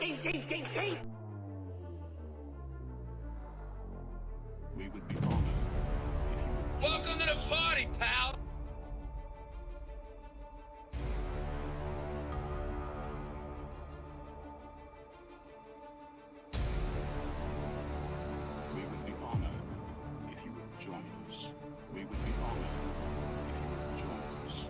We would be honored if you would. Welcome to the party, pal! We would be honored if you would join us. We would be honored if you would join us.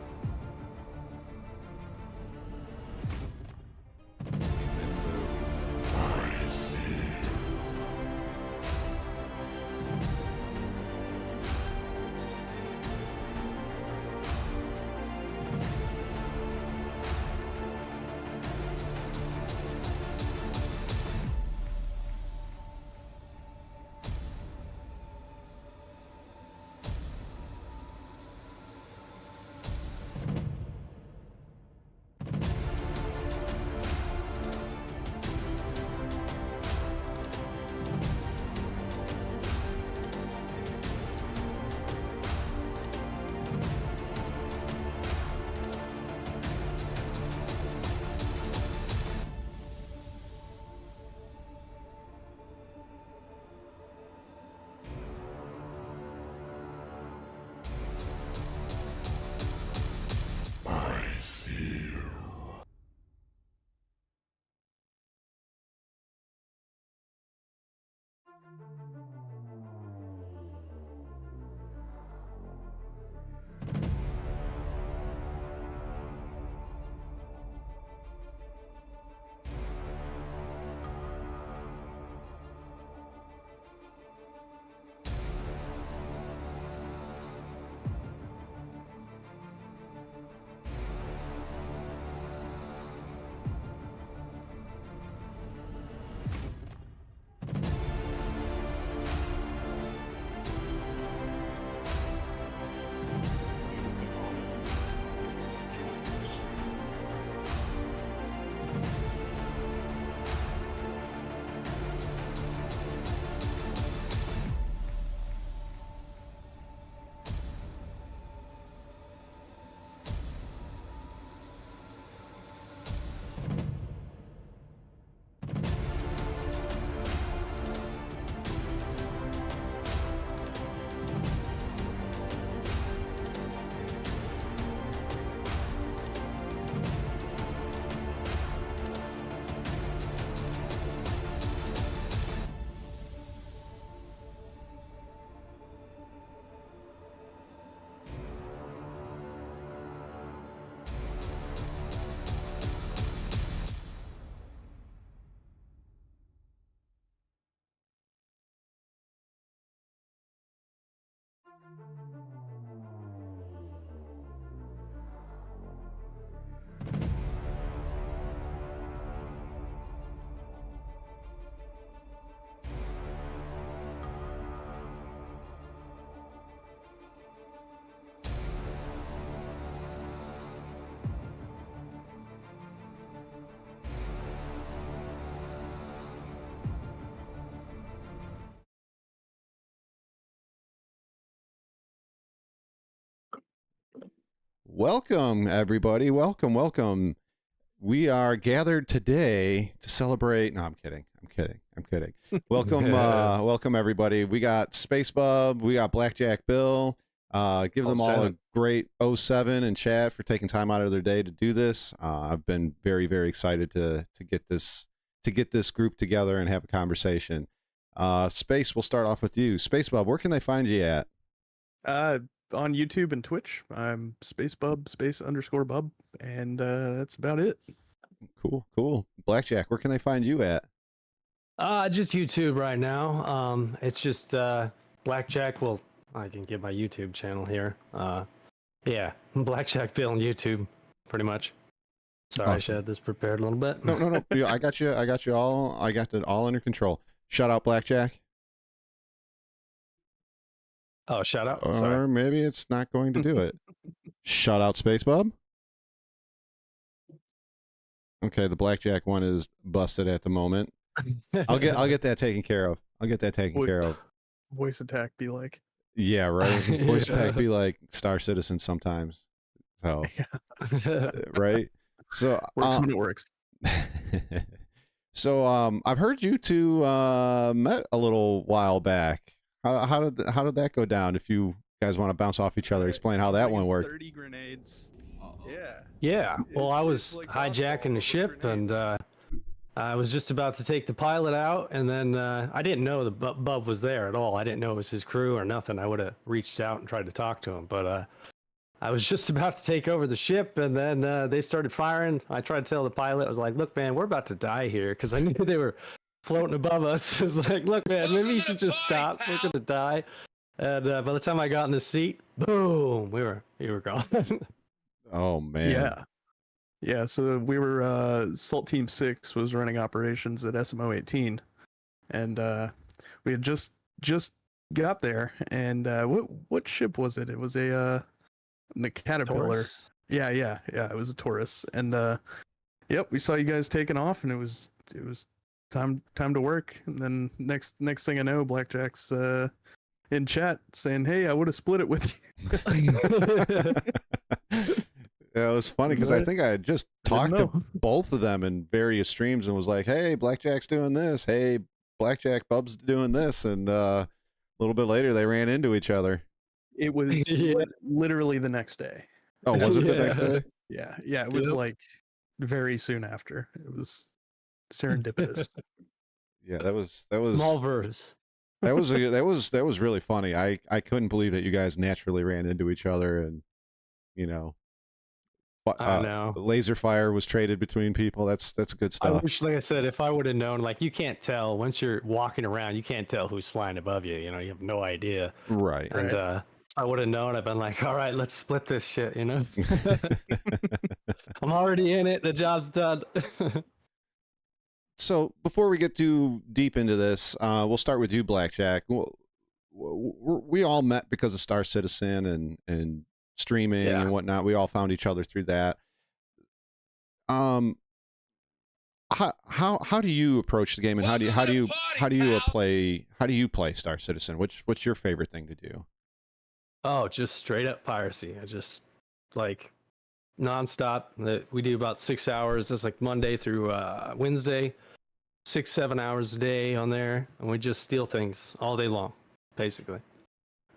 Welcome, everybody. Welcome, welcome. We are gathered today to celebrate. No, I'm kidding. I'm kidding. Welcome, welcome, everybody. We got Space Bub. We got Blackjack Bill. Gives them all a great 07 in chat for taking time out of their day to do this. I've been very, very excited to get this group together and have a conversation. Space, we'll start off with you. Space Bub, where can they find you at? On YouTube and Twitch. I'm SpaceBub, space_bub, and that's about it. Cool. Blackjack, where can they find you at? Just YouTube right now. It's just Blackjack. Well, I can get my YouTube channel here. Yeah, Blackjack Bill on YouTube, pretty much. Sorry, Awesome. I should have this prepared a little bit. No. I got you all. I got it all under control. Shout out Blackjack. Oh, shout out. Or Sorry. maybe it's not going to do it. Shout out Space Bub. Okay, the Blackjack one is busted at the moment. I'll get that taken care of. Care of. Voice attack be like. Yeah, right. Voice attack be like Star Citizen sometimes. So, right. So Works when it works. So I've heard you two met a little while back. How did that go down? If you guys want to bounce off each other, explain how that one worked. 30 grenades. Yeah. Yeah. Well, I It's was like hijacking dodgeball the with ship, and grenades. I was just about to take the pilot out, and then I didn't know the Bub was there at all. I didn't know it was his crew or nothing. I would have reached out and tried to talk to him, but I was just about to take over the ship, and then they started firing. I tried to tell the pilot, I was like, "Look, man, we're about to die here," because I knew they were floating above us. I was like, "Look, man, maybe you should just stop. We're gonna die." And by the time I got in the seat, boom, we were gone. Oh man. Yeah, so we were Salt Team 6 was running operations at SMO 18, and we had just got there, and what ship was it? It was the Caterpillar. Taurus? Yeah, it was a Taurus, and yep, we saw you guys taking off, and it was time to work. And then next thing I know, Blackjack's in chat saying, "Hey, I would have split it with you." Yeah, it was funny because I think I had just talked to both of them in various streams and was like, "Hey, Blackjack's doing this. Hey, Blackjack Bub's doing this," and a little bit later they ran into each other. It was literally the next day. Oh, was it the next day? Yeah, it was like very soon after. It was serendipitous. Yeah, that was Small verse. that was really funny. I couldn't believe that you guys naturally ran into each other, and you know, I know. laser fire was traded between people. That's good I stuff. wish, like I said, if I would have known, like, you can't tell once you're walking around, you can't tell who's flying above you. You know, you have no idea. Right. And I would have known. I've been like, all right, let's split this shit. You know, I'm already in it. The job's done. So before we get too deep into this, we'll start with you, Blackjack. We all met because of Star Citizen and streaming and whatnot. We all found each other through that. How do you approach the game, and how do you play Star Citizen? What's your favorite thing to do? Oh, just straight up piracy. I just like nonstop. We do about 6 hours. That's like Monday through Wednesday, 6-7 hours a day on there, and we just steal things all day long, basically.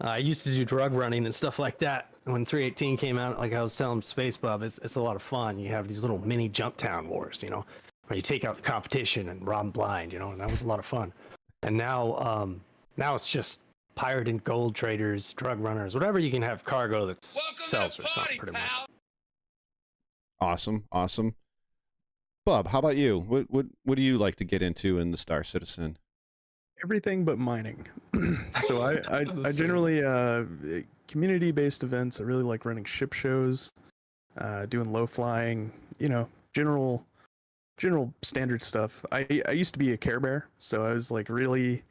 I used to do drug running and stuff like that. When 318 came out, like I was telling Space Bub, it's a lot of fun. You have these little mini jump town wars, you know, where you take out the competition and rob them blind, you know, and that was a lot of fun. And now it's just pirate and gold traders, drug runners, whatever you can have cargo that sells or something, pretty much. Awesome. Bub, how about you? What do you like to get into in the Star Citizen? Everything but mining. So I generally community-based events. I really like running ship shows, doing low flying, you know, general standard stuff. I used to be a Care Bear, so I was like, really,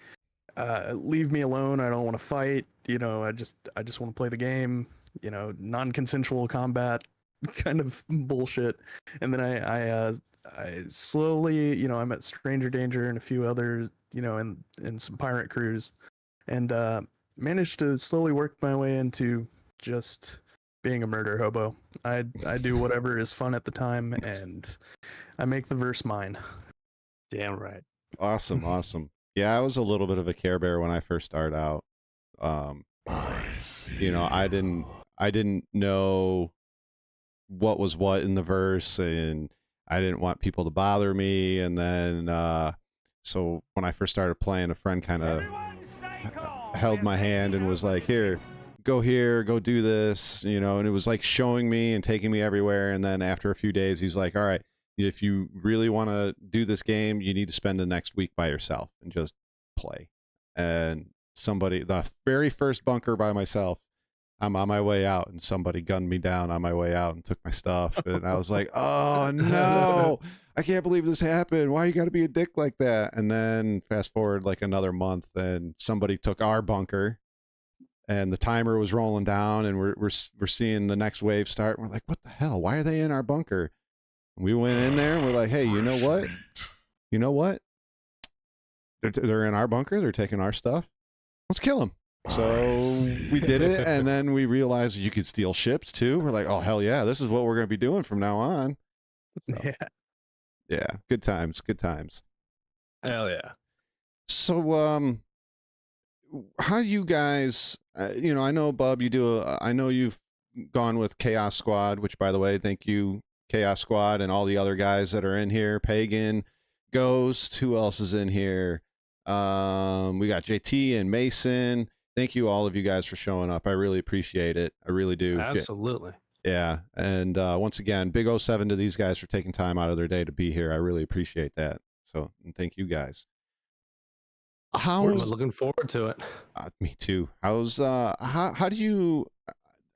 leave me alone. I don't want to fight. You know, I just want to play the game. You know, non-consensual combat kind of bullshit. And then I slowly, you know, I met Stranger Danger and a few others, you know, and some pirate crews, and managed to slowly work my way into just being a murder hobo. I do whatever is fun at the time, and I make the verse mine. Damn right. Awesome. Yeah, I was a little bit of a Care Bear when I first started out. You know, I didn't know what was what in the verse, and I didn't want people to bother me. And then so when I first started playing, a friend kind of held my hand and was like, here, go do this, you know, and it was like showing me and taking me everywhere. And then after a few days, he's like, all right, if you really want to do this game, you need to spend the next week by yourself and just play. And the very first bunker by myself, I'm on my way out, and somebody gunned me down on my way out and took my stuff. And I was like, oh no, I can't believe this happened. Why you got to be a dick like that? And then fast forward like another month, and somebody took our bunker, and the timer was rolling down, and we're seeing the next wave start. And we're like, what the hell? Why are they in our bunker? And we went in there and we're like, hey, you know what? They're in our bunker. They're taking our stuff. Let's kill them. So we did it, and then we realized you could steal ships too. We're like, oh hell yeah, this is what we're going to be doing from now on. So, yeah, good times. Hell yeah. So, how do you guys, I know, Bub, I know you've gone with Chaos Squad, which, by the way, thank you, Chaos Squad, and all the other guys that are in here. Pagan, Ghost, who else is in here? We got JT and Mason. Thank you, all of you guys, for showing up. I really appreciate it. I really do. Absolutely. Yeah. And once again, big 07 to these guys for taking time out of their day to be here. I really appreciate that. So, and thank you guys. We're looking forward to it. Me too. How do you,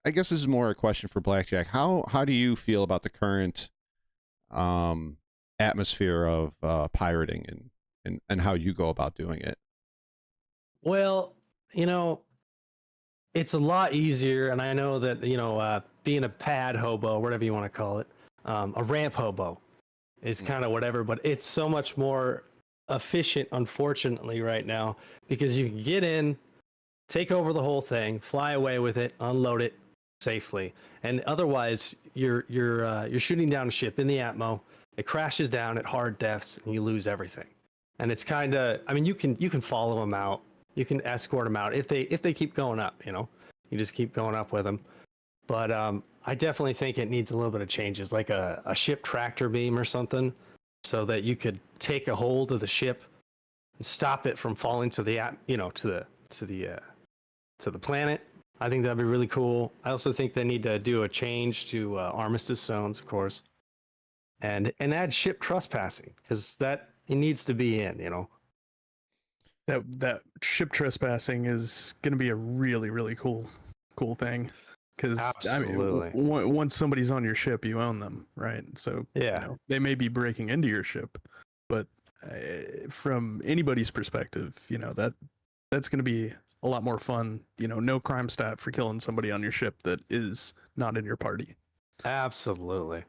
I guess this is more a question for Blackjack. How do you feel about the current atmosphere of pirating and how you go about doing it? Well, it's a lot easier, and I know that, being a pad hobo, whatever you want to call it, a ramp hobo is kind of whatever, but it's so much more efficient, unfortunately, right now, because you can get in, take over the whole thing, fly away with it, unload it safely, and otherwise you're shooting down a ship in the atmo, it crashes down at hard deaths, and you lose everything. And it's kind of, I mean, you can follow them out, you can escort them out if they keep going up, you just keep going up with them. But I definitely think it needs a little bit of changes, like a ship tractor beam or something, so that you could take a hold of the ship and stop it from falling to the planet. I think that'd be really cool. I also think they need to do a change to armistice zones, of course, and add ship trespassing, because that it needs to be in. That ship trespassing is going to be a really, really cool thing. Because I mean, once somebody's on your ship, you own them, right? So yeah, they may be breaking into your ship, but from anybody's perspective, that's going to be a lot more fun. No crime stat for killing somebody on your ship that is not in your party. Absolutely.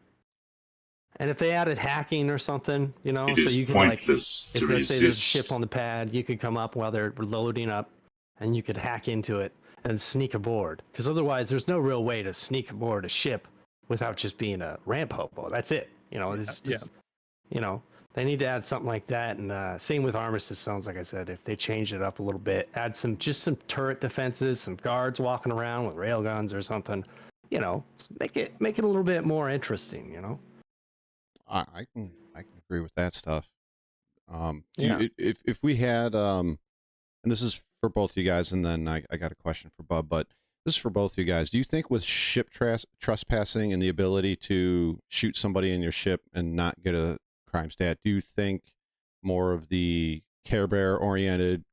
And if they added hacking or something, so you can, like, let's say there's a ship on the pad, you could come up while they're loading up, and you could hack into it and sneak aboard. Because otherwise, there's no real way to sneak aboard a ship without just being a ramp hobo. That's it. It's just, they need to add something like that. And same with armistice zones, like I said, if they change it up a little bit, add some turret defenses, some guards walking around with railguns or something. Make it a little bit more interesting. I can agree with that stuff. If we had and this is for both you guys, and then I got a question for Bub, but this is for both you guys. Do you think with ship trespassing and the ability to shoot somebody in your ship and not get a crime stat, do you think more of the Care Bear oriented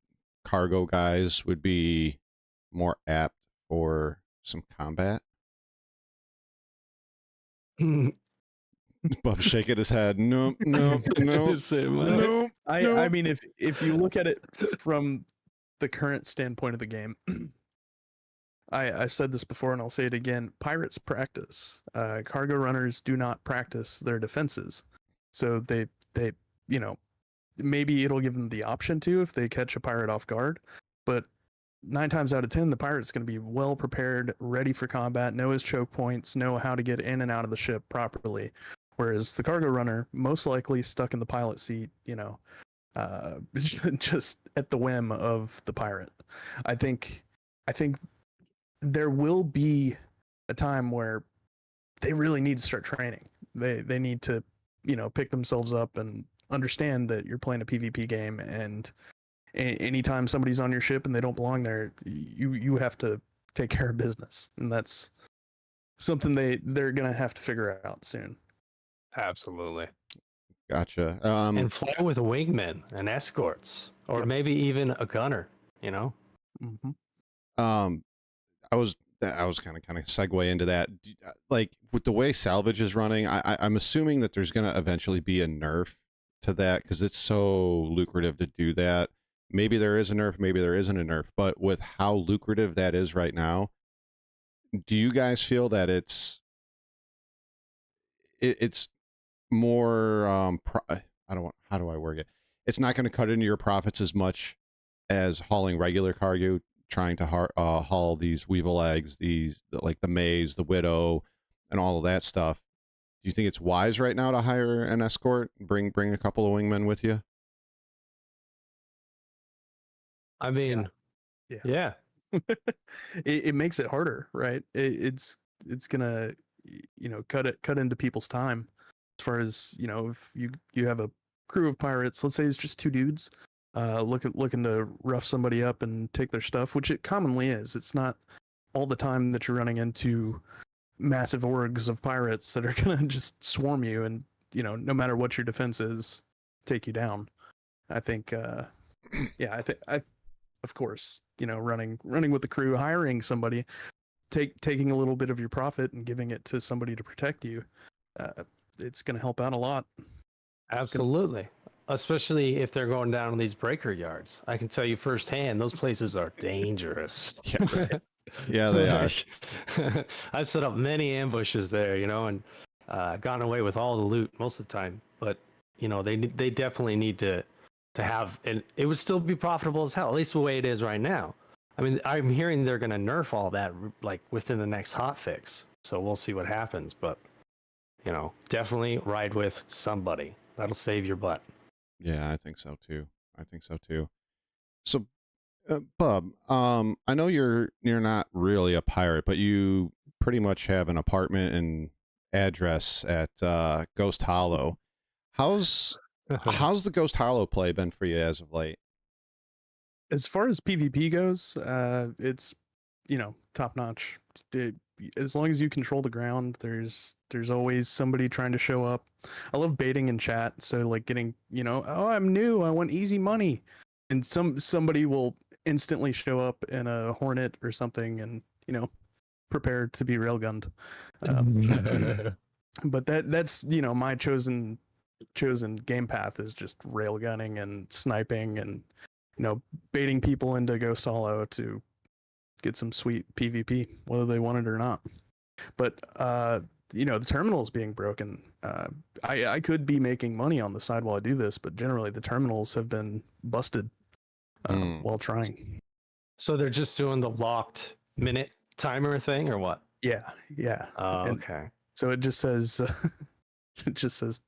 cargo guys would be more apt for some combat? Bub's shaking his head. No. I mean, if you look at it from the current standpoint of the game, I've said this before and I'll say it again. Pirates practice. Cargo runners do not practice their defenses. So they maybe it'll give them the option to if they catch a pirate off guard, but 9 times out of 10, the pirate's going to be well prepared, ready for combat, know his choke points, know how to get in and out of the ship properly. Whereas the cargo runner, most likely stuck in the pilot seat, just at the whim of the pirate. I think there will be a time where they really need to start training. They need to, pick themselves up and understand that you're playing a PvP game, and anytime somebody's on your ship and they don't belong there, you have to take care of business, and that's something they're gonna have to figure out soon. Absolutely. Gotcha. And fly with wingmen and escorts, or maybe even a gunner. Mm-hmm. I was kind of segue into that. Like, with the way salvage is running, I'm assuming that there's going to eventually be a nerf to that, because it's so lucrative to do that. Maybe there is a nerf, maybe there isn't a nerf, but with how lucrative that is right now, do you guys feel that it's more how do I work it? It's not going to cut into your profits as much as hauling regular cargo, trying to haul these weevil eggs, like the maize, the widow, and all of that stuff. Do you think it's wise right now to hire an escort, bring a couple of wingmen with you? I mean, Yeah. yeah. It makes it harder, right? It's gonna cut into people's time as far as if you have a crew of pirates, let's say it's just two dudes looking to rough somebody up and take their stuff, which it commonly is. It's not all the time that you're running into massive orgs of pirates that are gonna just swarm you and no matter what your defense is, take you down. I think yeah, I of course, running with the crew, hiring somebody, taking a little bit of your profit and giving it to somebody to protect you, it's going to help out a lot. Absolutely. Especially if they're going down on these breaker yards. I can tell you firsthand, those places are dangerous. Yeah, right. Yeah, they are. I've set up many ambushes there, and gotten away with all the loot most of the time. But they definitely need to have, and it would still be profitable as hell, at least the way it is right now. I mean, I'm hearing they're going to nerf all that like within the next hotfix. So we'll see what happens. But definitely ride with somebody. That'll save your butt. Yeah, I think so too. So, Bub, I know you're not really a pirate, but you pretty much have an apartment and address at Ghost Hollow. How's the Ghost Hollow play been for you as of late? As far as PvP goes, it's top notch. As long as you control the ground, there's always somebody trying to show up. I love baiting in chat, so like getting oh, I'm new, I want easy money, and somebody will instantly show up in a Hornet or something, and prepare to be railgunned. But that's my chosen game path is just railgunning and sniping and baiting people into Ghost Hollow to get some sweet PvP, whether they want it or not. But the terminal's being broken. I could be making money on the side while I do this, but generally the terminals have been busted while trying. So they're just doing the locked minute timer thing, or what? Yeah. Oh, okay. So it just says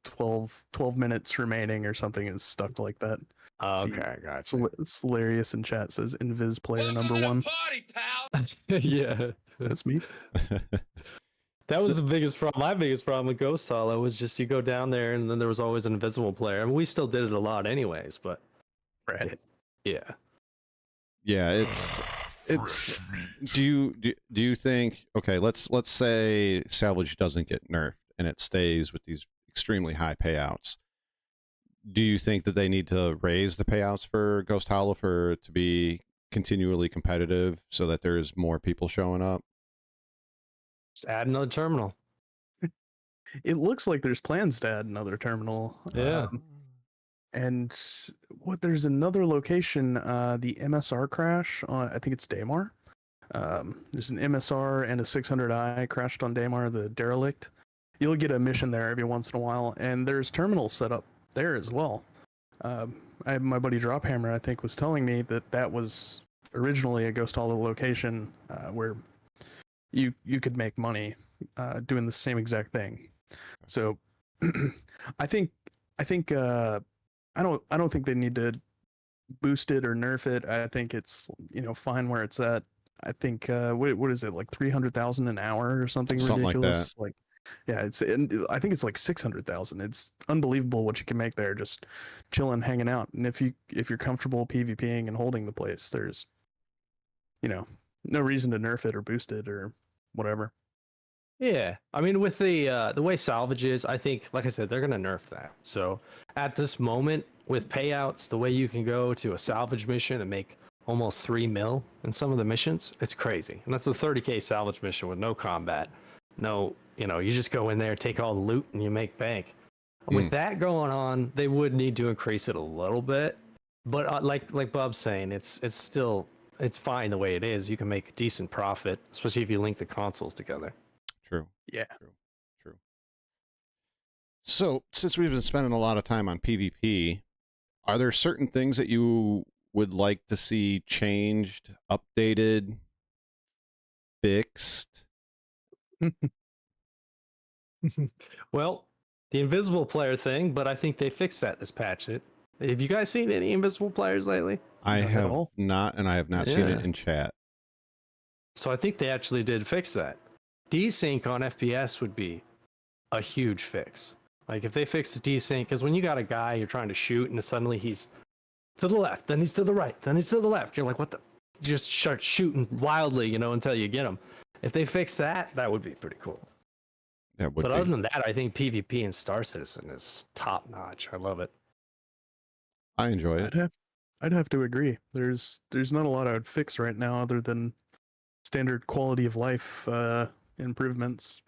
12 minutes remaining or something. It's stuck like that. Oh, okay, gotcha. It's hilarious in chat. Says invis player number one. Party, pal. Yeah, that's me. That was the biggest problem. My biggest problem with Ghost Hollow was just you go down there and then there was always an invisible player. I mean, we still did it a lot anyways, but right. Yeah. It's do you think, okay, let's say salvage doesn't get nerfed and it stays with these extremely high payouts. Do you think that they need to raise the payouts for Ghost Hollow for it to be continually competitive so that there's more people showing up? Just add another terminal. It looks like there's plans to add another terminal. Yeah. And there's another location, the MSR crash on, I think it's Daymar. There's an MSR and a 600i crashed on Daymar, the derelict. You'll get a mission there every once in a while, and there's terminals set up there as well. My buddy Drophammer, I think, was telling me that was originally a Ghost Hollow location where you could make money doing the same exact thing. So I don't think they need to boost it or nerf it. I think it's fine where it's at. I think what is it, like 300,000 an hour or something ridiculous? Like that. I think it's like 600,000. It's unbelievable what you can make there, just chilling, hanging out. And if you're comfortable PvPing and holding the place, there's no reason to nerf it or boost it or whatever. Yeah, I mean, with the way salvage is, I think, like I said, they're gonna nerf that. So at this moment, with payouts, the way you can go to a salvage mission and make almost 3 mil in some of the missions, it's crazy. And that's a 30k salvage mission with no combat, no, you just go in there, take all the loot, and you make bank. With that going on, they would need to increase it a little bit. But like Bob's saying, it's fine the way it is. You can make a decent profit, especially if you link the consoles together. True. Yeah. True. So, since we've been spending a lot of time on PvP, are there certain things that you would like to see changed, updated, fixed? Well, the invisible player thing, but I think they fixed that this patch. Have you guys seen any invisible players lately? I at have all? not, and I have not seen it Yeah. in chat. So I think they actually did fix that. Desync on FPS would be a huge fix. Like if they fix the desync, because when you got a guy you're trying to shoot and suddenly he's to the left, then he's to the right, then he's to the left, you're like, what the? You just start shooting wildly, until you get him. If they fix that, that would be pretty cool. That would But be. other than that, I think PvP in Star Citizen is top notch. I love it. I enjoy it. I'd have to agree. There's not a lot I would fix right now other than standard quality of life improvements.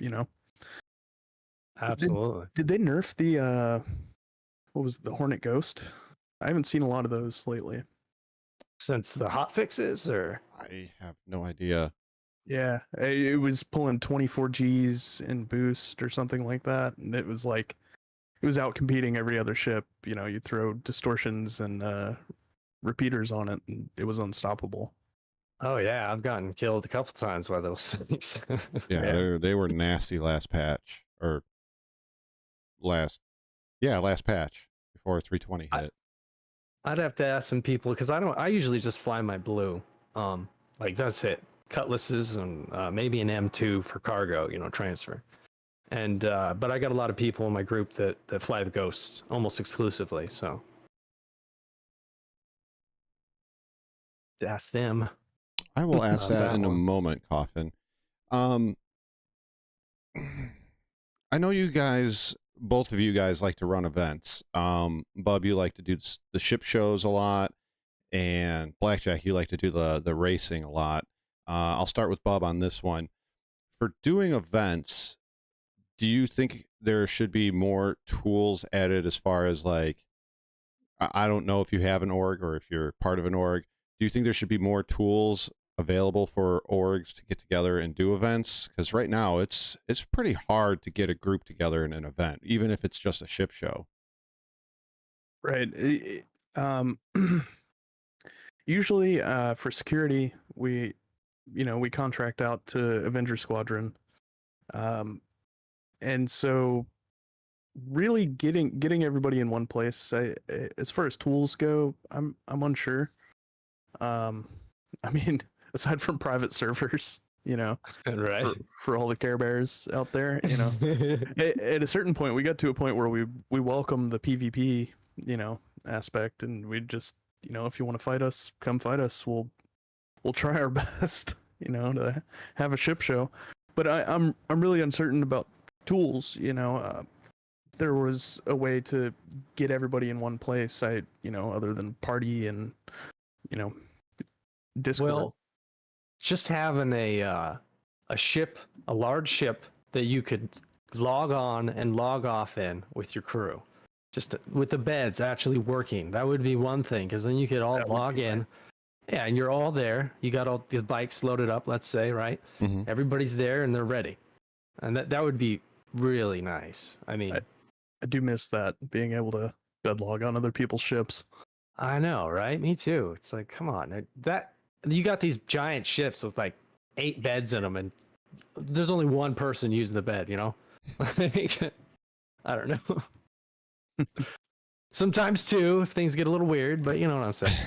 Absolutely. Did they nerf the what was it, the Hornet Ghost? I haven't seen a lot of those lately. Since the hot fixes, or I have no idea. Yeah, it was pulling 24 Gs in boost or something like that, and it was out competing every other ship. You throw distortions and repeaters on it, and it was unstoppable. oh yeah, I've gotten killed a couple times by those things. Yeah, they were nasty last patch or last patch before 320 hit. I'd have to ask some people because I usually just fly my blue. Like that's it. Cutlasses and maybe an M2 for cargo, transfer. And but I got a lot of people in my group that fly the Ghosts almost exclusively. So ask them. I will ask that in a one. moment, Coffin. I know you guys, both of you guys, like to run events. Bub, you like to do the ship shows a lot, and Blackjack, you like to do the racing a lot. I'll start with Bub on this one. For doing events, do you think there should be more tools added as far as like, I don't know if you have an org or if you're part of an org. Do you think there should be more tools available for orgs to get together and do events? Because right now it's pretty hard to get a group together in an event, even if it's just a ship show. Right. Usually for security, we contract out to Avenger Squadron, and so really getting everybody in one place. As far as tools go, I'm unsure. I mean, aside from private servers, Right. for all the Care Bears out there, at a certain point, we got to a point where we welcome the PvP, aspect, and we just, if you want to fight us, come fight us. We'll try our best, to have a ship show. But I'm really uncertain about tools. There was a way to get everybody in one place. Other than party and Discord. Well, just having a ship, a large ship that you could log on and log off in with your crew, just with the beds actually working, that would be one thing, because then you could all log in. Yeah, and you're all there. You got all the bikes loaded up, let's say, right? Mm-hmm. Everybody's there and they're ready, and that would be really nice. I mean, I do miss that, being able to bed log on other people's ships. I know, right? Me too. It's like, come on, that you got these giant ships with like 8 beds in them, and there's only one person using the bed. I don't know. Sometimes 2 if things get a little weird, but you know what I'm saying.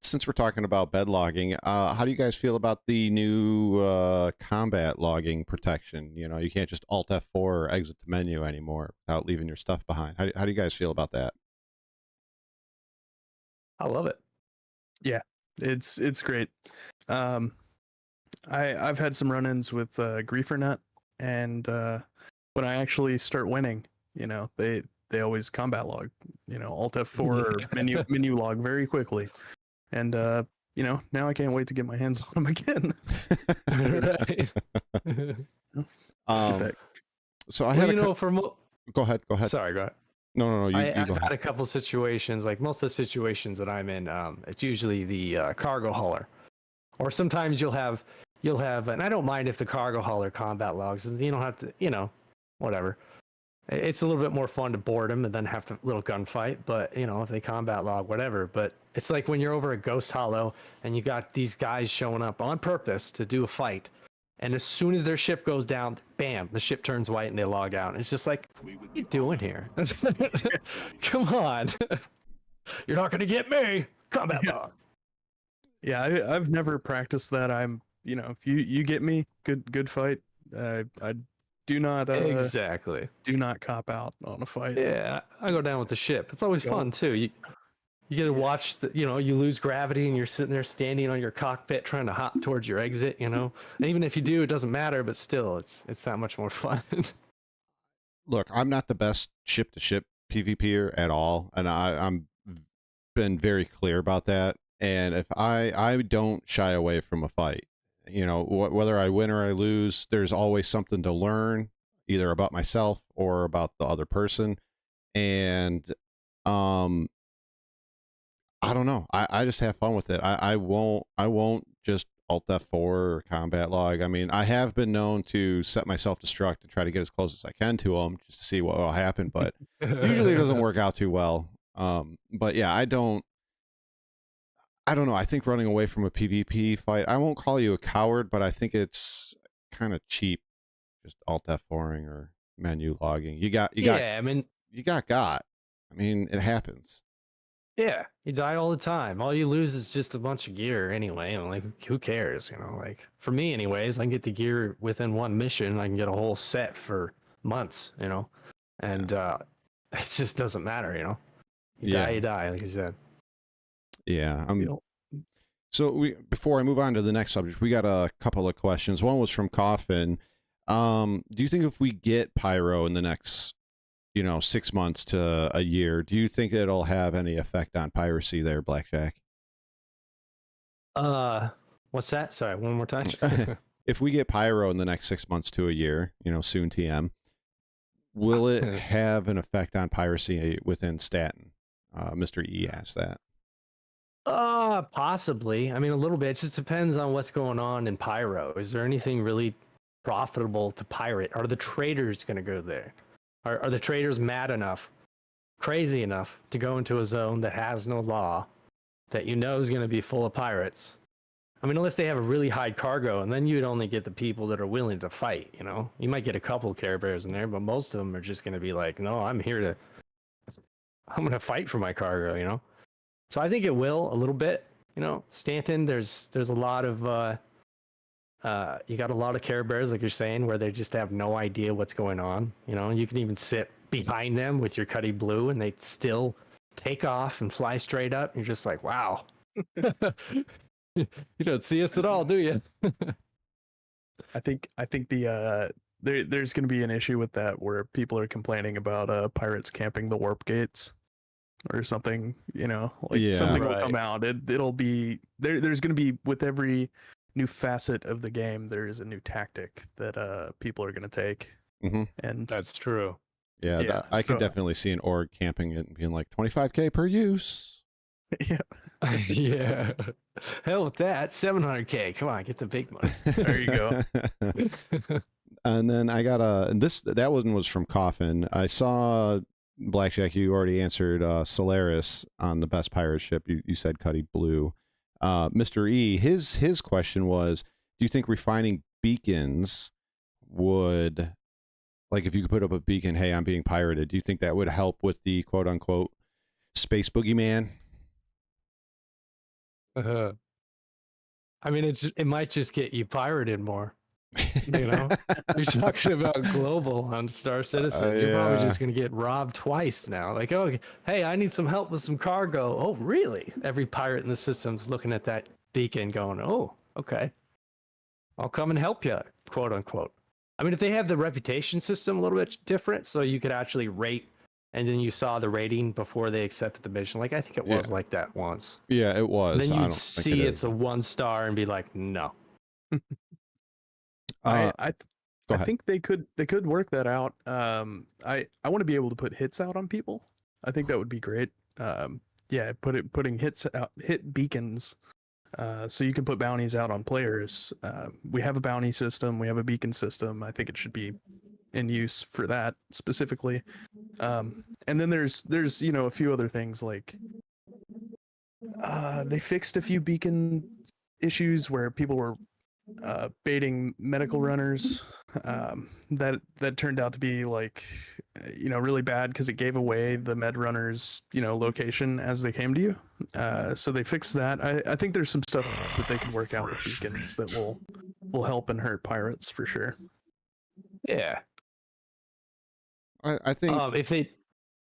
Since we're talking about bed logging, how do you guys feel about the new combat logging protection? You can't just Alt F4 or exit the menu anymore without leaving your stuff behind. How do you guys feel about that? I love it. Yeah, it's great. I've had some run-ins with GrieferNet, and when I actually start winning, they always combat log, Alt F4 or menu log very quickly, and now I can't wait to get my hands on them again. Right. So I had go ahead. Sorry, go ahead. No. I've go ahead. had a couple situations, like most of the situations that I'm in, it's usually the cargo hauler, or sometimes you'll have, and I don't mind if the cargo hauler combat logs, you don't have to, whatever. It's a little bit more fun to board them and then have to little gunfight, but if they combat log, whatever. But it's like when you're over at Ghost Hollow and you got these guys showing up on purpose to do a fight, and as soon as their ship goes down, bam, the ship turns white and they log out. It's just like, what are you doing here? Come on. You're not gonna get me, combat log. Yeah, I've never practiced that. I'm, if you get me, good fight. I do not Exactly. do not cop out on a fight. Yeah, I go down with the ship. It's always Go. fun too. You get to watch the, you lose gravity and you're sitting there standing on your cockpit trying to hop towards your exit. And even if you do, it doesn't matter. But still, it's that much more fun. Look, I'm not the best ship to ship PvPer at all, and I'm been very clear about that. And if I don't shy away from a fight, whether I win or I lose, there's always something to learn, either about myself or about the other person. And I don't know. I just have fun with it. I won't just Alt F4 or combat log. I mean, I have been known to set myself destruct and try to get as close as I can to them just to see what will happen, but usually it doesn't work out too well. But yeah, I don't know. I think running away from a PvP fight, I won't call you a coward, but I think it's kind of cheap, just Alt F4ing or menu logging. You got. I mean, it happens. Yeah, you die all the time. All you lose is just a bunch of gear anyway. And like, who cares? Like for me, anyways, I can get the gear within one mission. I can get a whole set for months. And it just doesn't matter. You die, like you said. Yeah. So before I move on to the next subject, we got a couple of questions. One was from Coffin. Do you think if we get Pyro in the next 6 months to a year, do you think it'll have any effect on piracy there, Blackjack? What's that? Sorry, one more time. If we get Pyro in the next 6 months to a year, soon TM, will it have an effect on piracy within Staten? Mr. E asked that. Possibly. I mean, a little bit. It just depends on what's going on in Pyro. Is there anything really profitable to pirate? Are the traders going to go there? Are the traders mad enough, crazy enough to go into a zone that has no law, that is going to be full of pirates? I mean, unless they have a really high cargo, and then you'd only get the people that are willing to fight, You might get a couple Care Bears in there, but most of them are just going to be like, no, I'm going to fight for my cargo, So I think it will a little bit, Stanton, there's a lot of, you got a lot of Care Bears, like you're saying, where they just have no idea what's going on. You can even sit behind them with your Cuddy Blue and they still take off and fly straight up. You're just like, wow. You don't see us at all, do you? I think there's going to be an issue with that where people are complaining about pirates camping the warp gates or something, something will come out. It'll be there's going to be, with every new facet of the game, there is a new tactic that people are going to take. Mm-hmm. And that's true. Yeah, I can definitely see an org camping it and being like 25k per use. Yeah. Yeah. Hell with that. 700k. Come on, get the big money. There you go. And then I got that one was from Coffin. I saw Blackjack, you already answered Solaris on the best pirate ship. You said Cuddy Blue. Mr. E, his question was, do you think refining beacons would, like, if you could put up a beacon, hey, I'm being pirated, do you think that would help with the quote unquote space boogeyman? I mean, it might just get you pirated more. You're talking about global on Star Citizen. You're probably just going to get robbed twice now. Like, oh, hey, I need some help with some cargo. Oh, really? Every pirate in the system's looking at that beacon going, oh, okay, I'll come and help you, quote unquote. I mean, if they have the reputation system a little bit different, so you could actually rate, and then you saw the rating before they accepted the mission. Like, I think it was like that once. Yeah, it was. And then you'd see it's a 1 star and be like, no. I think they could work that out. I want to be able to put hits out on people. I think that would be great. Putting hits out, hit beacons, so you can put bounties out on players. We have a bounty system. We have a beacon system. I think it should be in use for that specifically. And then there's a few other things, like they fixed a few beacon issues where people were baiting medical runners that turned out to be like, really bad because it gave away the med runners, location as they came to you. So they fixed that. I think there's some stuff that they can work out with beacons that will help and hurt pirates for sure. Yeah. I think If they,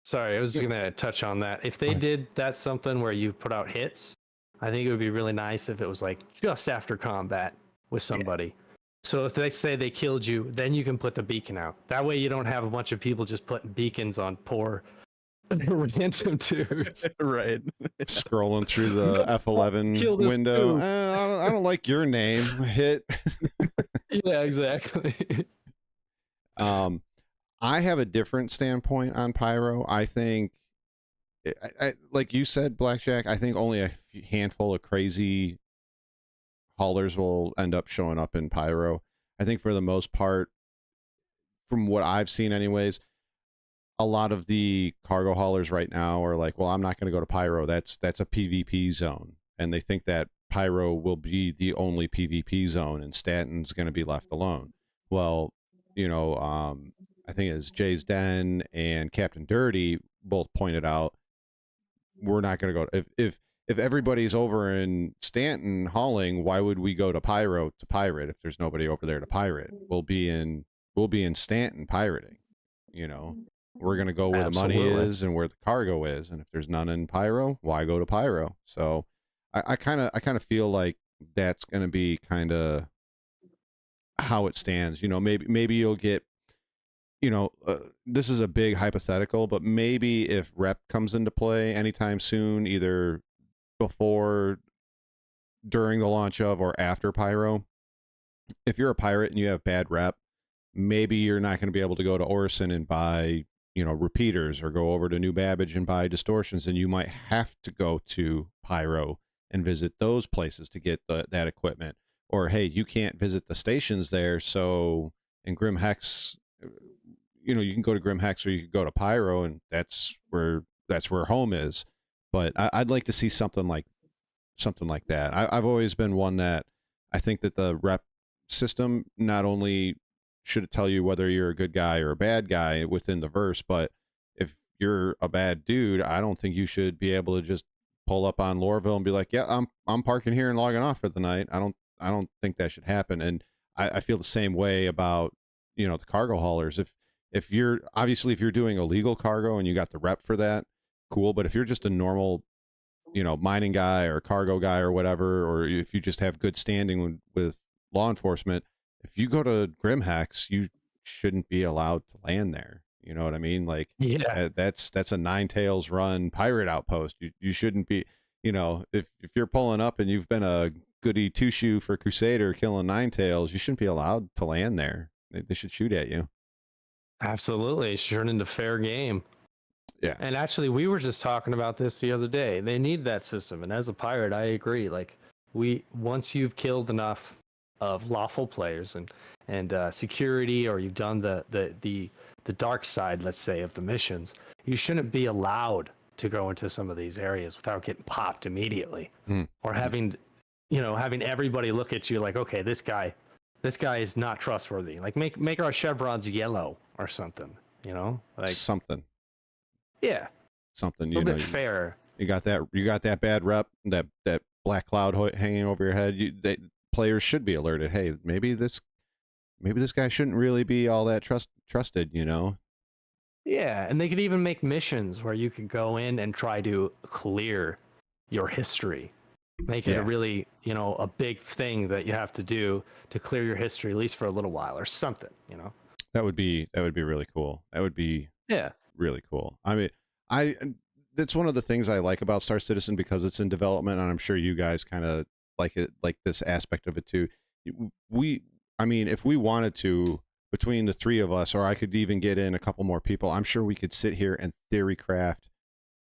sorry, I was gonna touch on that. If they did that something where you put out hits, I think it would be really nice if it was like just after combat with somebody. So if they say they killed you, then you can put the beacon out. That way you don't have a bunch of people just putting beacons on poor random dudes. Right. scrolling through the F11 window. I don't like your name. Hit. Yeah, exactly. I have a different standpoint on pyro. I think, like you said, Blackjack, I think only a handful of crazy haulers will end up showing up in pyro. I think for the most part, from what I've seen anyways, a lot of the cargo haulers right now are like, well, I'm not going to go to pyro. That's a PvP zone. And they think that pyro will be the only PvP zone and Stanton's going to be left alone. Well, I think it's Jay's Den and Captain Dirty both pointed out, we're not going to go. If everybody's over in Stanton hauling, why would we go to pyro to pirate if there's nobody over there to pirate? We'll be in Stanton pirating. We're going to go where the money is and where the cargo is. And if there's none in pyro, why go to pyro? So I kind of feel like that's going to be kind of how it stands. Maybe you'll get, this is a big hypothetical, but maybe if rep comes into play anytime soon, either before, during the launch of, or after pyro, if you're a pirate and you have bad rep, maybe you're not going to be able to go to Orison and buy, repeaters, or go over to New Babbage and buy distortions, and you might have to go to pyro and visit those places to get that equipment. Or, hey, you can't visit the stations there, so in Grim Hex, you can go to Grim Hex or you could go to pyro, and that's where home is. But I'd like to see something like that. I've always been one that I think that the rep system not only should it tell you whether you're a good guy or a bad guy within the verse, but if you're a bad dude, I don't think you should be able to just pull up on Lorville and be like, yeah, I'm parking here and logging off for the night. I don't think that should happen. And I feel the same way about, the cargo haulers. If you're doing illegal cargo and you got the rep for that, cool. But if you're just a normal, mining guy or cargo guy or whatever, or if you just have good standing with law enforcement, if you go to Grim Hex, you shouldn't be allowed to land there. You know what I mean? Like, yeah, that's a Nine Tails run pirate outpost. You shouldn't be, if you're pulling up and you've been a goody two shoe for Crusader killing Nine Tails, you shouldn't be allowed to land there. They should shoot at you. Absolutely. It should turn into fair game. Yeah. And actually, we were just talking about this the other day. They need that system. And as a pirate, I agree. Like, once you've killed enough of lawful players and security, or you've done the dark side, let's say, of the missions, you shouldn't be allowed to go into some of these areas without getting popped immediately, or having everybody look at you like, okay, this guy is not trustworthy. Like, make our chevrons yellow or something, like something. Yeah, something. A little bit fair. You got that bad rep, that black cloud hanging over your head. Players should be alerted. Hey, maybe this guy shouldn't really be all that trusted. Yeah, and they could even make missions where you could go in and try to clear your history. Make it a really, a big thing that you have to do to clear your history, at least for a little while or something, That would be really cool. That would be really cool. I mean, that's one of the things I like about Star Citizen, because it's in development, and I'm sure you guys kind of like this aspect of it too. If we wanted to, between the three of us, or I could even get in a couple more people, I'm sure we could sit here and theory craft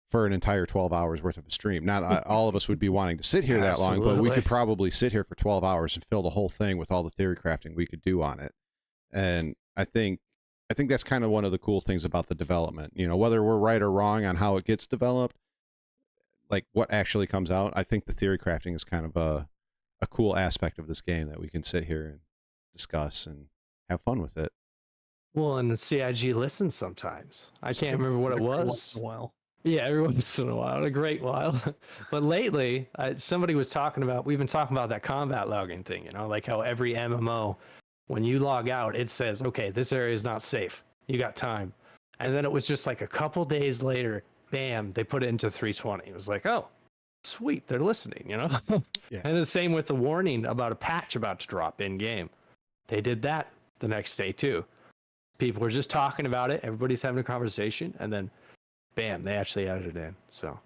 for an entire 12 hours worth of a stream. Not all of us would be wanting to sit here that long, but we could probably sit here for 12 hours and fill the whole thing with all the theory crafting we could do on it. And I think that's kind of one of the cool things about the development, whether we're right or wrong on how it gets developed, like what actually comes out. I think the theory crafting is kind of a cool aspect of this game that we can sit here and discuss and have fun with it. Well, and the CIG listens sometimes. I can't remember what it Every was. once in a while. Yeah, every once in a while, a great while. But lately, somebody was talking about, we've been talking about that combat logging thing, you know, like how every MMO, when you log out, it says, okay, this area is not safe. You got time. And then it was just like a couple days later, bam, they put it into 320. It was like, oh, sweet, they're listening, you know? Yeah. And the same with the warning about a patch about to drop in game. They did that the next day too. People were just talking about it, everybody's having a conversation, and then bam, they actually added it in. So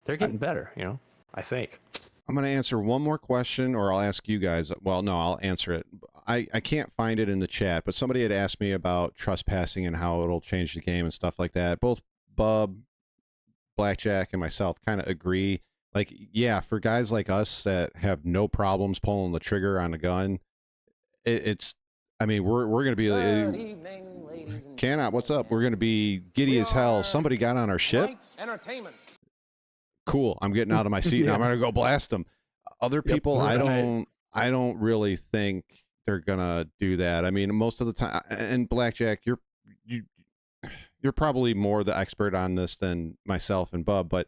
they're getting better, you know, I think. I'm going to answer one more question, or I'll ask you guys. Well, no, I'll answer it. I can't find it in the chat, but somebody had asked me about trespassing and how it'll change the game and stuff like that. Both Bub, Blackjack, and myself kind of agree. Like, yeah, for guys like us that have no problems pulling the trigger on a gun, it's, I mean, we're going to be, Cannot, what's up? We're going to be giddy as hell. Somebody got on our ship. Entertainment. Cool. I'm getting out of my seat and I'm going to go blast them. Other people, right. I don't really think they're going to do that. I mean, most of the time, and Blackjack, you're probably more the expert on this than myself and Bub, but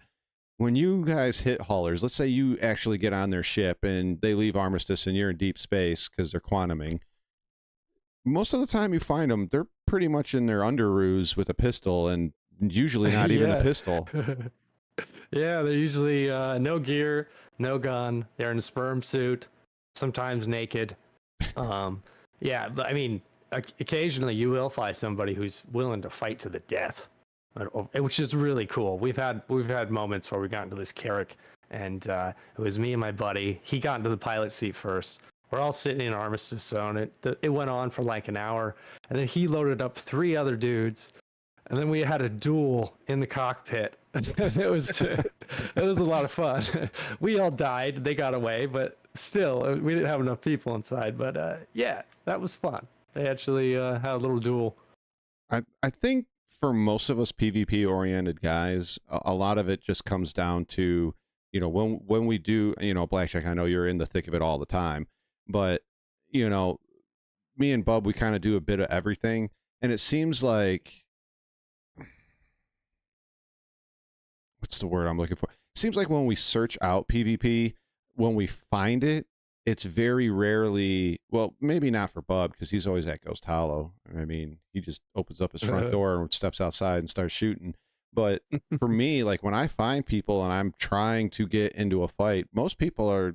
when you guys hit haulers, let's say you actually get on their ship and they leave Armistice and you're in deep space because they're quantuming. Most of the time you find them, they're pretty much in their underoos with a pistol, and usually not even a pistol. Yeah, they're usually no gear, no gun. They're in a sperm suit, sometimes naked. Yeah, but I mean, occasionally you will find somebody who's willing to fight to the death, which is really cool. We've had moments where we got into this Carrick, and it was me and my buddy. He got into the pilot seat first. We're all sitting in Armistice Zone. It went on for like an hour, and then he loaded up 3 other dudes, and then we had a duel in the cockpit. it was a lot of fun. We all died. They got away, but still, we didn't have enough people inside. But yeah, that was fun. They actually had a little duel. I think for most of us PvP oriented guys, a lot of it just comes down to, you know, when we do, you know, Blackjack, I know you're in the thick of it all the time, but, you know, me and Bub, we kind of do a bit of everything. And it seems like, what's the word I'm looking for? It seems like when we search out PvP, when we find it, it's very rarely, well, maybe not for Bub, because he's always at Ghost Hollow. I mean, he just opens up his front door and steps outside and starts shooting. But for me, like when I find people and I'm trying to get into a fight, most people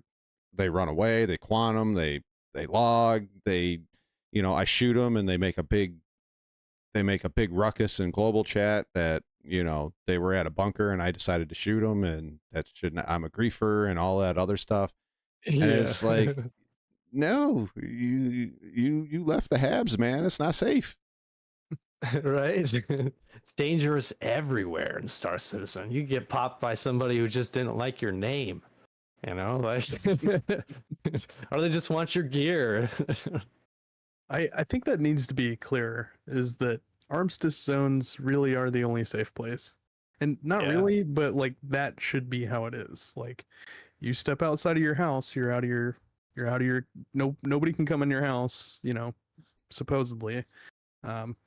they run away, they quantum, they log, you know, I shoot them and they make a big ruckus in global chat that, you know, they were at a bunker and I decided to shoot them, and that shouldn't, I'm a griefer and all that other stuff. And it's like, no, you left the Habs, man. It's not safe. Right? It's dangerous everywhere in Star Citizen. You get popped by somebody who just didn't like your name, you know, like, or they just want your gear. I think that needs to be clearer, is that Armistice zones really are the only safe place. And not really, but like that should be how it is. Like you step outside of your house, you're out of your nobody can come in your house, you know, supposedly.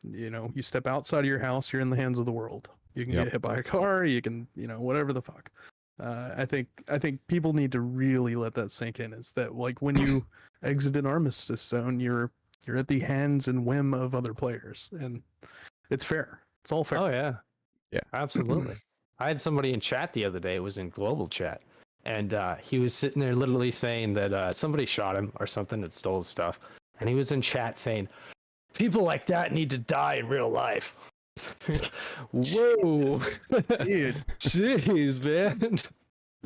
You know, you step outside of your house, you're in the hands of the world. You can get hit by a car, you can, you know, whatever the fuck. I think people need to really let that sink in, is that like when you exit an Armistice zone, you're at the hands and whim of other players, and it's fair. It's all fair. Oh yeah. Yeah. Absolutely. I had somebody in chat the other day, it was in global chat, and he was sitting there literally saying that somebody shot him or something that stole his stuff, and he was in chat saying, people like that need to die in real life. Whoa. Dude. Jeez, man.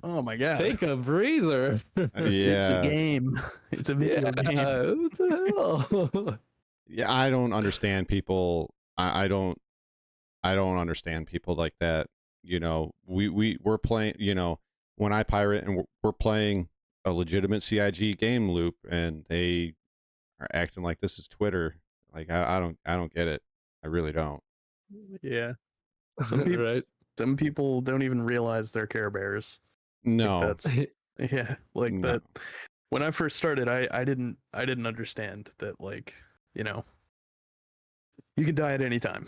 Oh my god. Take a breather. It's a game. It's a video game. What the hell? Yeah, I don't understand people. I don't understand people like that. You know, we're playing, you know, when I pirate and we're playing a legitimate CIG game loop, and they are acting like this is Twitter. Like I don't get it. I really don't. Yeah. Some people don't even realize they're Care Bears. No. Like that's yeah, like No. when I first started, I didn't understand that, like, you know, you can die at any time.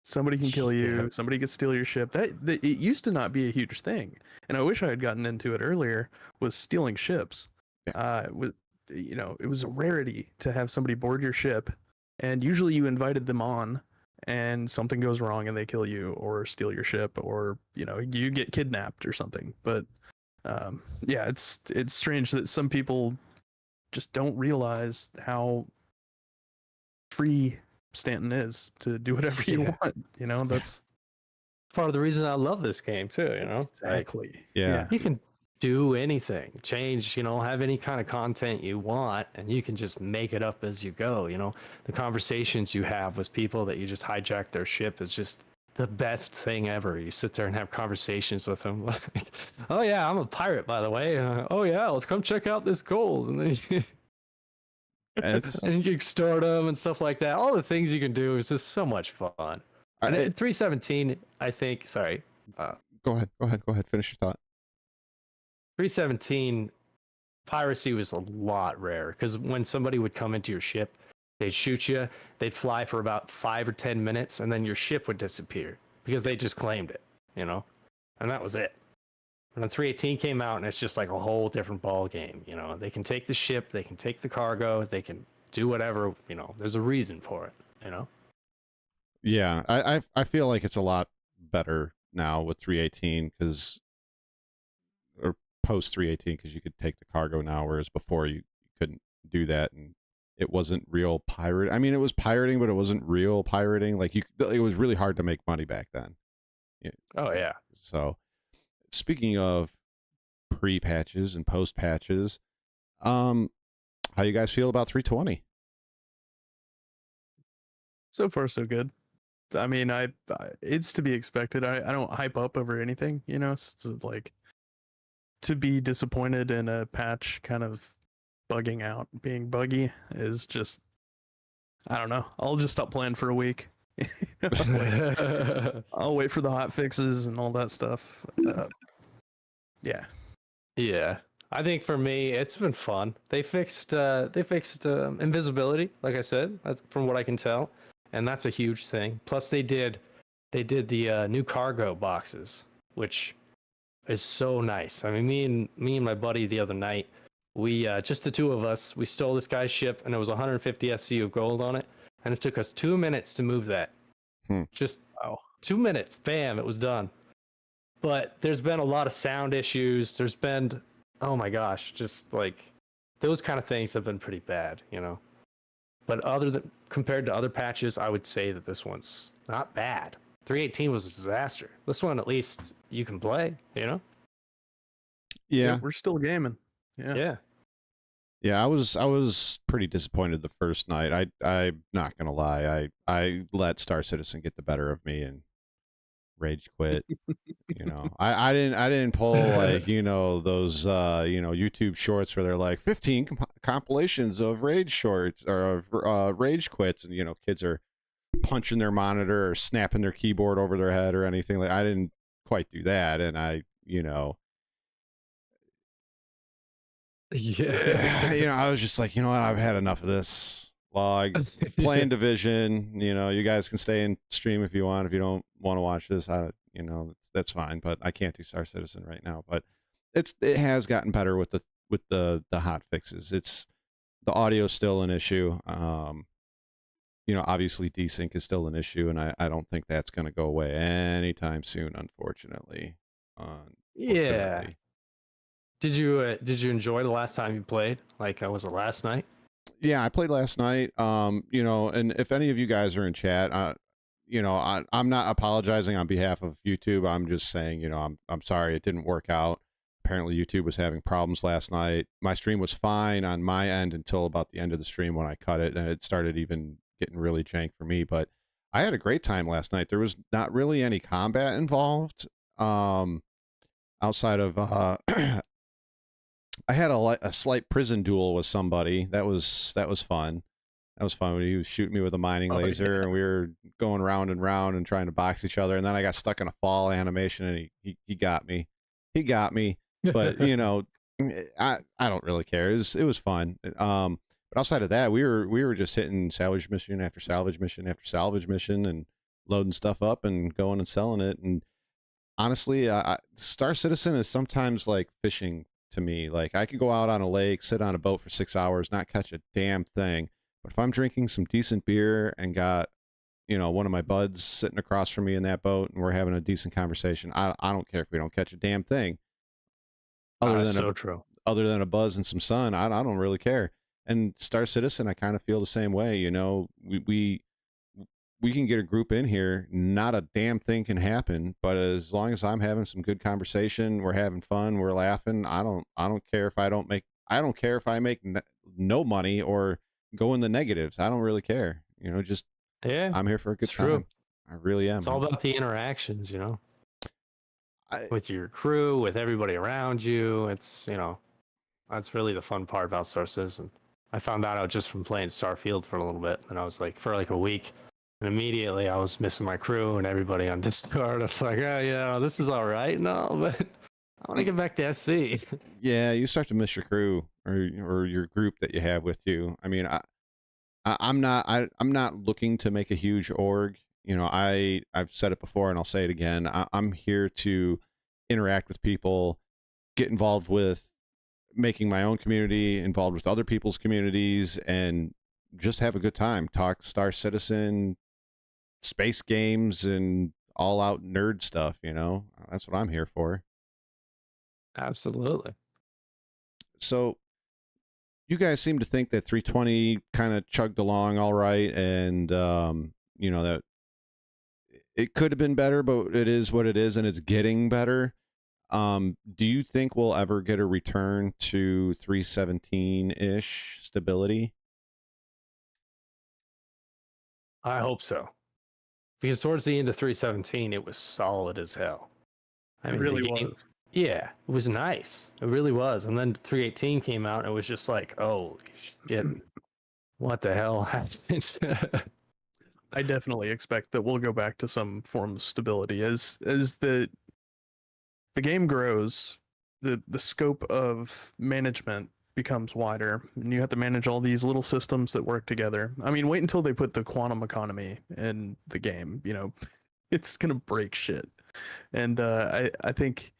Somebody can kill you. Yeah. Somebody can steal your ship. That it used to not be a huge thing, and I wish I had gotten into it earlier. Was stealing ships. With you know, it was a rarity to have somebody board your ship, and usually you invited them on, and something goes wrong and they kill you or steal your ship, or you know, you get kidnapped or something. But yeah, it's strange that some people just don't realize how free Stanton is to do whatever you Yeah. want. You know, that's Part of the reason I love this game too, you know? Like, exactly. Yeah. you can do anything, change, you know, have any kind of content you want, and you can just make it up as you go, you know? The conversations you have with people that you just hijack their ship is just the best thing ever. You sit there and have conversations with them like, oh yeah, I'm a pirate, by the way. Oh yeah, let's come check out this gold. And then you, It's and you can extort them and stuff like that. All the things you can do is just so much fun. And at 317, I think, sorry, go ahead. Finish your thought. 317, piracy was a lot rarer because when somebody would come into your ship, they'd shoot you, they'd fly for about 5 or 10 minutes, and then your ship would disappear because they just claimed it, you know? And that was it. And then 318 came out, and it's just like a whole different ball game, you know? They can take the ship, they can take the cargo, they can do whatever, you know? There's a reason for it, you know? Yeah, I feel like it's a lot better now with 318 because, or post 318, because you could take the cargo now, whereas before you couldn't do that, and it wasn't real pirate. I mean, it was pirating, but it wasn't real pirating. Like it was really hard to make money back then. Yeah. Oh, yeah. So, speaking of pre-patches and post-patches, how you guys feel about 320? So far, so good. I mean, it's to be expected. I don't hype up over anything, you know. So like, to be disappointed in a patch kind of bugging out, being buggy is just, I don't know. I'll just stop playing for a week. You know, like, I'll wait for the hot fixes and all that stuff. Yeah. Yeah. I think for me, it's been fun. They fixed invisibility, like I said, that's from what I can tell, and that's a huge thing. Plus, they did the new cargo boxes, which is so nice. I mean, me and my buddy the other night, we just the two of us, we stole this guy's ship, and it was 150 SCU of gold on it, and it took us 2 minutes to move that. Just 2 minutes, bam, it was done. But there's been a lot of sound issues. There's been, oh my gosh, just like those kind of things have been pretty bad, you know. But compared to other patches, I would say that this one's not bad. 318 was a disaster. This one, at least you can play, you know. Yeah, We're still gaming. Yeah. I was pretty disappointed the first night. I'm not gonna lie. I let Star Citizen get the better of me and rage quit. You know, I didn't pull like, you know, those YouTube shorts where they're like 15 compilations of rage shorts or of rage quits, and you know, kids are punching their monitor or snapping their keyboard over their head or anything. Like, I didn't quite do that, and I I was just like, you know what, I've had enough of this. Log playing Division. You know, you guys can stay and stream if you want. If you don't want to watch this, that's fine. But I can't do Star Citizen right now. But it has gotten better with the hot fixes. It's the audio is still an issue. Obviously desync is still an issue, and I don't think that's going to go away anytime soon, unfortunately. Yeah. Did you enjoy the last time you played? Like, was it last night? Yeah, I played last night. And if any of you guys are in chat, I'm not apologizing on behalf of YouTube. I'm just saying, I'm sorry it didn't work out. Apparently YouTube was having problems last night. My stream was fine on my end until about the end of the stream when I cut it, and it started even getting really jank for me. But I had a great time last night. There was not really any combat involved, outside of I had a slight prison duel with somebody. That was fun. That was fun when he was shooting me with a mining laser, and we were going round and round and trying to box each other. And then I got stuck in a fall animation, and he got me. He got me. But I don't really care. It was fun. But outside of that, we were just hitting salvage mission after salvage mission after salvage mission and loading stuff up and going and selling it. And honestly, Star Citizen is sometimes like fishing to me. Like I could go out on a lake, sit on a boat for 6 hours, not catch a damn thing. But if I'm drinking some decent beer and got, you know, one of my buds sitting across from me in that boat and we're having a decent conversation, I don't care if we don't catch a damn thing. True. Other than a buzz and some sun, I don't really care. And Star Citizen, I kind of feel the same way. You know, we can get a group in here, not a damn thing can happen, but as long as I'm having some good conversation, we're having fun, we're laughing. I don't care if I make no money or go in the negatives. I don't really care. You know, just I'm here for a good time. True. I really am. It's all about the interactions, you know, with your crew, with everybody around you. It's, you know, that's really the fun part about Star Citizen. I found that out just from playing Starfield for a little bit, and I was like, for like a week, and immediately I was missing my crew and everybody on Discord. I was like, oh, yeah, this is all right, no, but I want to get back to SC. Yeah, you start to miss your crew or your group that you have with you. I mean, I'm not looking to make a huge org. You know, I've said it before and I'll say it again. I'm here to interact with people, get involved with making my own community, involved with other people's communities, and just have a good time. Talk Star Citizen, space games, and all out nerd stuff. You know, that's what I'm here for. Absolutely. So you guys seem to think that 320 kind of chugged along all right, and you know, that it could have been better, but it is what it is, and it's getting better. Do you think we'll ever get a return to 317-ish stability? I hope so. Because towards the end of 317, it was solid as hell. It really was. Yeah, it was nice. It really was. And then 318 came out and it was just like, oh, shit. What the hell happened? I definitely expect that we'll go back to some form of stability as the game grows. The scope of management becomes wider, and you have to manage all these little systems that work together. I mean, wait until they put the quantum economy in the game. You know, it's gonna break shit. And I think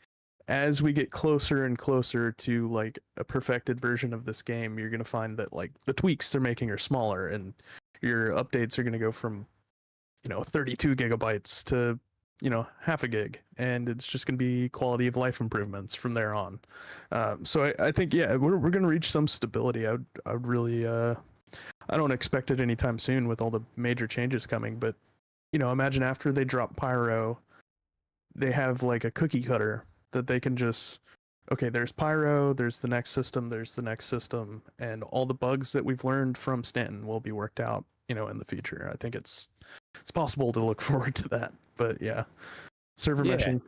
as we get closer and closer to like a perfected version of this game, you're gonna find that like the tweaks they're making are smaller, and your updates are gonna go from, you know, 32 gigabytes to, you know, half a gig, and it's just going to be quality of life improvements from there on. So I think, yeah, we're going to reach some stability. I would really, I don't expect it anytime soon with all the major changes coming, but, you know, imagine after they drop Pyro, they have like a cookie cutter that they can just, okay, there's Pyro, there's the next system, and all the bugs that we've learned from Stanton will be worked out, you know, in the future. I think it's possible to look forward to that. But yeah, server meshing.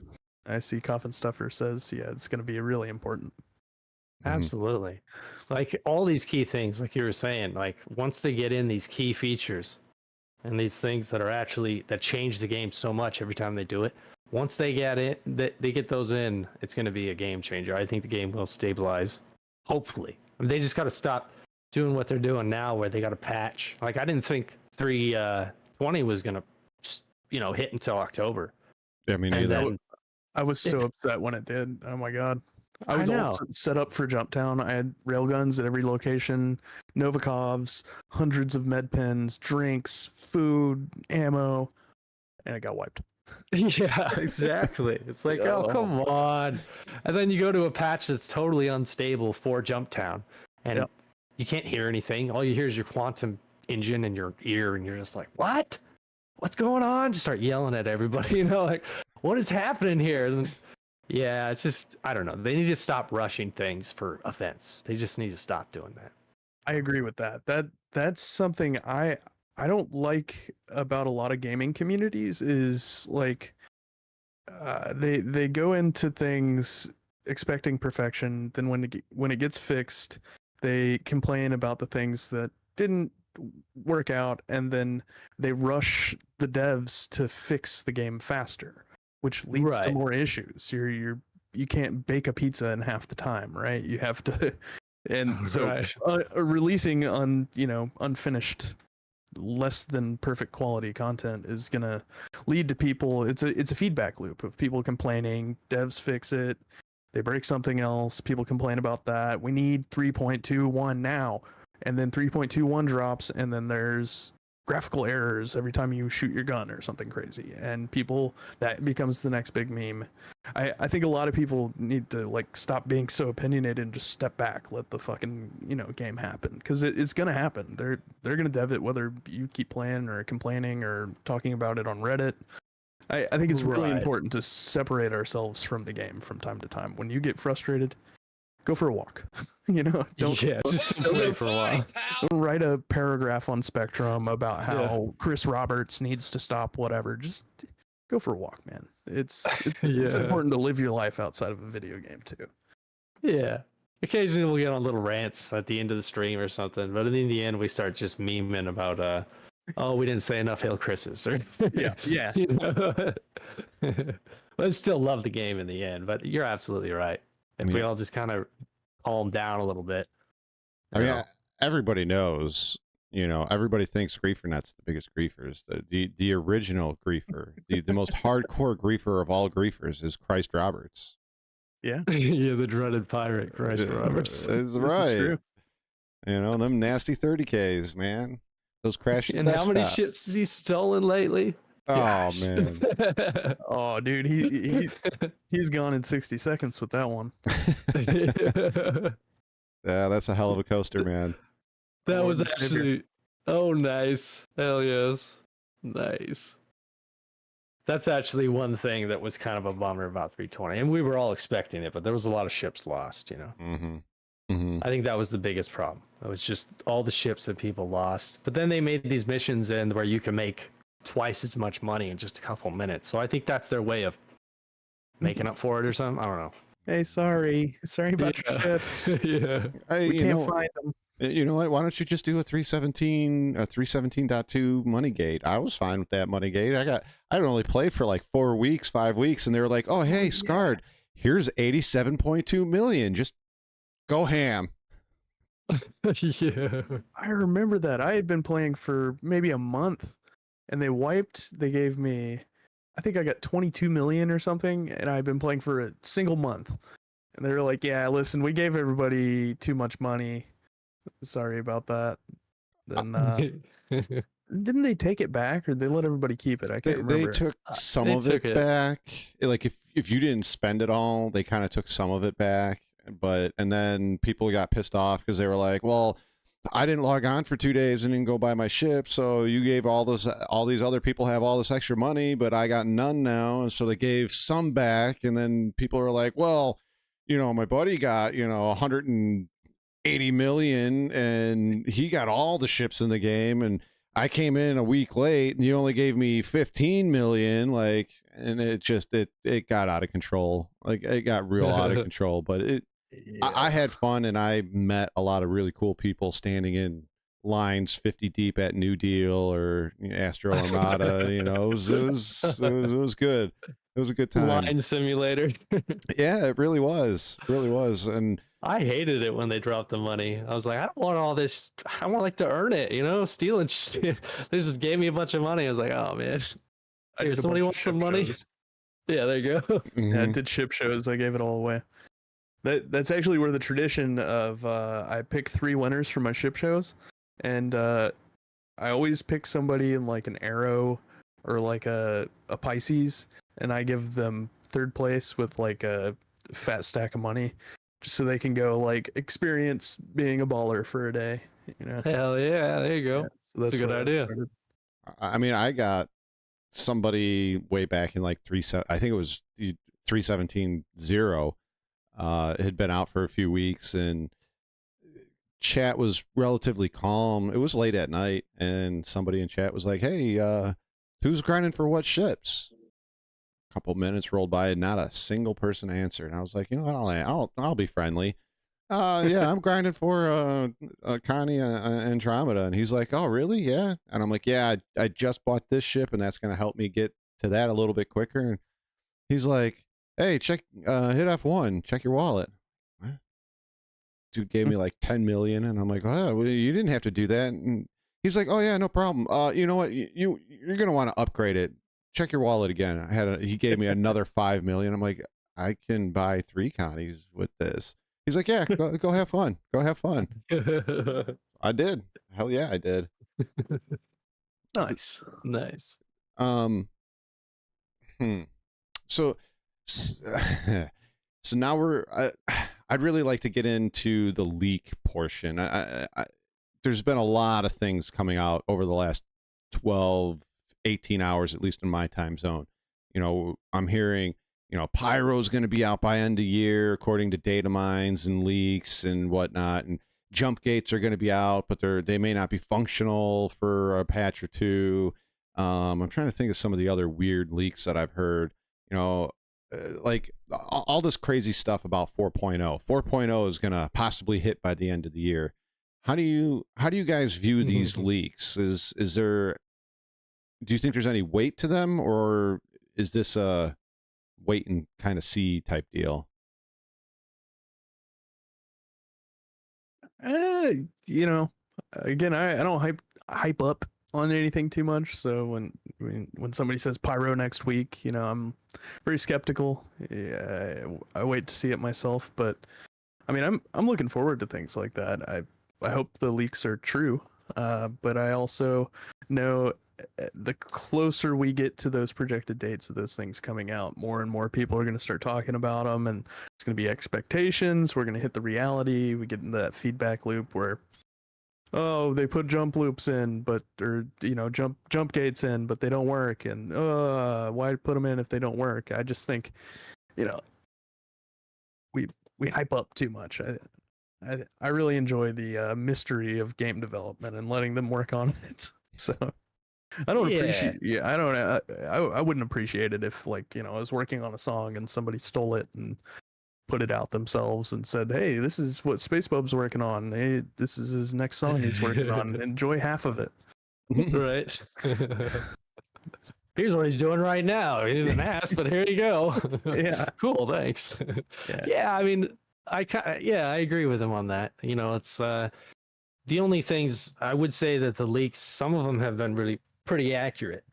I see Coffin Stuffer says, yeah, it's going to be really important. Absolutely. Like all these key things, like you were saying, like once they get in these key features and these things that are actually that change the game so much every time they do it, once they get it, they get those in, it's going to be a game changer. I think the game will stabilize. Hopefully, I mean, they just got to stop doing what they're doing now, where they got to patch. Like I didn't think 320 was going to, you know, hit until October. Yeah, I mean, I was so upset when it did. Oh my god. I was all set up for Jumptown. I had railguns at every location, Novikovs, hundreds of med pens, drinks, food, ammo, and it got wiped. Yeah, exactly. It's like, oh, come on. And then you go to a patch that's totally unstable for Jumptown, and you can't hear anything. All you hear is your quantum engine in your ear, and you're just like, what? What's going on? Just start yelling at everybody, you know, like, what is happening here? And yeah, it's just, I don't know. They need to stop rushing things for events. They just need to stop doing that. I agree with that. That's something I don't like about a lot of gaming communities is like they go into things expecting perfection. Then when it gets fixed, they complain about the things that didn't work out, and then they rush the devs to fix the game faster, which leads to more issues. You're you can't bake a pizza in half the time, right? You have to, and so Right. releasing unfinished, less than perfect quality content is gonna lead to people. It's a feedback loop of people complaining, devs fix it, they break something else, people complain about that. We need 3.21 now, and then 3.21 drops, and then there's graphical errors every time you shoot your gun or something crazy, and people, that becomes the next big meme. I think a lot of people need to like stop being so opinionated and just step back, let the fucking game happen, because it's gonna happen. They're gonna dev it whether you keep playing or complaining or talking about it on Reddit. I think it's really Right. important to separate ourselves from the game from time to time. When you get frustrated, go for a walk. Don't Just don't play for a while. Pal. don't write a paragraph on Spectrum about how Chris Roberts needs to stop whatever. Just go for a walk, man. It's Yeah. important to live your life outside of a video game too. Yeah. Occasionally we'll get on little rants at the end of the stream or something, but in the end we start just memeing about oh, we didn't say enough Hail Chris's or Yeah. you know. But I still love the game in the end, but you're absolutely right. If we all just kind of calm down a little bit. I mean, everybody knows, everybody thinks GrieferNet's the biggest griefers. The original griefer, the most hardcore griefer of all griefers is Christ Roberts. Yeah. Yeah, the dreaded pirate, Christ Roberts. Is This right. is true. Them nasty 30Ks, man. Those crash. And how many ships has he stolen lately? Oh, Gosh. man. Oh, dude, he's gone in 60 seconds with that one. Yeah, that's a hell of a coaster, man. That was Lord Savior. actually, oh, nice. Hell yes. Nice. That's actually one thing that was kind of a bummer about 320. And we were all expecting it, but there was a lot of ships lost, Mm-hmm. Mm-hmm. I think that was the biggest problem. It was just all the ships that people lost. But then they made these missions in where you can make twice as much money in just a couple minutes. So I think that's their way of making up for it or something. I don't know. Hey, sorry about your ships. Yeah. Hey, We can't find them. You know what? Why don't you just do a 317.2 money gate? I was fine with that money gate. I only played for like 4 weeks, 5 weeks, and they were like, "Oh, hey, Scarred, here's 87.2 million. Just go ham." Yeah. I remember that. I had been playing for maybe a month, and they gave me, I think I got 22 million or something, and I've been playing for a single month. And they were like, "Yeah, listen, we gave everybody too much money. Sorry about that." Then didn't they take it back, or they let everybody keep it? I can't remember. They took some they of took it it. back. Like if you didn't spend it all, they kind of took some of it back. And then people got pissed off because they were like, "Well, I didn't log on for 2 days and didn't go buy my ship, so you gave all these other people have all this extra money, but I got none now." And so they gave some back, and then people were like, "Well, my buddy got 180 million, and he got all the ships in the game, and I came in a week late, and you only gave me 15 million." Like, and it got out of control. Like, it got real out of control. But I had fun, and I met a lot of really cool people standing in lines 50 deep at New Deal or Astro Armada. It was good. It was a good time. Line simulator. Yeah, it really was. It really was. And I hated it when they dropped the money. I was like, I don't want all this. I want to earn it, stealing. They just gave me a bunch of money. I was like, oh man. I Here, did a somebody bunch want of some ship money? shows. Yeah, there you go. Yeah, I mhm. did ship shows. I gave it all away. That's actually where the tradition of I pick 3 winners for my ship shows, and I always pick somebody in like an Arrow or like a Pisces, and I give them 3rd place with like a fat stack of money, just so they can go like experience being a baller for a day. Hell yeah, there you go. Yeah, so That's a good where that idea. started. I mean, I got somebody way back in like I think it was 317.0. It had been out for a few weeks, and chat was relatively calm. It was late at night, and somebody in chat was like, "Hey, who's grinding for what ships?" A couple minutes rolled by, and not a single person answered. And I was like, "You know what? I'll be friendly." Yeah, I'm grinding for Connie Andromeda. And he's like, "Oh, really? Yeah." And I'm like, "Yeah, I just bought this ship, and that's going to help me get to that a little bit quicker." And he's like, hey, check, hit F1, check your wallet. What? Dude gave me like 10 million, and I'm like, oh, well, you didn't have to do that. And he's like, oh yeah, no problem. You know what? You're gonna want to upgrade it. Check your wallet again. He gave me another 5 million. I'm like, I can buy 3 Connies with this. He's like, yeah, go have fun. Go have fun. I did. Hell yeah, I did. Nice. Nice. So now I'd really like to get into the leak portion. There's been a lot of things coming out over the last 12, 18 hours, at least in my time zone. You know, I'm hearing, you know, Pyro's going to be out by end of year, according to data mines and leaks and whatnot. And jump gates are going to be out, but they may not be functional for a patch or two. I'm trying to think of some of the other weird leaks that I've heard. You know, like all this crazy stuff about 4.0. 4.0 is going to possibly hit by the end of the year. How do you guys view these leaks? Do you think there's any weight to them, or is this a wait and kind of see type deal? You know, again, I don't hype up on anything too much. So when somebody says Pyro next week, you know, I'm very skeptical. Yeah, I wait to see it myself. But I mean, I'm looking forward to things like that. I hope the leaks are true. But I also know the closer we get to those projected dates of those things coming out, more and more people are going to start talking about them, and it's going to be expectations. We're going to hit the reality. We get into that feedback loop where, oh, they put jump loops in, or you know, jump gates in, but they don't work, and why put them in if they don't work? I just think, you know, we hype up too much. I really enjoy the mystery of game development and letting them work on it. So I don't appreciate. Yeah, I don't. I wouldn't appreciate it if, like, you know, I was working on a song and somebody stole it and put it out themselves and said, "Hey, this is what SpaceBub's working on. Hey, this is his next song he's working on. Enjoy half of it." Right. Here's what he's doing right now. He didn't ask, but here you go. Yeah. Cool. Thanks. Yeah. I mean, I agree with him on that. You know, it's the only things I would say that the leaks, some of them have been really pretty accurate.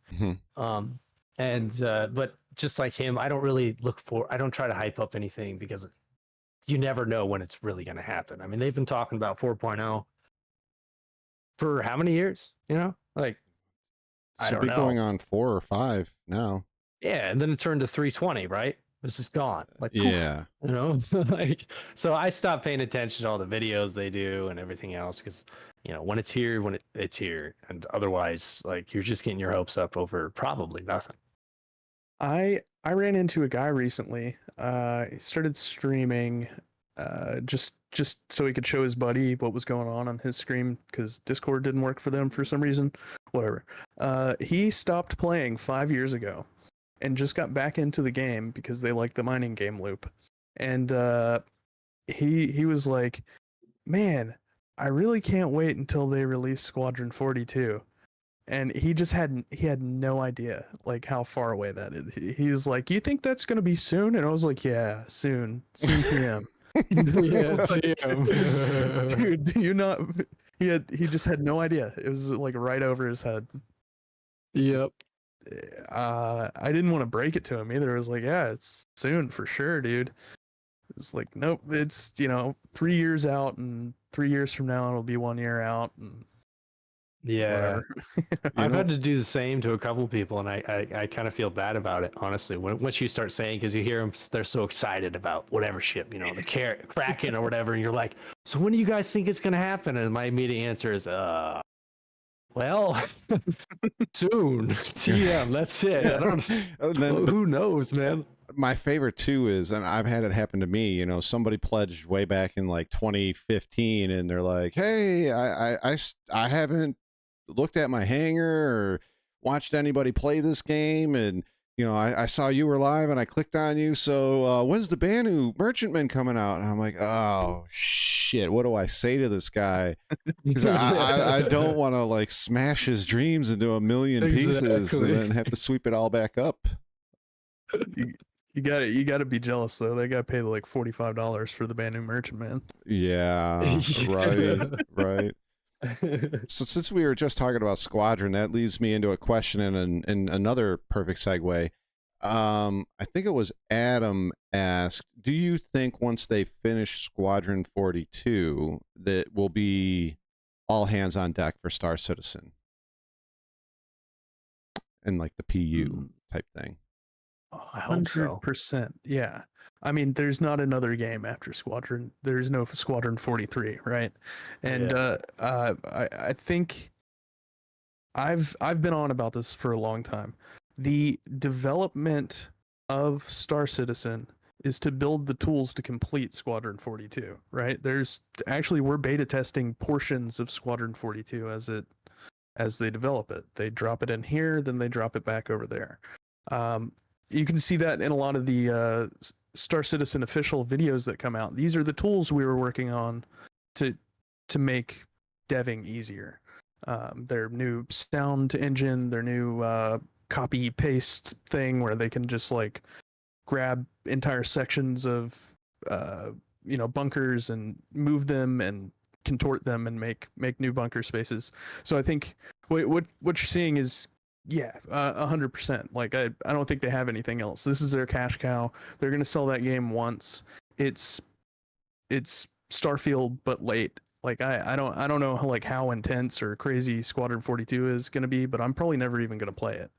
But just like him, I don't try to hype up anything because you never know when it's really going to happen. I mean, they've been talking about 4.0 for how many years? You know, like, I don't know. Going on 4 or 5 now. Yeah, and then it turned to 320, right? It's just gone. Like, yeah, you know, like, so I stopped paying attention to all the videos they do and everything else because, you know, when it's here, it's here, and otherwise, like, you're just getting your hopes up over probably nothing. I ran into a guy recently. He started streaming, just so he could show his buddy what was going on his stream because Discord didn't work for them for some reason. Whatever. He stopped playing 5 years ago and just got back into the game because they like the mining game loop. And he was like, "Man, I really can't wait until they release Squadron 42." And he had no idea like how far away that is. He was like, "You think that's gonna be soon?" And I was like, "Yeah, soon TM." Yeah, TM. Dude, do you not? He just had no idea. It was like right over his head. Yep. I didn't want to break it to him either. I was like, "Yeah, it's soon for sure, dude." It's like, nope, it's, you know, 3 years out, and 3 years from now it'll be 1 year out, and yeah. I've had to do the same to a couple people, and I kind of feel bad about it, honestly. Once you start saying, because you hear them, they're so excited about whatever ship, you know, the Kraken or whatever, and you're like, "So when do you guys think it's gonna happen?" And my immediate answer is, well, soon. TM, that's it. I don't, who knows, man? My favorite too is, and I've had it happen to me, you know, somebody pledged way back in like 2015, and they're like, "Hey, I haven't looked at my hangar or watched anybody play this game, and you know, I saw you were live and I clicked on you, so when's the Banu Merchantman coming out?" And I'm like, "Oh shit, what do I say to this guy?" Because I don't want to like smash his dreams into a million pieces and then have to sweep it all back up. You gotta be jealous though. They got paid like $45 for the brand new merchant, man. Yeah, right, right. So since we were just talking about Squadron, that leads me into a question and another perfect segue. I think it was Adam asked, do you think once they finish Squadron 42 that will be all hands on deck for Star Citizen and like the PU type thing? I hope so. 100%. Yeah. I mean, there's not another game after Squadron. There's no Squadron 43, right? And I think I've been on about this for a long time. The development of Star Citizen is to build the tools to complete Squadron 42, right? There's actually, we're beta testing portions of Squadron 42 as they develop it. They drop it in here, then they drop it back over there. You can see that in a lot of the Star Citizen official videos that come out. These are the tools we were working on to make deving easier. Their new sound engine, their new copy paste thing where they can just like grab entire sections of bunkers and move them and contort them and make new bunker spaces. So I think what you're seeing is 100%. Like I don't think they have anything else. This is their cash cow. They're gonna sell that game once. It's Starfield but late. Like I don't know how intense or crazy Squadron 42 is gonna be, but I'm probably never even gonna play it.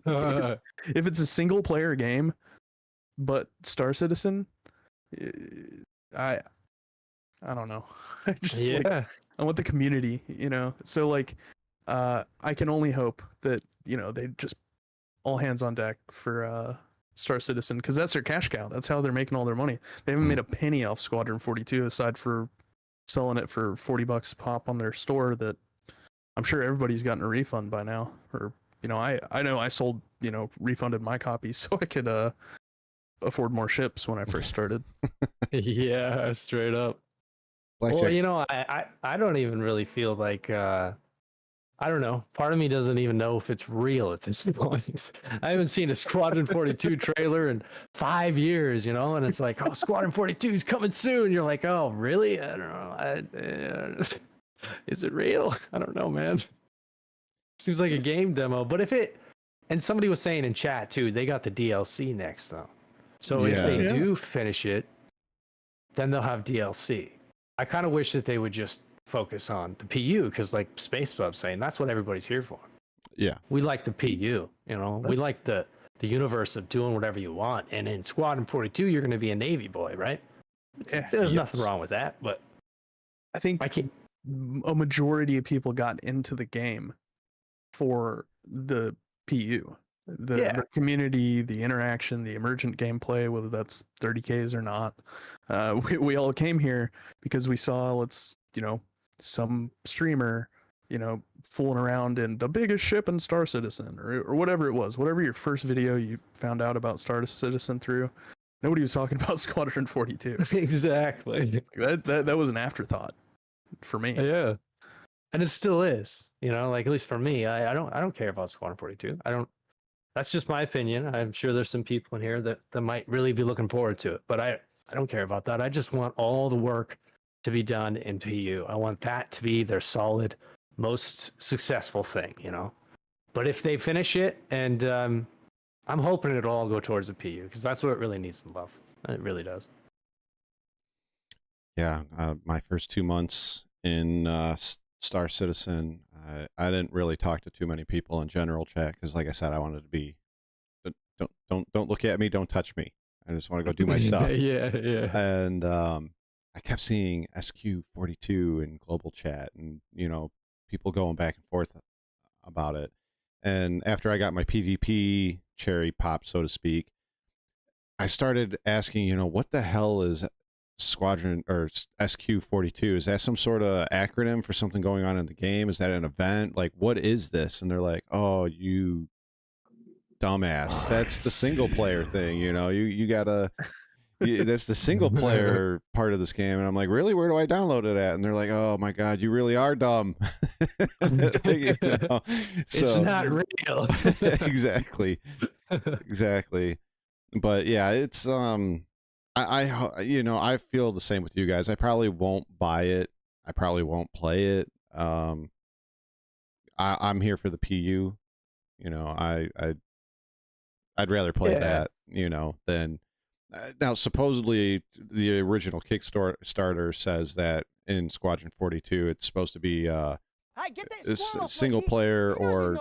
If it's a single player game, but Star Citizen, I don't know. I just I want the community, So like, I can only hope that they just all hands on deck for Star Citizen, because that's their cash cow. That's how they're making all their money. They haven't made a penny off Squadron 42 aside for selling it for $40 a pop on their store. That I'm sure everybody's gotten a refund by now. Or I know I sold refunded my copy so I could afford more ships when I first started. Yeah, straight up. Well, I don't even really feel like I don't know. Part of me doesn't even know if it's real at this point. I haven't seen a Squadron 42 trailer in 5 years, and it's like, oh, Squadron 42 is coming soon. You're like, oh, really? I don't know. Is it real? I don't know, man. Seems like a game demo. But and somebody was saying in chat too, they got the DLC next though. So if they do finish it, then they'll have DLC. I kind of wish that they would just focus on the PU, because like SpaceBucks saying, that's what everybody's here for. Yeah, we like the PU. We like the universe of doing whatever you want. And in Squadron 42, you're going to be a Navy boy, right? There's nothing wrong with that, but I think a majority of people got into the game for the PU, the community, the interaction, the emergent gameplay, whether that's 30Ks or not. We all came here because we saw some streamer fooling around in the biggest ship in Star Citizen or whatever it was, whatever your first video you found out about Star Citizen through. Nobody was talking about Squadron 42. Exactly. That was an afterthought for me. Yeah, and it still is. Like, at least for me, I don't care about Squadron 42. That's just my opinion. I'm sure there's some people in here that might really be looking forward to it, but I don't care about that. I just want all the work to be done in PU. I want that to be their solid, most successful thing, But if they finish it, and I'm hoping it'll all go towards the PU, because that's what it really needs to love. It really does. Yeah, my first 2 months in Star Citizen, I didn't really talk to too many people in general chat, because like I said, I wanted to be don't look at me, don't touch me. I just want to go do my stuff. Yeah. And I kept seeing SQ42 in global chat, and people going back and forth about it. And after I got my PvP cherry pop, so to speak, I started asking, what the hell is Squadron or SQ42? Is that some sort of acronym for something going on in the game? Is that an event? Like, what is this? And they're like, oh, you dumbass, that's the single player thing. You gotta that's the single player part of this game. And I'm like, really? Where do I download it at? And they're like, oh my god, you really are dumb. It's not real. Exactly. But yeah, it's I feel the same with you guys. I probably won't buy it. I probably won't play it. I'm here for the PU. I'd rather play that, than now. Supposedly, the original Kickstarter says that in Squadron 42, it's supposed to be single player or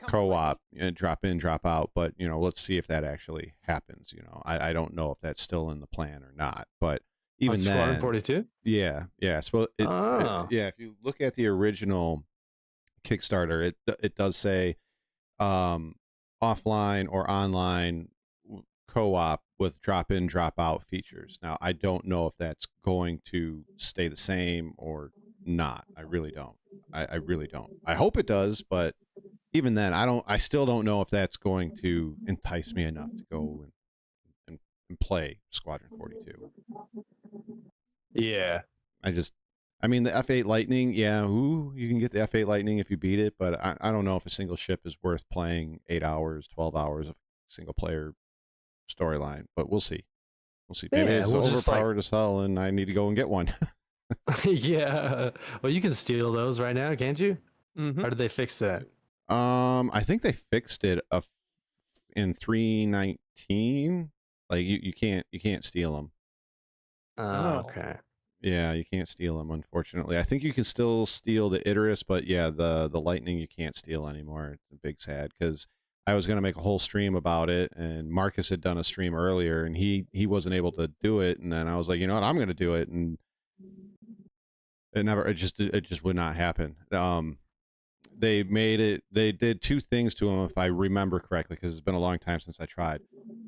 co-op, drop in, drop out. But let's see if that actually happens. I don't know if that's still in the plan or not. But even then, Squadron 42. Yeah. So yeah, if you look at the original Kickstarter, it does say offline or online co-op with drop-in drop-out features. Now I don't know if that's going to stay the same or not. I really don't. I really don't. I hope it does, but even then I still don't know if that's going to entice me enough to go and play Squadron 42. Yeah. I mean, the F8 Lightning, yeah, you can get the F8 Lightning if you beat it, but I don't know if a single ship is worth playing 8 hours, 12 hours of single player storyline, but we'll see. Maybe it's overpowered as hell and I need to go and get one. Yeah. Well, you can steal those right now, can't you? How did they fix that? I think they fixed it in 3.19. Like you can't steal them. Oh, okay. Yeah, you can't steal them, unfortunately. I think you can still steal the Idris, but yeah, the Lightning you can't steal anymore. It's a big sad, because I was going to make a whole stream about it, and Marcus had done a stream earlier, and he wasn't able to do it, and then I was like, you know what, I'm going to do it, and it just would not happen. They did two things to them, if I remember correctly, because it's been a long time since I tried.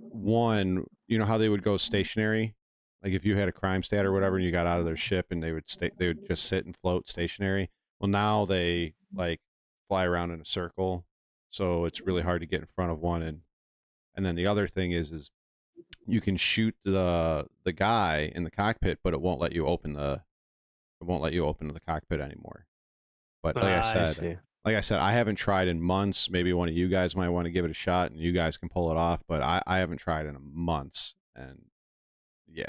One, you know how they would go stationary? Like if you had a crime stat or whatever and you got out of their ship and they would just sit and float stationary. Well, now they like fly around in a circle. So it's really hard to get in front of one. And then the other thing is you can shoot the guy in the cockpit, but it won't let you open the cockpit anymore. But like I said, I haven't tried in months. Maybe one of you guys might want to give it a shot and you guys can pull it off, but I haven't tried in months. And yeah.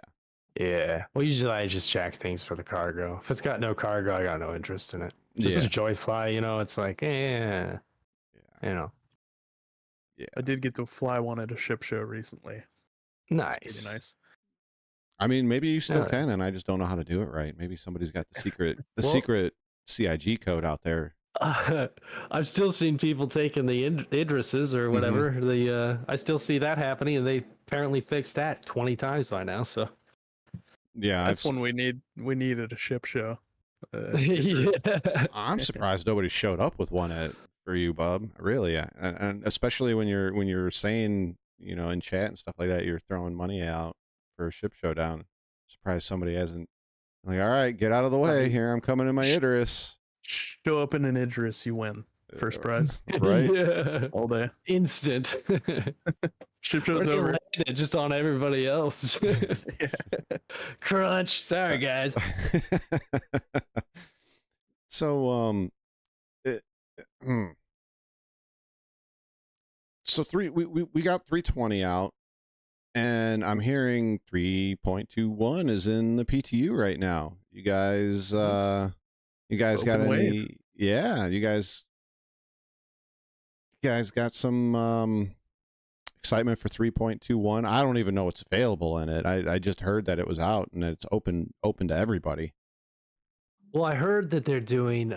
Yeah. Well, usually I just check things for the cargo. If it's got no cargo, I got no interest in it. Just a joy fly, it's like, Yeah. Yeah. I did get to fly one at a ship show recently. Nice. It's pretty nice. I mean, maybe you still can, and I just don't know how to do it right. Maybe somebody's got the secret CIG code out there. I've still seen people taking the Idrises or whatever. I still see that happening, and they apparently fixed that 20 times by now. So yeah, that's one we need at a ship show. I'm surprised nobody showed up with one for you, Bob. Really, and especially when you're saying, in chat and stuff like that, you're throwing money out for a ship showdown. Surprised somebody hasn't. Like, all right, get out of the way. Here, I'm coming in my Idris. Show up in an Idris, you win. First prize. Right? Yeah. All day. Instant. Ship show's over. Just on everybody else. Crunch. Sorry, guys. So, we got 320 out, and I'm hearing 3.21 is in the PTU right now. You guys got any? Yeah, you guys got some excitement for 3.21. I don't even know what's available in it. I just heard that it was out and it's open to everybody. Well, I heard that they're doing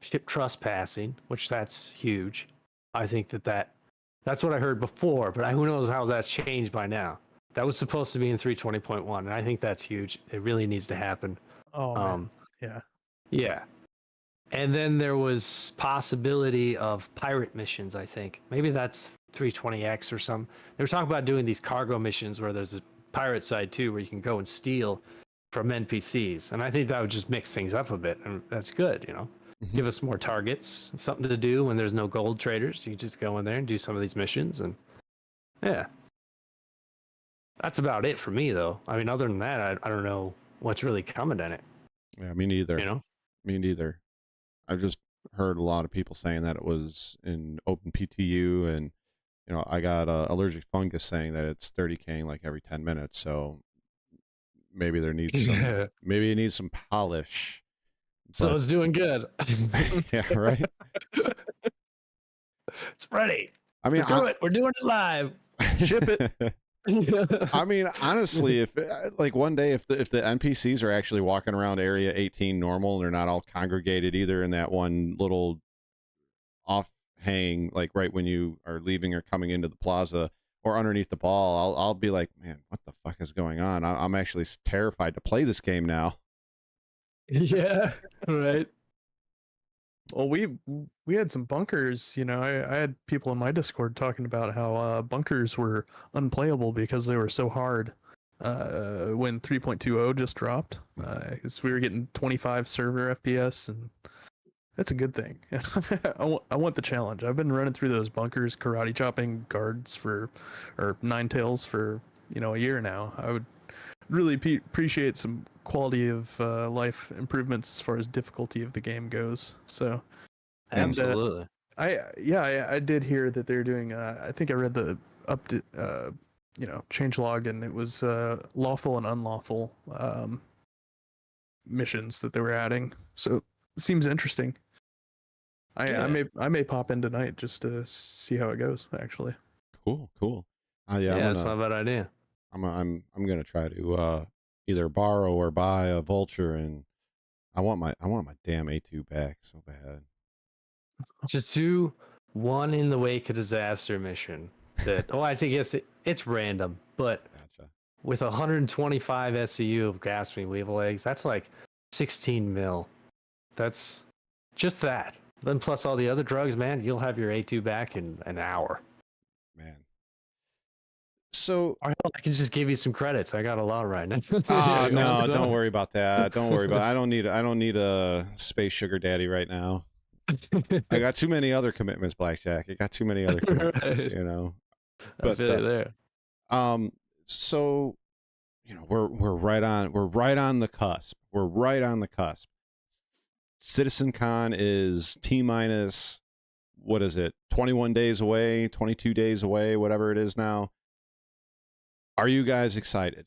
ship trespassing, which that's huge. I think that's what I heard before, but who knows how that's changed by now. That was supposed to be in 320.1, and I think that's huge. It really needs to happen. Oh, man. Yeah. Yeah. And then there was possibility of pirate missions, I think. Maybe that's 320X or something. They were talking about doing these cargo missions where there's a pirate side too, where you can go and steal from NPCs. And I think that would just mix things up a bit. And that's good, Mm-hmm. Give us more targets, something to do when there's no gold traders. You just go in there and do some of these missions. And yeah. That's about it for me, though. I mean, other than that, I don't know what's really coming in it. Yeah, me neither. Me neither. I've just heard a lot of people saying that it was in open PTU, and I got allergic fungus saying that it's 30K'ing like every 10 minutes. So maybe there needs some, maybe it needs some polish. So But, it's doing good. yeah, right. It's ready. I mean, We're doing it live. Ship it. I mean, honestly, if like one day, if the NPCs are actually walking around Area 18 normal and they're not all congregated either in that one little off hang, like right when you are leaving or coming into the plaza or underneath the ball, I'll be like, man, what the fuck is going on? I'm actually terrified to play this game now. Yeah, right. Well, we had some bunkers. I had people in my Discord talking about how bunkers were unplayable because they were so hard. When 3.20 just dropped, because we were getting 25 server FPS, and that's a good thing. I want the challenge. I've been running through those bunkers, karate chopping guards or nine tails for a year now. I would really appreciate some quality of life improvements as far as difficulty of the game goes. So, Absolutely. I did hear that they're doing. I think I read the changelog, and it was lawful and unlawful missions that they were adding. So it seems interesting. I may pop in tonight just to see how it goes. Actually, Cool. Yeah, that's not a bad idea. I'm gonna try to either borrow or buy a vulture, and I want my damn A2 back so bad. Just do one in the wake of disaster mission. I think it's random, but Gotcha. with 125 SCU of gasping weevil eggs, that's like 16 mil. That's just that. Then plus all the other drugs, man, you'll have your A2 back in an hour. Man. So I can just give you some credits. I got a lot right now. No, don't worry about that. Don't worry about it. I don't need a space sugar daddy right now. I got too many other commitments, Blackjack. I got too many other commitments, Right. But I feel it there. So we're right on the cusp. We're right on the cusp. CitizenCon is T-minus, what is it? 21 days away, 22 days away, whatever it is now. Are you guys excited?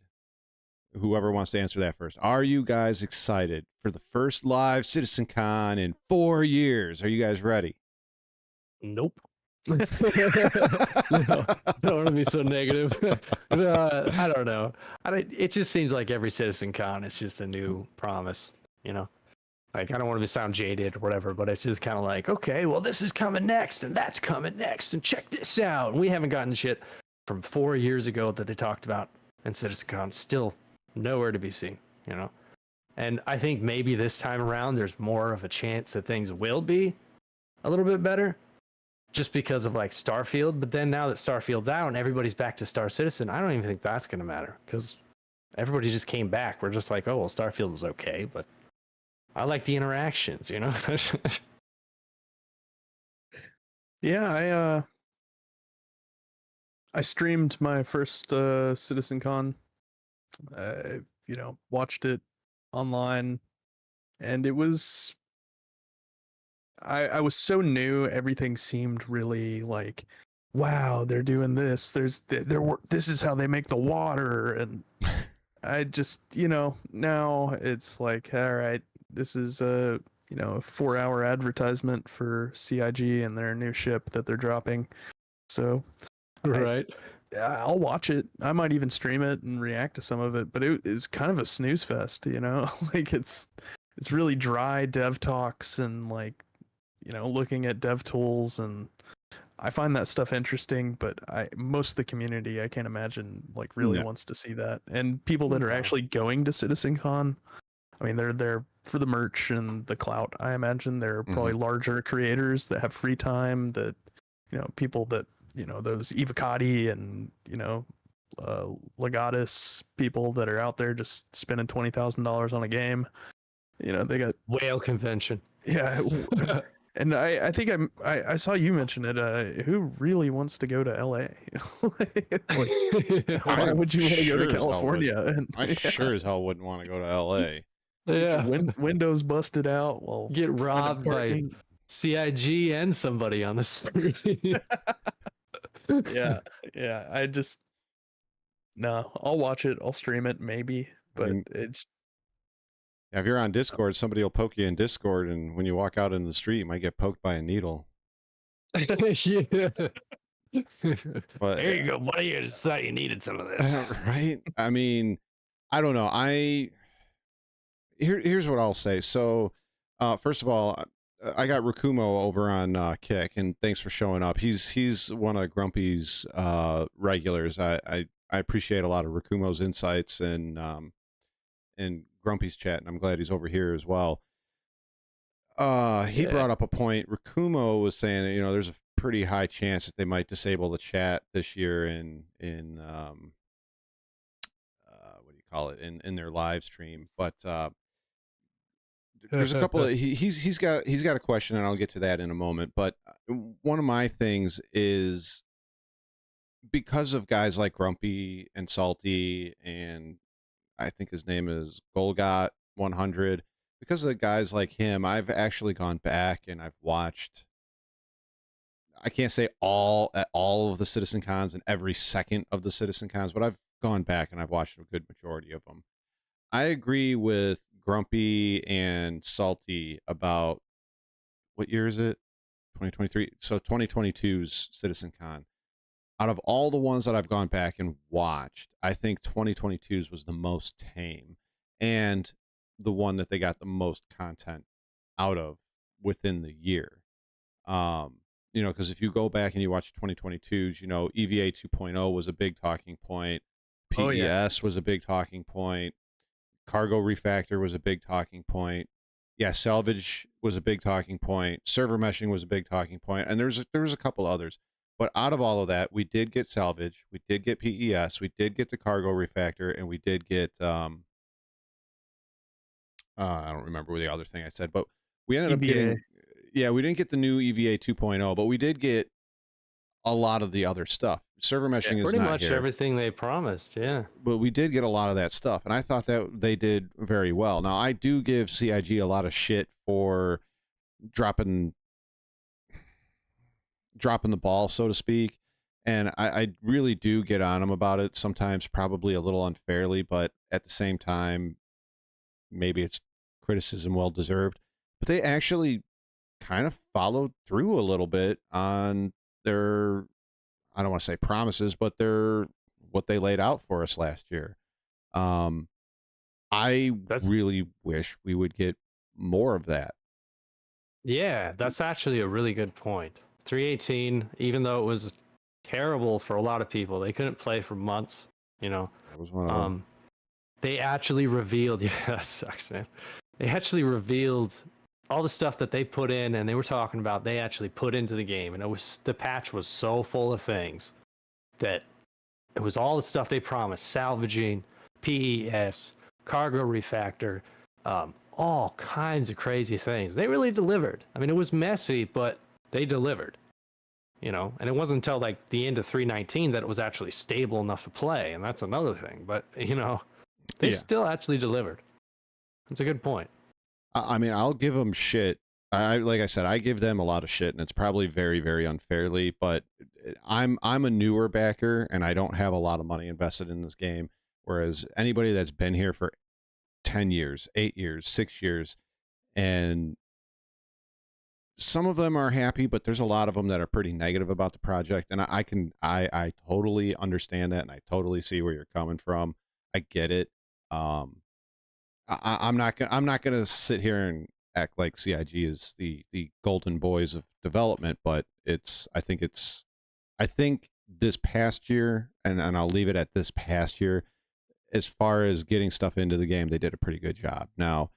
Whoever wants to answer that first. Are you guys excited for the first live CitizenCon in 4 years? Are you guys ready? Nope. No, I don't want to be so negative. I don't know. It just seems like every CitizenCon is just a new promise, Like, I don't want to sound jaded or whatever, but it's just kind of like, okay, well, this is coming next, and that's coming next, and check this out. We haven't gotten shit from 4 years ago that they talked about, and CitizenCon still nowhere to be seen, And I think maybe this time around, there's more of a chance that things will be a little bit better, just because of like Starfield. But then now that Starfield's out and everybody's back to Star Citizen, I don't even think that's going to matter because everybody just came back. We're just like, oh, well, Starfield was okay, but I like the interactions, Yeah, I streamed my first CitizenCon. Watched it online, and it was. I was so new. Everything seemed really like, wow, they're doing this. This is how they make the water, and I just now it's like, all right, this is a 4-hour advertisement for CIG and their new ship that they're dropping. So, right. I'll watch it. I might even stream it and react to some of it, but it is kind of a snooze fest, like it's really dry dev talks and like, looking at dev tools, and I find that stuff interesting, but most of the community, I can't imagine like really wants to see that. And people that are actually going to CitizenCon, I mean, they're there for the merch and the clout. I imagine they're probably larger creators that have free time, that, people that, those Evocati and, Legatus people that are out there just spending $20,000 on a game. They got whale convention. Yeah. And I think I saw you mention it. Who really wants to go to LA? Why would you want to go to California? I sure as hell wouldn't want to go to LA. Yeah. Windows busted out. Well, get robbed by CIG and somebody on the street. Yeah, yeah. I just no. I'll watch it. I'll stream it maybe, but mean, it's if you're on Discord, somebody will poke you in Discord, and when you walk out in the street, you might get poked by a needle. Yeah. But There you go, buddy. I just thought you needed some of this. right? I mean, I don't know. Here's what I'll say. So, first of all, I got Rakumo over on Kick, and thanks for showing up. He's one of Grumpy's regulars. I appreciate a lot of Rakumo's insights and Grumpy's chat, and I'm glad he's over here as well. He brought up a point. Rakumo was saying that, there's a pretty high chance that they might disable the chat this year in what do you call it, in their live stream. But there's a couple of he's got a question, and I'll get to that in a moment. But one of my things is, because of guys like Grumpy and Salty, and I think his name is Golgot 100. Because of the guys like him, I've actually gone back and I've watched, I can't say all of the Citizen Cons and every second of the Citizen Cons, but I've gone back and I've watched a good majority of them. I agree with Grumpy and Salty about, what year is it? 2023. So 2022's Citizen Con. Out of all the ones that I've gone back and watched, I think 2022's was the most tame, and the one that they got the most content out of within the year. Because if you go back and you watch 2022's, EVA 2.0 was a big talking point. PES was a big talking point. Cargo refactor was a big talking point. Yeah, salvage was a big talking point. Server meshing was a big talking point, and there was a couple others. But out of all of that, we did get salvage, we did get PES, we did get the cargo refactor, and we did get I don't remember the other thing I said, but we ended up getting, we didn't get the new EVA 2.0, but we did get a lot of the other stuff. Server meshing is pretty not much here, everything they promised. Yeah, but we did get a lot of that stuff, and I thought that they did very well. Now, I do give CIG a lot of shit for dropping the ball, so to speak, and I really do get on them about it sometimes, probably a little unfairly, but at the same time, maybe it's criticism well deserved. But they actually kind of followed through a little bit on their, I don't want to say promises, but what they laid out for us last year. I really wish we would get more of that. Yeah, that's actually a really good point. 318, even though it was terrible for a lot of people, they couldn't play for months. That was one of them. They actually revealed, yeah, that sucks, man. They actually revealed all the stuff that they put in, and they were talking about, they actually put into the game, and the patch was so full of things that it was all the stuff they promised: salvaging, PES, cargo refactor, all kinds of crazy things. They really delivered. I mean, it was messy, but they delivered. And it wasn't until like the end of 319 that it was actually stable enough to play, and that's another thing. But they still actually delivered. That's a good point. I mean, I'll give them shit. Like I said, I give them a lot of shit, and it's probably very, very unfairly, but I'm a newer backer, and I don't have a lot of money invested in this game, whereas anybody that's been here for 10 years, 8 years, 6 years, and some of them are happy, but there's a lot of them that are pretty negative about the project, and I totally understand that, and I totally see where you're coming from. I get it. I'm not gonna sit here and act like CIG is the golden boys of development, but I think this past year, and I'll leave it at this past year, as far as getting stuff into the game, they did a pretty good job. Now,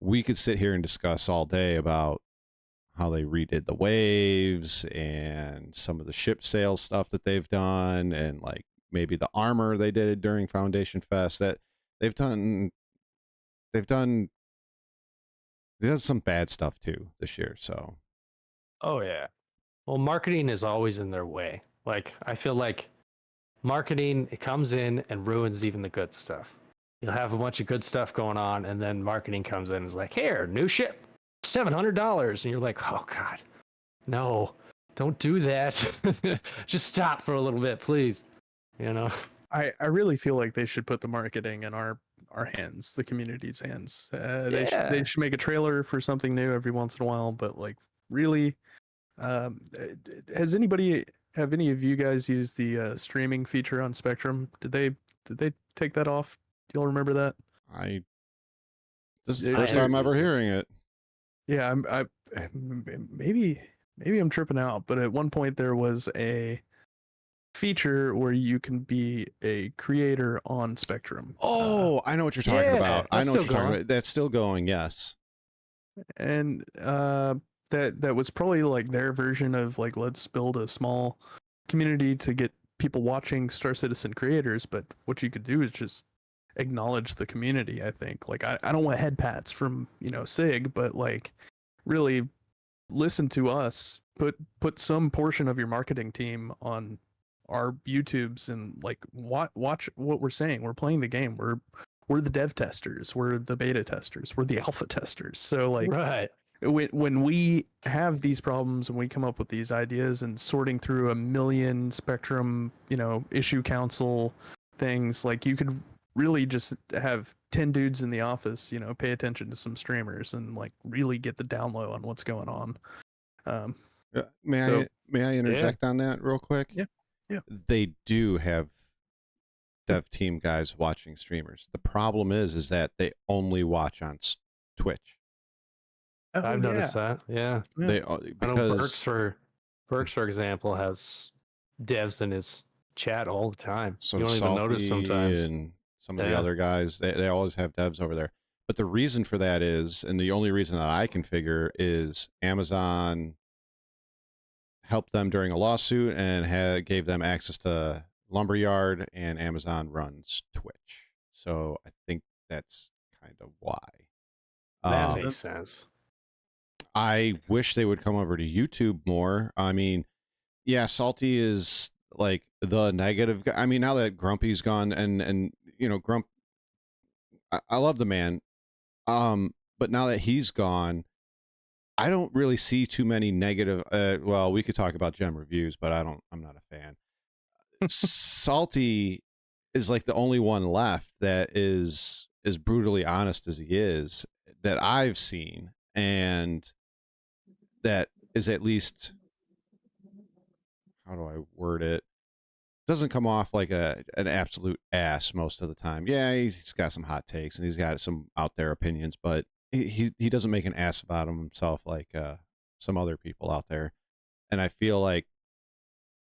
we could sit here and discuss all day about how they redid the waves and some of the ship sales stuff that they've done, and like maybe the armor they did during Foundation Fest. That they've done some bad stuff too this year. So, oh yeah, well, marketing is always in their way. Like, I feel like marketing, it comes in and ruins even the good stuff. You'll have a bunch of good stuff going on, and then marketing comes in and is like, here, new ship, $700, and you're like, oh god, no, don't do that. Just stop for a little bit, please. You know. I really feel like they should put the marketing in our hands, the community's hands. They Yeah. should make a trailer for something new every once in a while, but like really, has anybody have any of you guys used the streaming feature on Spectrum? Did they take that off? Do y'all remember that? This is the I first heard time it ever was a- hearing it. Yeah, maybe I'm tripping out, but at one point there was a feature where you can be a creator on Spectrum. Oh, I know what you're talking Yeah, about. I that's know what you're still talking going. about. That's still going. Yes. And that was probably like their version of like, let's build a small community to get people watching Star Citizen creators. But what you could do is just acknowledge the community. I think like I don't want head pats from SIG, but like really listen to us. Put some portion of your marketing team on our YouTubes and like watch what we're saying. We're playing the game. We're the dev testers. We're the beta testers. We're the alpha testers. So like Right. when we have these problems and we come up with these ideas and sorting through a million Spectrum, issue council things, like you could really just have 10 dudes in the office, pay attention to some streamers and like really get the down low on what's going on. May I interject on that real quick? Yeah. They do have dev team guys watching streamers. The problem is that they only watch on Twitch. Oh, I've noticed that. Yeah. They I know because Burks, for example, has devs in his chat all the time. so You don't even notice Salty sometimes. and some of the Yeah. other guys, they always have devs over there. But the reason for that is, and the only reason that I can figure is Amazon helped them during a lawsuit and gave them access to Lumberyard, and Amazon runs Twitch. So I think that's kind of why. That Um, makes sense. I wish they would come over to YouTube more. I mean, yeah, Salty is like the negative guy. I mean, now that Grumpy's gone, and Grump, I love the man. But now that he's gone, I don't really see too many negative. Well, we could talk about gem reviews, but I'm not a fan. Salty is like the only one left that is as brutally honest as he is that I've seen, and that is at least, how do I word it? Doesn't come off like an absolute ass most of the time. Yeah, he's got some hot takes and he's got some out there opinions, but he doesn't make an ass about himself like some other people out there. And I feel like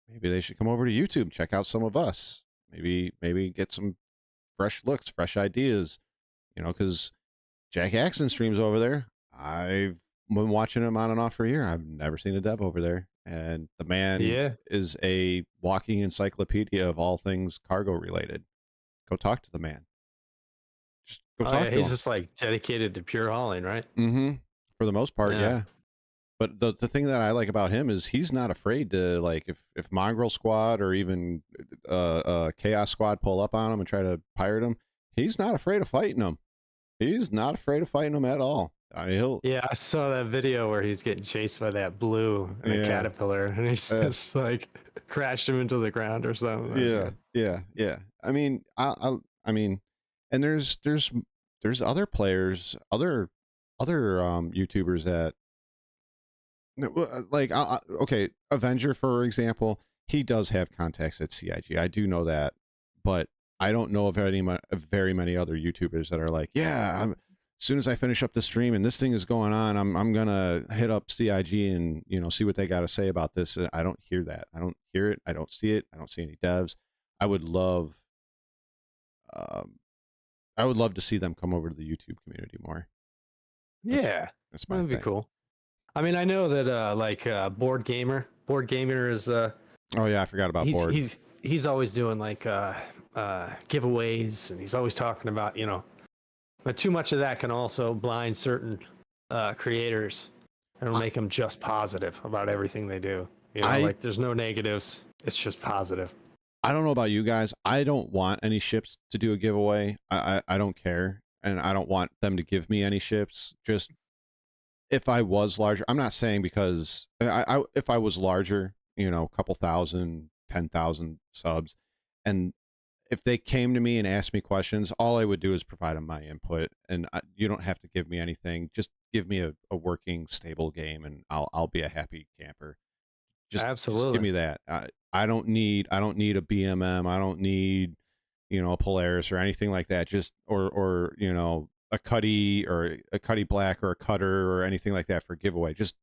maybe they should come over to YouTube, check out some of us, maybe get some fresh looks, fresh ideas, because Jack Axon streams over there. I've been watching him on and off for a year. I've never seen a dev over there. And the man is a walking encyclopedia of all things cargo related. Go talk to the man. Just go talk to him. He's just like dedicated to pure hauling, right? Mm-hmm. For the most part, Yeah. yeah. But the thing that I like about him is he's not afraid to, like, if Mongrel Squad or even Chaos Squad pull up on him and try to pirate him, he's not afraid of fighting them. He's not afraid of fighting them at all. Yeah, I saw that video where he's getting chased by that blue and a caterpillar, and he's just like crashed him into the ground or something. Yeah. I mean, I mean, and there's other players, other YouTubers that, like, okay, Avenger, for example, he does have contacts at CIG. I do know that, but I don't know of very many other YouTubers that are like, yeah, as soon as I finish up the stream and this thing is going on, I'm gonna hit up CIG and see what they got to say about this. I don't hear that. I don't hear it. I don't see it. I don't see any devs. I would love to see them come over to the YouTube community more. Yeah, that's my that'd thing. be cool. I mean, I know that Board Gamer is oh yeah, I forgot about Board. He's always doing like giveaways, and he's always talking about but too much of that can also blind certain creators and make them just positive about everything they do. Like there's no negatives. It's just positive. I don't know about you guys. I don't want any ships to do a giveaway. I don't care. And I don't want them to give me any ships. Just if I was larger, I'm not saying because if I was larger, you know, a couple thousand, 10,000 subs, and if they came to me and asked me questions, all I would do is provide them my input, and you don't have to give me anything. Just give me a working, stable game, and I'll be a happy camper. Just give me Absolutely. that. I don't need a BMM. I don't need, you know, a Polaris or anything like that. Just or you know, a Cuddy or a Cuddy Black or a Cutter or anything like that for a giveaway. Just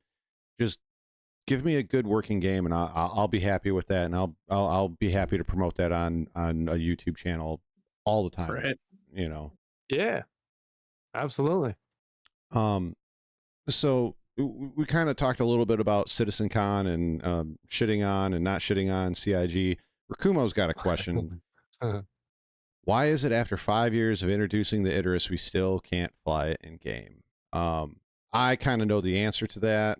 give me a good working game, and I'll be happy with that, and I'll be happy to promote that on a YouTube channel all the time. Right. You know. Yeah, absolutely. So we kind of talked a little bit about CitizenCon and shitting on and not shitting on CIG. Rakumo's got a question. Why is it after 5 years of introducing the Icarus, we still can't fly it in game? I kind of know the answer to that.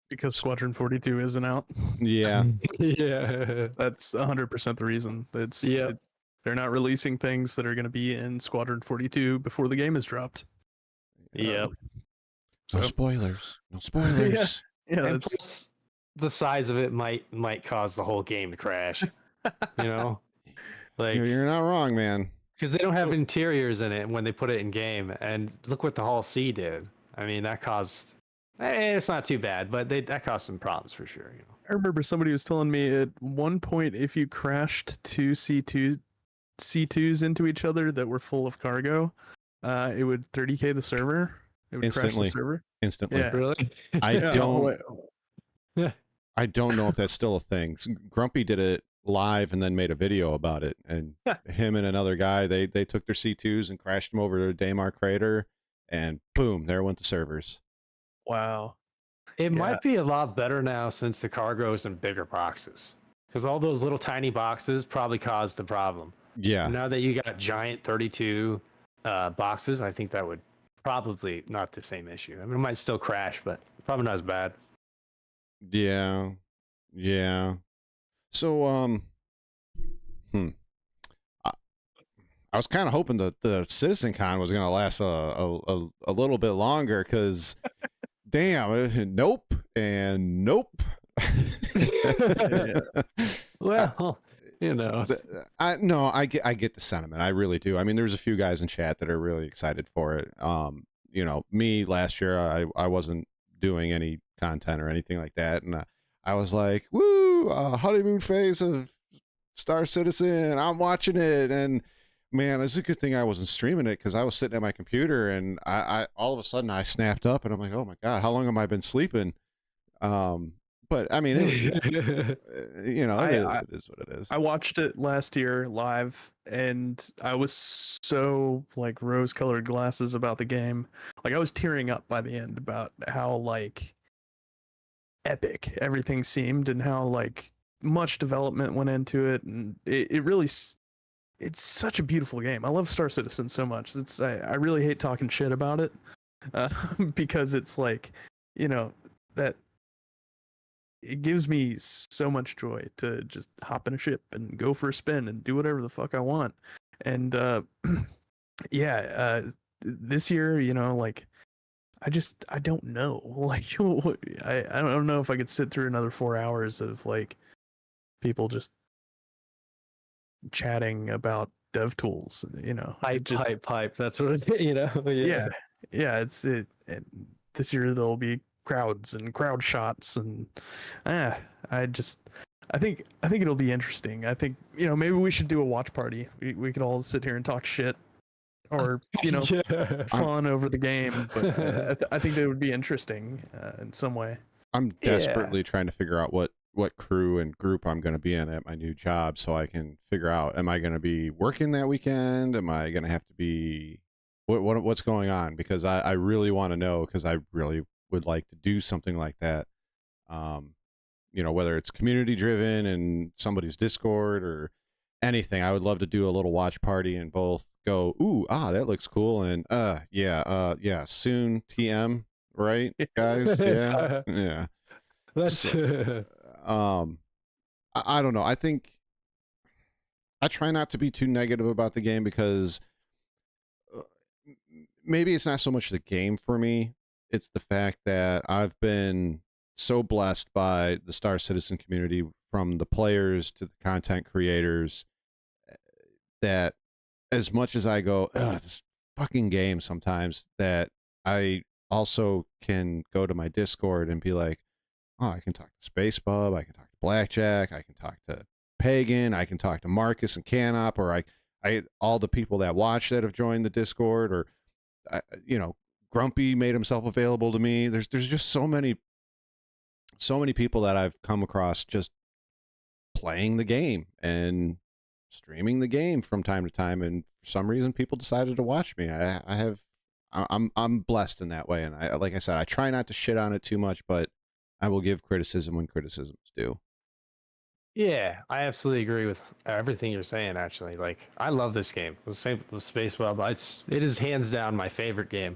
Because Squadron 42 isn't out. Yeah. Yeah. That's 100% the reason. Yep. They're not releasing things that are going to be in Squadron 42 before the game is dropped. Yep. No spoilers. No spoilers. Yeah, And that's plus, the size of it might cause the whole game to crash. You know, like You're not wrong, man. because they don't have interiors in it when they put it in game. And look what the Hall C did. I mean, that caused. It's not too bad, but that caused some problems for sure. You know. I remember somebody was telling me at one point if you crashed two C2s into each other that were full of cargo, it would 30K the server. It would crash Instantly. the server. Instantly. Yeah. Really? I Yeah, don't. Yeah. I don't know if that's still a thing. Grumpy did it live and then made a video about it. And him and another guy, they took their C2s and crashed them over to Daymar Crater, and boom, there went the servers. Wow. It Yeah. might be a lot better now since the cargo's in bigger boxes. Because all those little tiny boxes probably caused the problem. Yeah. Now that you got giant 32 boxes, I think that would probably not the same issue. I mean, it might still crash, but probably not as bad. Yeah. Yeah. So, I was kind of hoping that the CitizenCon was going to last a little bit longer, because damn, nope and nope. Well, you know. I get the sentiment. I really do. I mean, there's a few guys in chat that are really excited for it. You know, me last year, I wasn't doing any content or anything like that, and I was like, woo, honeymoon phase of Star Citizen, I'm watching it. And man, it's a good thing I wasn't streaming it, because I was sitting at my computer, and I all of a sudden I snapped up, and I'm like, oh my god, how long have I been sleeping? But I mean, you know, it is what it is. I watched it last year live, and I was so like rose-colored glasses about the game. Like I was tearing up by the end about how like epic everything seemed, and how like much development went into it, and it really it's such a beautiful game. I love Star Citizen so much. I really hate talking shit about it, because it's like, you know, that it gives me so much joy to just hop in a ship and go for a spin and do whatever the fuck I want. And this year, you know, like I don't know. Like I don't know if I could sit through another 4 hours of like people just chatting about dev tools, you know. Pipe. That's what it, you know. Yeah. It's this year there'll be crowds and crowd shots, and I think it'll be interesting. I think, you know, maybe we should do a watch party. We could all sit here and talk shit, or you know, fawn over the game. But I think that would be interesting in some way. I'm desperately trying to figure out what crew and group I'm going to be in at my new job, so I can figure out, am I going to be working that weekend? Am I going to have to be what's going on? Because I really want to know, because I really would like to do something like that. You know, whether it's community driven in somebody's Discord or anything, I would love to do a little watch party and both go, ooh, that looks cool, and yeah, soon TM, right, guys? Yeah. That's I don't know. I think I try not to be too negative about the game, because maybe it's not so much the game for me. it's the fact that I've been so blessed by the Star Citizen community, from the players to the content creators, that as much as I go, ugh, this fucking game sometimes, that I also can go to my Discord and be like, oh, I can talk to Space Bub, I can talk to Blackjack, I can talk to Pagan, I can talk to Marcus and Canop, or I all the people that watch that have joined the Discord, or you know, Grumpy made himself available to me. There's just so many people that I've come across just playing the game and streaming the game from time to time, and for some reason people decided to watch me. I'm blessed in that way, and like I said, I try not to shit on it too much, but I will give criticism when criticism is due. Yeah, I absolutely agree with everything you're saying. Actually, like I love this game. The same with Space Bub. It is hands down my favorite game.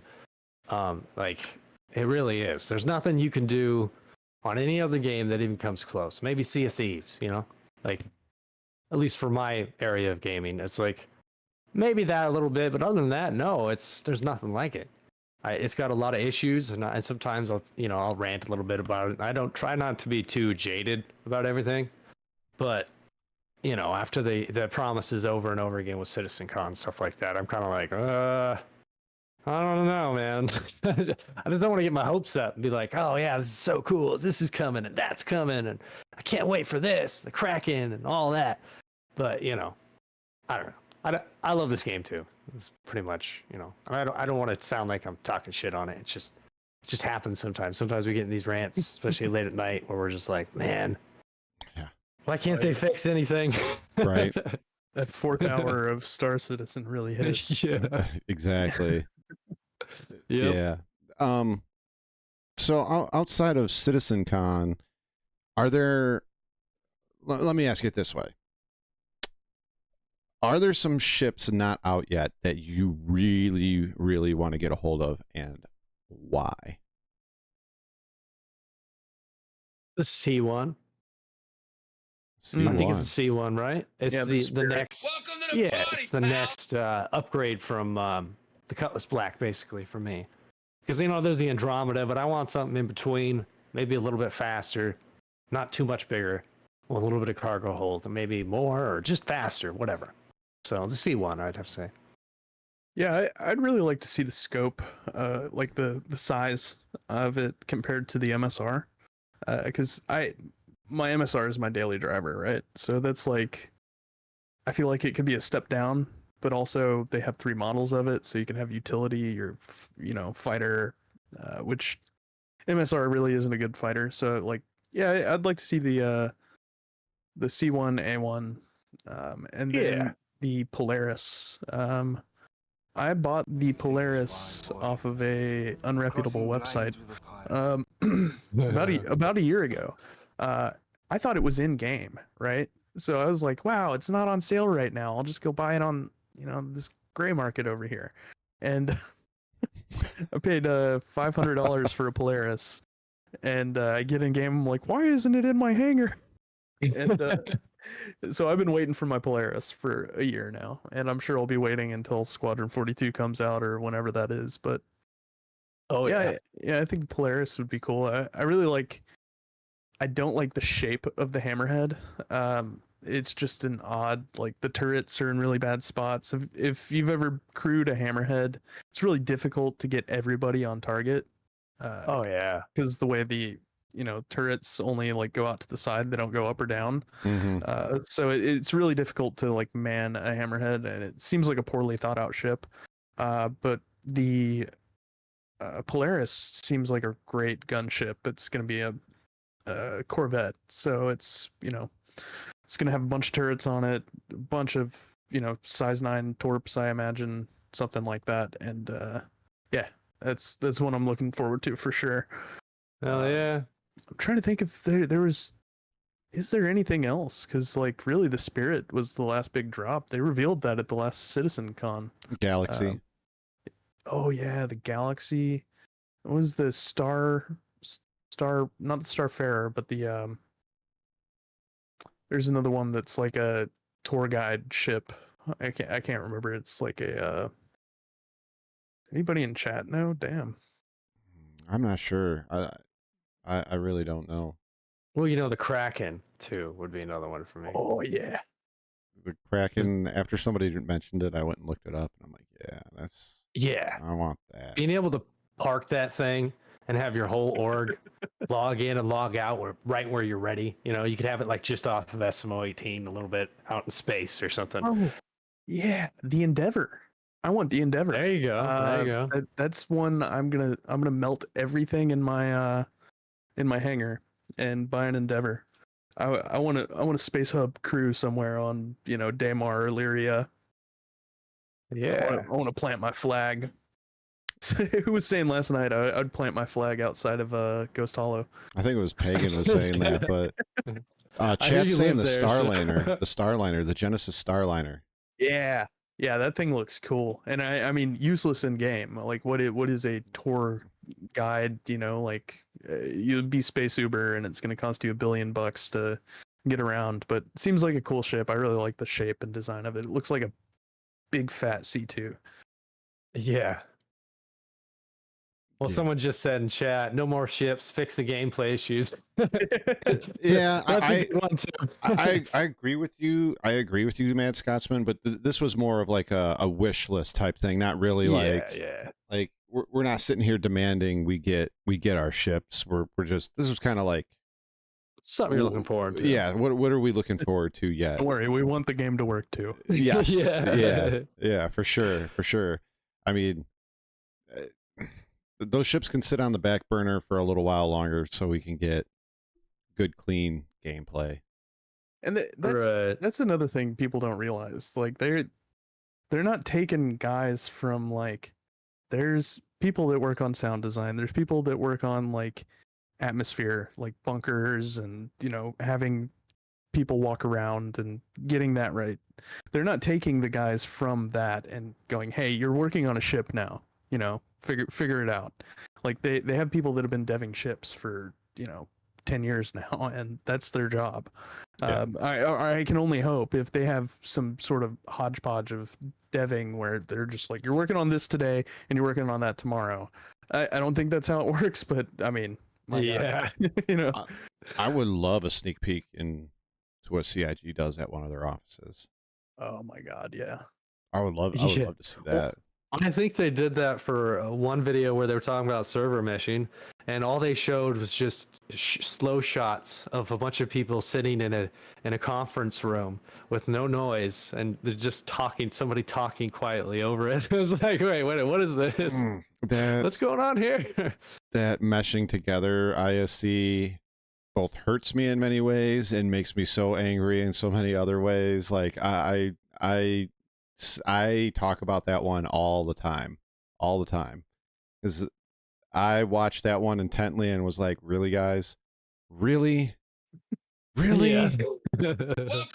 Like it really is. There's nothing you can do on any other game that even comes close. Maybe Sea of Thieves, you know, like at least for my area of gaming, it's like maybe that a little bit, but other than that, no, there's nothing like it. It's got a lot of issues, and sometimes I'll rant a little bit about it. I don't try not to be too jaded about everything. But, after the promises over and over again with CitizenCon and stuff like that, I'm kind of like, I don't know, man. I just don't want to get my hopes up and be like, oh, yeah, this is so cool. This is coming and that's coming. And I can't wait for this, the Kraken and all that. But, I don't know. I love this game, too. It's pretty much, I don't want to sound like I'm talking shit on it. It just happens sometimes. Sometimes we get in these rants, especially late at night, where we're just like, man. Yeah. Why can't they fix anything? Right. That fourth hour of Star Citizen really hits. Yeah. Exactly. Yep. Yeah. So outside of CitizenCon, are there? Let me ask it this way: are there some ships not out yet that you really, really want to get a hold of, and why? The C1. C1. I think it's the C1, right? It's the next. Welcome to the party, it's the pal. next upgrade from the Cutlass Black, basically for me. Because there's the Andromeda, but I want something in between, maybe a little bit faster, not too much bigger, with a little bit of cargo hold, and maybe more or just faster, whatever. So the C1, I'd have to say. Yeah, I'd really like to see the scope, like the size of it compared to the MSR, because my MSR is my daily driver, right? So that's like, I feel like it could be a step down, but also they have 3 models of it, so you can have utility, your fighter, which MSR really isn't a good fighter. So like, yeah, I'd like to see the C1 A1, and then the Polaris. I bought the Polaris off of a unreputable website about a year ago. I thought it was in game, right? So I was like, wow, it's not on sale right now. I'll just go buy it on this gray market over here. And I paid $500 for a Polaris, and I get in game. I'm like, why isn't it in my hangar? And so I've been waiting for my Polaris for a year now, and I'm sure I'll be waiting until Squadron 42 comes out or whenever that is. But I think Polaris would be cool. I really like. I don't like the shape of the hammerhead. It's just an odd, like the turrets are in really bad spots. If you've ever crewed a hammerhead, it's really difficult to get everybody on target. Because the way the turrets only like go out to the side, they don't go up or down. Mm-hmm. So it's really difficult to like man a hammerhead, and it seems like a poorly thought out ship. But the Polaris seems like a great gunship. It's going to be a Corvette, so it's it's gonna have a bunch of turrets on it, a bunch of size 9 torps, I imagine, something like that. And that's what I'm looking forward to for sure. Hell yeah. I'm trying to think if there was, is there anything else, because like really the Spirit was the last big drop. They revealed that at the last CitizenCon. Galaxy. Oh yeah, the Galaxy. What was the Star, not the Starfarer, but the there's another one that's like a tour guide ship. I can't remember. It's like a anybody in chat know? Damn. I'm not sure. I really don't know. Well, the Kraken too would be another one for me. Oh yeah. The Kraken, after somebody mentioned it, I went and looked it up, and I'm like, yeah, that's. Yeah, I want that. being able to park that thing and have your whole org log in and log out right where you're ready. You could have it like just off of SMO 18, a little bit out in space or something. Oh, yeah, the Endeavor. I want the Endeavor. There you go. There you go. That's one I'm gonna melt everything in my hangar and buy an Endeavor. I want a space hub crew somewhere on Daymar or Lyria. Yeah. I want to plant my flag. Who was saying last night I'd plant my flag outside of Ghost Hollow? I think it was Pagan was saying that, but chat's saying the Starliner, the Genesis Starliner. Yeah, that thing looks cool, and I mean useless in game. Like what is a tour guide? You'd be Space Uber, and it's going to cost you $1 billion to get around. But it seems like a cool ship. I really like the shape and design of it. It looks like a big fat C2. Yeah. Well, someone just said in chat, no more ships, fix the gameplay issues. Yeah, that's a good one too. I agree with you. I agree with you, Mad Scotsman. But this was more of like a wish list type thing, not really like we're not sitting here demanding we get our ships. We're just this was kind of like something you're looking forward to. Yeah. What are we looking forward to yet? Don't worry, we want the game to work too. Yes. Yeah. For sure. I mean. Those ships can sit on the back burner for a little while longer so we can get good, clean gameplay. And that's another thing people don't realize. Like they're not taking guys from there's people that work on sound design. There's people that work on atmosphere, like bunkers and, having people walk around and getting that right. They're not taking the guys from that and going, hey, you're working on a ship now. Figure it out. Like they have people that have been deving ships for 10 years now, and that's their job. Yeah. I can only hope if they have some sort of hodgepodge of deving where they're just like, you're working on this today and you're working on that tomorrow. I don't think that's how it works, but I mean, yeah, I would love a sneak peek into what CIG does at one of their offices. Oh my God, yeah. I would love to see that. I think they did that for one video where they were talking about server meshing, and all they showed was just slow shots of a bunch of people sitting in a conference room with no noise, and they're just somebody talking quietly over it. It was like, wait, what is this? What's going on here? That meshing together ISC both hurts me in many ways and makes me so angry in so many other ways. Like I talk about that one all the time, because I watched that one intently and was like, really, guys? Really? Yeah. Welcome to the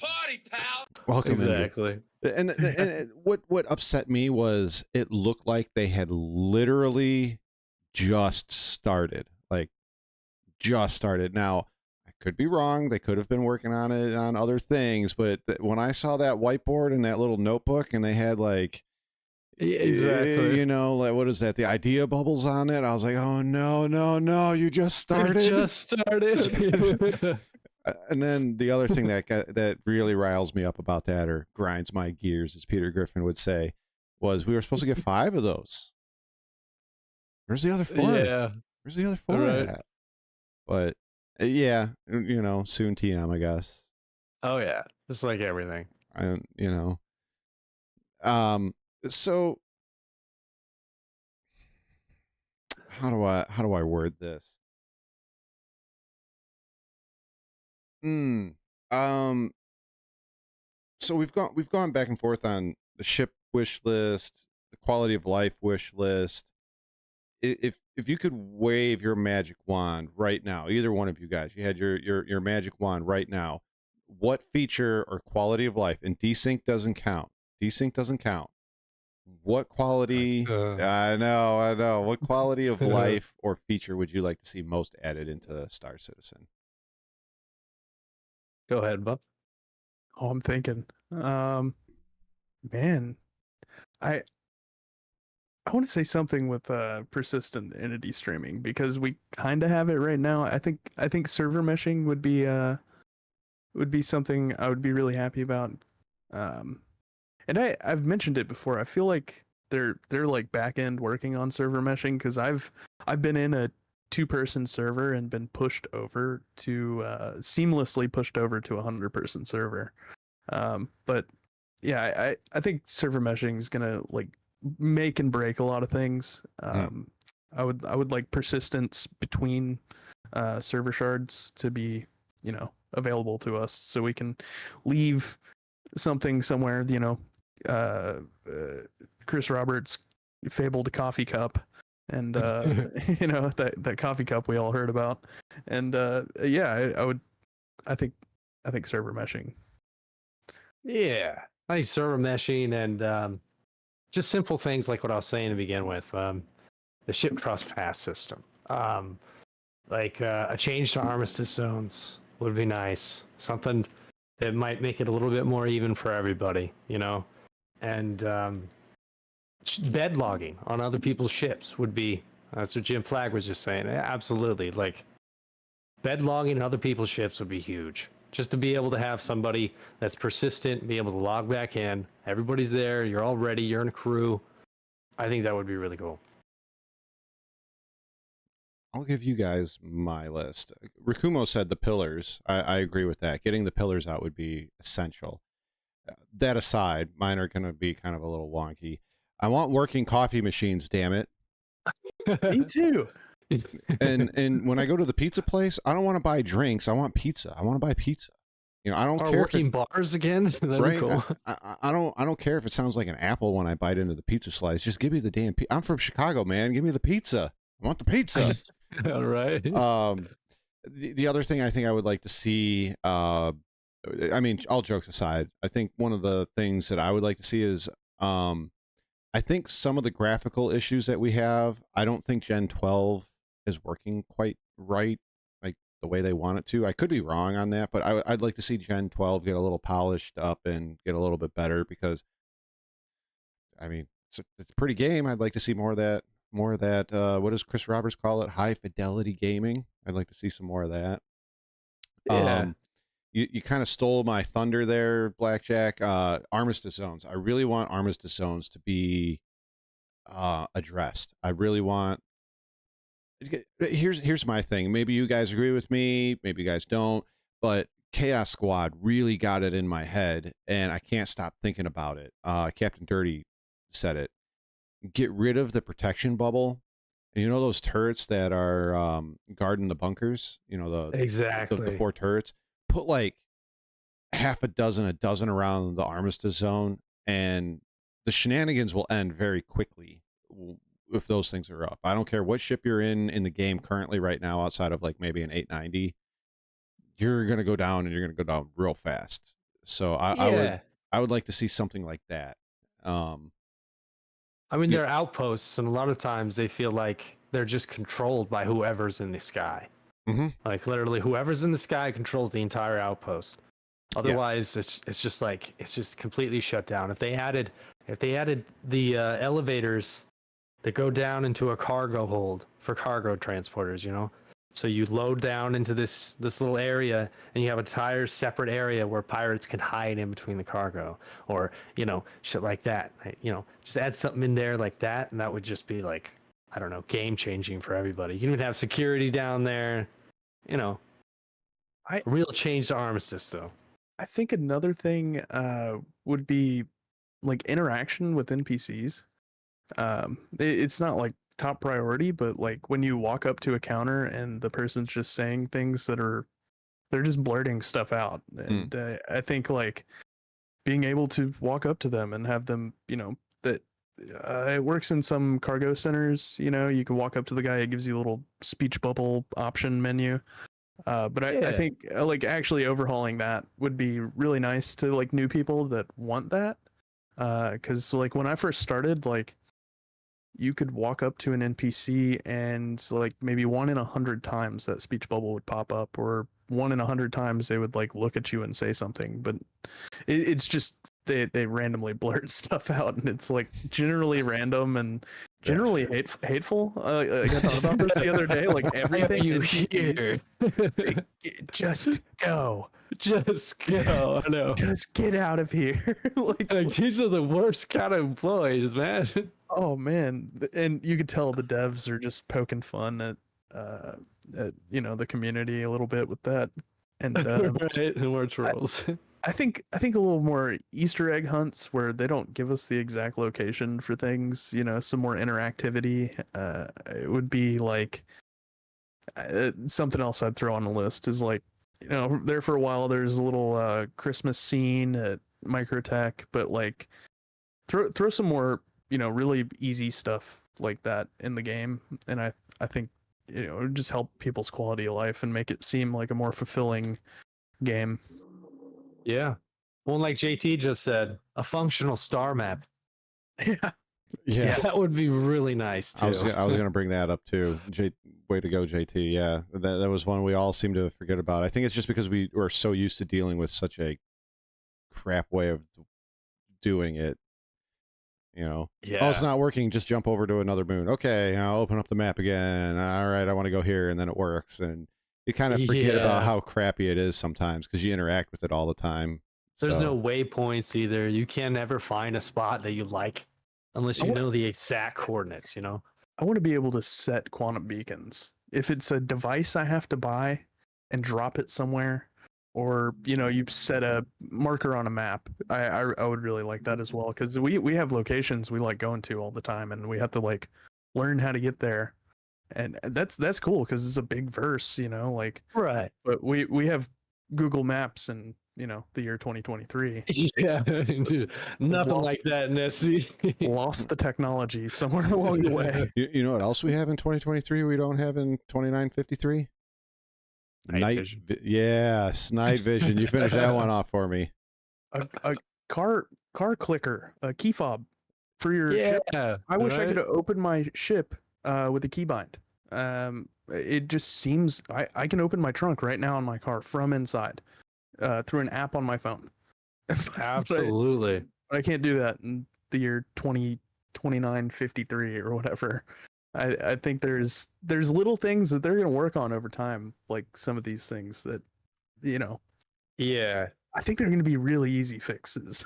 party, pal. Welcome. Exactly. And what upset me was it looked like they had literally just started. Now, I could be wrong. They could have been working on it on other things, but when I saw that whiteboard and that little notebook, and they had exactly, what is that? The idea bubbles on it. I was like, oh no, you just started. And then the other thing that really riles me up about that, or grinds my gears, as Peter Griffin would say, was we were supposed to get 5 of those. Where's the other 4? Yeah. Where's the other 4 at? But yeah, soon TM, I guess. Oh yeah, just like everything. So how do I word this? So we've gone back and forth on the ship wish list, the quality of life wish list. If you could wave your magic wand right now, either one of you guys, you had your magic wand right now, what feature or quality of life, and desync doesn't count. What quality? I know. What quality of life or feature would you like to see most added into Star Citizen? Go ahead, Bob. Oh, I'm thinking. Man, I want to say something with persistent entity streaming, because we kind of have it right now. I think server meshing would be something I would be really happy about. And I've mentioned it before. I feel like they're like back end working on server meshing, because I've been in a 2-person server and been pushed over to seamlessly pushed over to a 100-person server. But yeah, I think server meshing is gonna like make and break a lot of things. I would like persistence between server shards to be, you know, available to us, so we can leave something somewhere, you know, Chris Roberts' fabled coffee cup, and you know, that coffee cup we all heard about, and yeah, I think server meshing. Yeah, I think server meshing and just simple things like what I was saying to begin with. The ship trust pass system. Like a change to armistice zones would be nice. Something that might make it a little bit more even for everybody, you know. And bed logging on other people's ships would be. That's what Jim Flagg was just saying. Absolutely, like bed logging on other people's ships would be huge. Just to be able to have somebody that's persistent, be able to log back in. Everybody's there. You're all ready. You're in a crew. I think that would be really cool. I'll give you guys my list. Rakumo said the pillars. I agree with that. Getting the pillars out would be essential. That aside, mine are going to be kind of a little wonky. I want working coffee machines, damn it. Me too. And when I go to the pizza place, I don't want to buy drinks. I want pizza. I want to buy pizza. You know, I don't care working if bars again. That'd right? be cool. I don't care if it sounds like an apple when I bite into the pizza slice. Just give me the damn I'm from Chicago, man. Give me the pizza. I want the pizza. All right. The other thing I think I would like to see, I mean, all jokes aside, I think one of the things that I would like to see is, I think some of the graphical issues that we have, I don't think Gen 12 is working quite right, like the way they want it to. I could be wrong on that, but I'd like to see Gen 12 get a little polished up and get a little bit better, because, I mean, it's a pretty game. I'd like to see more of that. What does Chris Roberts call it? High fidelity gaming. I'd like to see some more of that. Yeah. You kind of stole my thunder there, Blackjack. Armistice zones. I really want armistice zones to be addressed. I really want. Here's my thing. Maybe you guys agree with me. Maybe you guys don't. But Chaos Squad really got it in my head, and I can't stop thinking about it. Captain Dirty said it. Get rid of the protection bubble. And you know those turrets that are guarding the bunkers? You know, exactly the 4 turrets? Put like a dozen around the armistice zone, and the shenanigans will end very quickly if those things are up. I don't care what ship you're in the game currently right now, outside of like maybe an 890, you're going to go down, and you're going to go down real fast. So I would like to see something like that. I mean, they're outposts, and a lot of times they feel like they're just controlled by whoever's in the sky. Mm-hmm. Like literally, whoever's in the sky controls the entire outpost. Otherwise, it's just like it's just completely shut down. If they added the elevators that go down into a cargo hold for cargo transporters, you know, so you load down into this little area, and you have an entire separate area where pirates can hide in between the cargo, or you know, shit like that. You know, just add something in there like that, and that would just be like, I don't know, game changing for everybody. You would have security down there, you know. A real change to armistice, though. I think another thing would be like interaction with NPCs. It's not like top priority, but like when you walk up to a counter and the person's just saying things they're just blurting stuff out, and I think like being able to walk up to them and have them, you know, that it works in some cargo centers. You know, you can walk up to the guy, it gives you a little speech bubble option menu. But I think like actually overhauling that would be really nice to like new people that want that. Because like when I first started, like you could walk up to an NPC and like maybe 1 in 100 times that speech bubble would pop up, or 1 in 100 times they would like look at you and say something. But it's just they randomly blurt stuff out, and it's like generally random, and generally hateful. I thought about this the other day. Like everything you NPCs, hear? just go, Just go. I know. just get out of here. Like these are the worst kind of employees, man. Oh man, and you could tell the devs are just poking fun at the community a little bit with that, and Right, and more trolls. I think a little more Easter egg hunts where they don't give us the exact location for things. Some more interactivity. It would be like something else I'd throw on the list is like there for a while. There's a little Christmas scene at Microtech, but like throw some more really easy stuff like that in the game, and I think it would just help people's quality of life and make it seem like a more fulfilling game. Yeah. Well, like JT just said, a functional star map. Yeah. That would be really nice too. I was going to bring that up too. Way to go, JT. Yeah, that was one we all seem to forget about. I think it's just because we were so used to dealing with such a crap way of doing it. Oh, it's not working. Just jump over to another moon. Okay, I'll open up the map again. All right, I want to go here, and then it works. And you kind of forget about how crappy it is sometimes because you interact with it all the time. There's no waypoints either. You can never find a spot that you like unless you know the exact coordinates. I want to be able to set quantum beacons. If it's a device I have to buy and drop it somewhere, or you set a marker on a map, I would really like that as well, because we have locations we like going to all the time, and we have to like learn how to get there, and that's cool because it's a big verse, Right. But we have Google Maps and the year 2023. Yeah, dude, nothing like that in SC. Lost the technology somewhere along the way. You know what else we have in 2023 we don't have in 2953? Night vision. Night vision. You finish that one off for me. A car clicker, a key fob for your ship. I wish I could open my ship with a keybind. It just seems I can open my trunk right now in my car from inside through an app on my phone. Absolutely. But I can't do that in the year 2953 or whatever. I think there's little things that they're going to work on over time, like some of these things that, Yeah. I think they're going to be really easy fixes.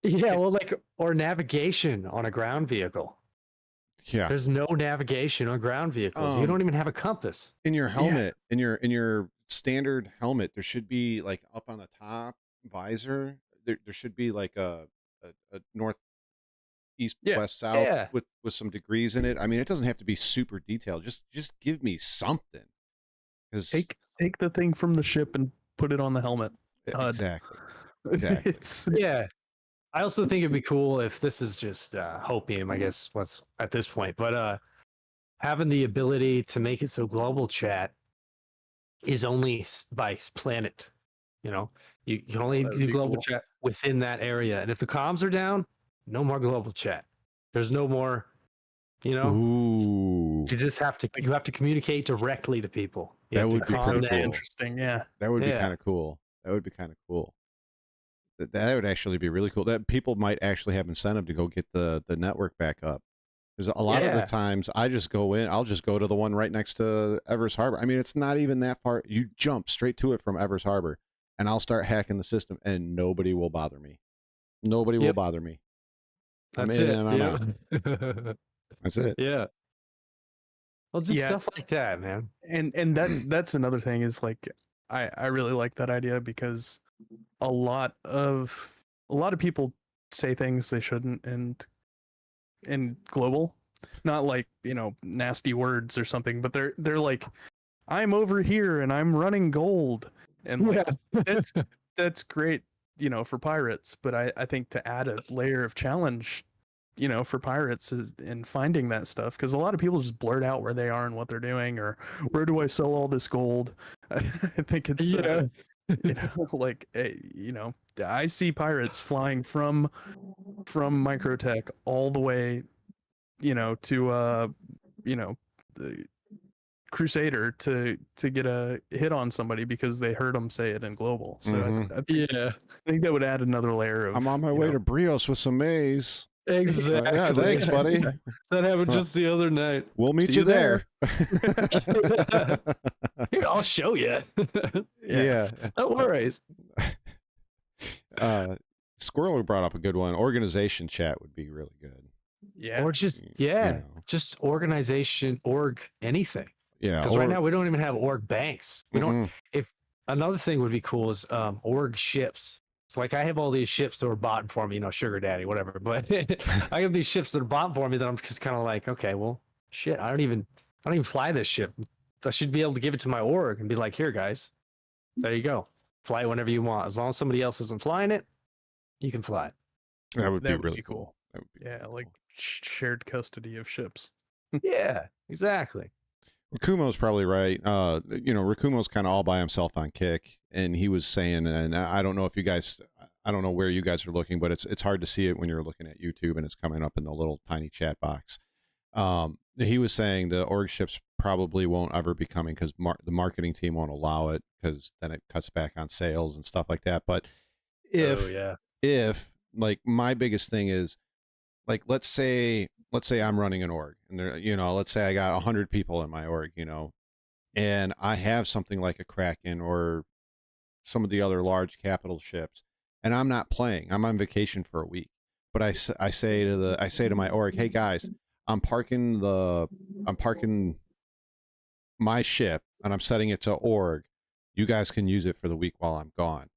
Yeah, well, or navigation on a ground vehicle. Yeah. There's no navigation on ground vehicles. You don't even have a compass. In your helmet, in your standard helmet, there should be like up on the top visor, there should be like a north, east, west, south with some degrees in it. I mean, it doesn't have to be super detailed. Just give me something. Take the thing from the ship and put it on the helmet. Exactly. I also think it'd be cool if this is just hopium, I guess, what's at this point, but having the ability to make it so global chat is only by planet. You can only do global chat within that area, and if the comms are down, no more global chat. There's no more, Ooh. you have to communicate directly to people. That would be pretty cool. Interesting. Yeah. That would be kind of cool. That would be kind of cool. That would actually be really cool. That people might actually have incentive to go get the network back up. Because a lot of the times I'll just go to the one right next to Evers Harbor. I mean, it's not even that far. You jump straight to it from Evers Harbor, and I'll start hacking the system, and nobody will bother me. Nobody will bother me. That's I'm in it. and I'm out. That's it. Yeah. Well, just stuff like that, man. And that's another thing is like I really like that idea because a lot of people say things they shouldn't in global, not like nasty words or something, but they're like, I'm over here and I'm running gold, and like that's great for pirates, but I think to add a layer of challenge for pirates is in finding that stuff, because a lot of people just blurt out where they are and what they're doing, or where do I sell all this gold. I think it's I see pirates flying from Microtech all the way to the Crusader to get a hit on somebody because they heard them say it in global. So I think that would add another layer of, I'm on my way to Brios with some maize. Exactly. Yeah, thanks, buddy. That happened Huh. just the other night. We'll meet See you you there. Here, I'll show you. Yeah. No worries. Squirrel brought up a good one. Organization chat would be really good. Yeah. Or just You know. just organization, org, anything. Yeah. Because right now we don't even have org banks. We don't. Mhm. If another thing would be cool is org ships. So like I have all these ships that were bought for me, sugar daddy, whatever. But I have these ships that are bought for me that I'm just kind of like, okay, well, shit, I don't even fly this ship. I should be able to give it to my org and be like, here, guys, there you go, fly it whenever you want. As long as somebody else isn't flying it, you can fly it. That would be That would really be cool. cool. That would be Yeah, really like cool. shared custody of ships. Yeah, exactly. Rakumo's probably right. Rakumo's kind of all by himself on Kick, and he was saying, and I don't know if you guys, I don't know where you guys are looking, but it's hard to see it when you're looking at YouTube and it's coming up in the little tiny chat box. He was saying the org ships probably won't ever be coming because the marketing team won't allow it because then it cuts back on sales and stuff like that. But if like my biggest thing is like let's say I'm running an org and there, let's say I got 100 people in my org, and I have something like a Kraken or some of the other large capital ships, and I'm not playing. I'm on vacation for a week, but I say to my org, hey guys, I'm parking my ship and I'm setting it to org. You guys can use it for the week while I'm gone,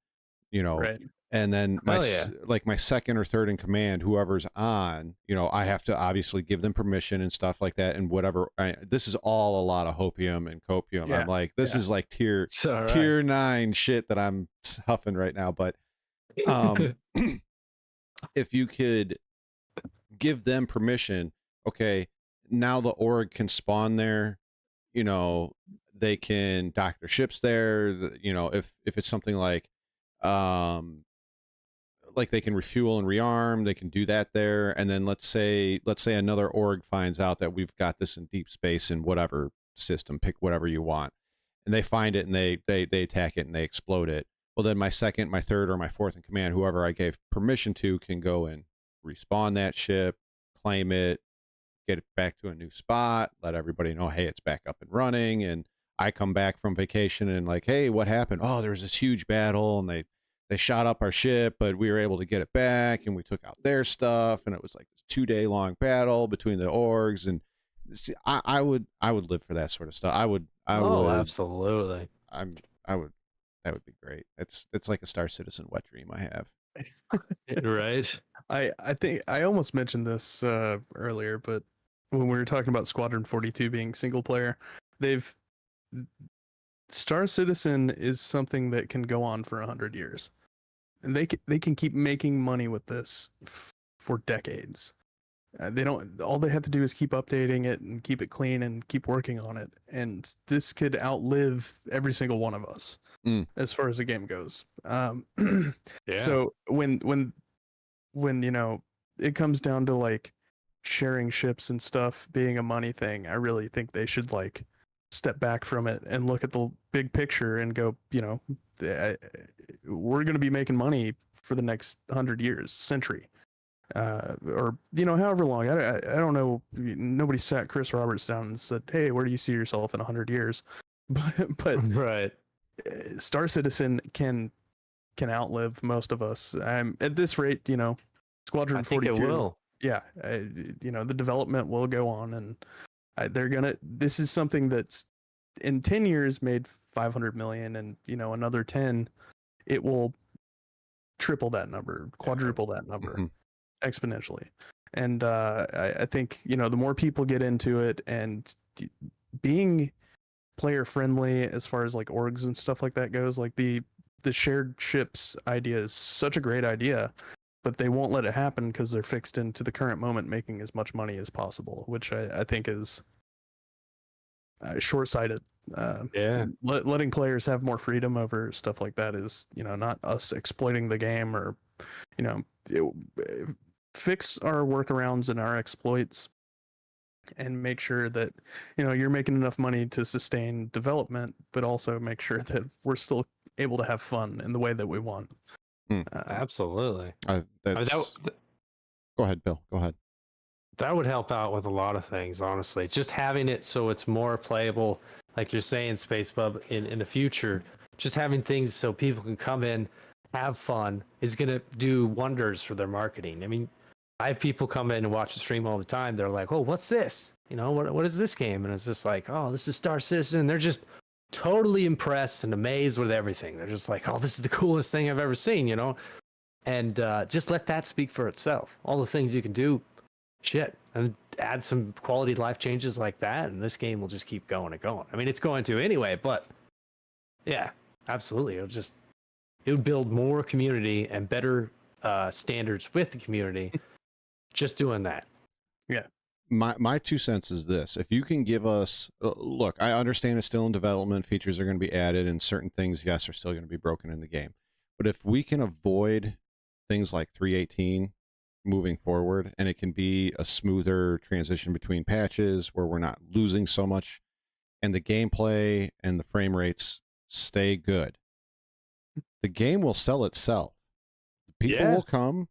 Right. and then Hell yeah. my second or third in command, whoever's on, I have to obviously give them permission and stuff like that. And whatever, this is all a lot of hopium and copium. Yeah. I'm like, this is like tier It's all right. tier 9 shit that I'm huffing right now. But if you could give them permission, okay, now the org can spawn there, they can dock their ships there. If it's something like they can refuel and rearm, they can do that there. And then let's say another org finds out that we've got this in deep space in whatever system, pick whatever you want, and they find it and they attack it and they explode it. Well, then my second, my third, or my fourth in command, whoever I gave permission to, can go and respawn that ship, claim it, get it back to a new spot, let everybody know, hey, it's back up and running. And I come back from vacation and like, hey, what happened? Oh, there was this huge battle and they shot up our ship, but we were able to get it back and we took out their stuff. And it was like this 2-day long battle between the orgs. And see, I would live for that sort of stuff. I would, absolutely. that would be great. It's like a Star Citizen wet dream I have. Right. I think I almost mentioned this earlier, but when we were talking about Squadron 42 being single player, Star Citizen is something that can go on for 100 years, and they can keep making money with this for decades. They don't. All they have to do is keep updating it and keep it clean and keep working on it, and this could outlive every single one of us as far as the game goes. Yeah. So when it comes down to like sharing ships and stuff being a money thing, I really think they should like step back from it and look at the big picture and go, we're going to be making money for the next 100 years, century, or however long. I don't know. Nobody sat Chris Roberts down and said, hey, where do you see yourself in 100 years? But right. Star Citizen can outlive most of us. At this rate, Squadron I think 42 it will. Yeah, the development will go on, and this is something that's in 10 years made 500 million, and another 10 it will triple that number, quadruple that number, exponentially. And I think the more people get into it, and being player friendly as far as like orgs and stuff like that goes, like the shared ships idea is such a great idea, but they won't let it happen because they're fixed into the current moment, making as much money as possible, which I think is short-sighted. Letting players have more freedom over stuff like that is, not us exploiting the game, or, fix our workarounds and our exploits, and make sure that, you're making enough money to sustain development, but also make sure that we're still able to have fun in the way that we want. Absolutely. That's... Go ahead, Bill. Go ahead. That would help out with a lot of things, honestly. Just having it so it's more playable, like you're saying, Spacebub, in the future, just having things so people can come in, have fun, is going to do wonders for their marketing. I mean, I have people come in and watch the stream all the time. They're like, oh, what's this? You know, what is this game? And it's just like, oh, this is Star Citizen. They're just totally impressed and amazed with everything. They're just like, oh, this is the coolest thing I've ever seen, you know? And just let that speak for itself. All the things you can do, shit, and add some quality of life changes like that, and this game will just keep going and going. I mean, it's going to anyway, but yeah, absolutely. It would build more community and better standards with the community just doing that. Yeah. My 2 cents is this. If you can give us, look, I understand it's still in development, features are going to be added, and certain things, yes, are still going to be broken in the game. But if we can avoid things like 3.18 moving forward, and it can be a smoother transition between patches where we're not losing so much, and the gameplay and the frame rates stay good, the game will sell itself. People will come.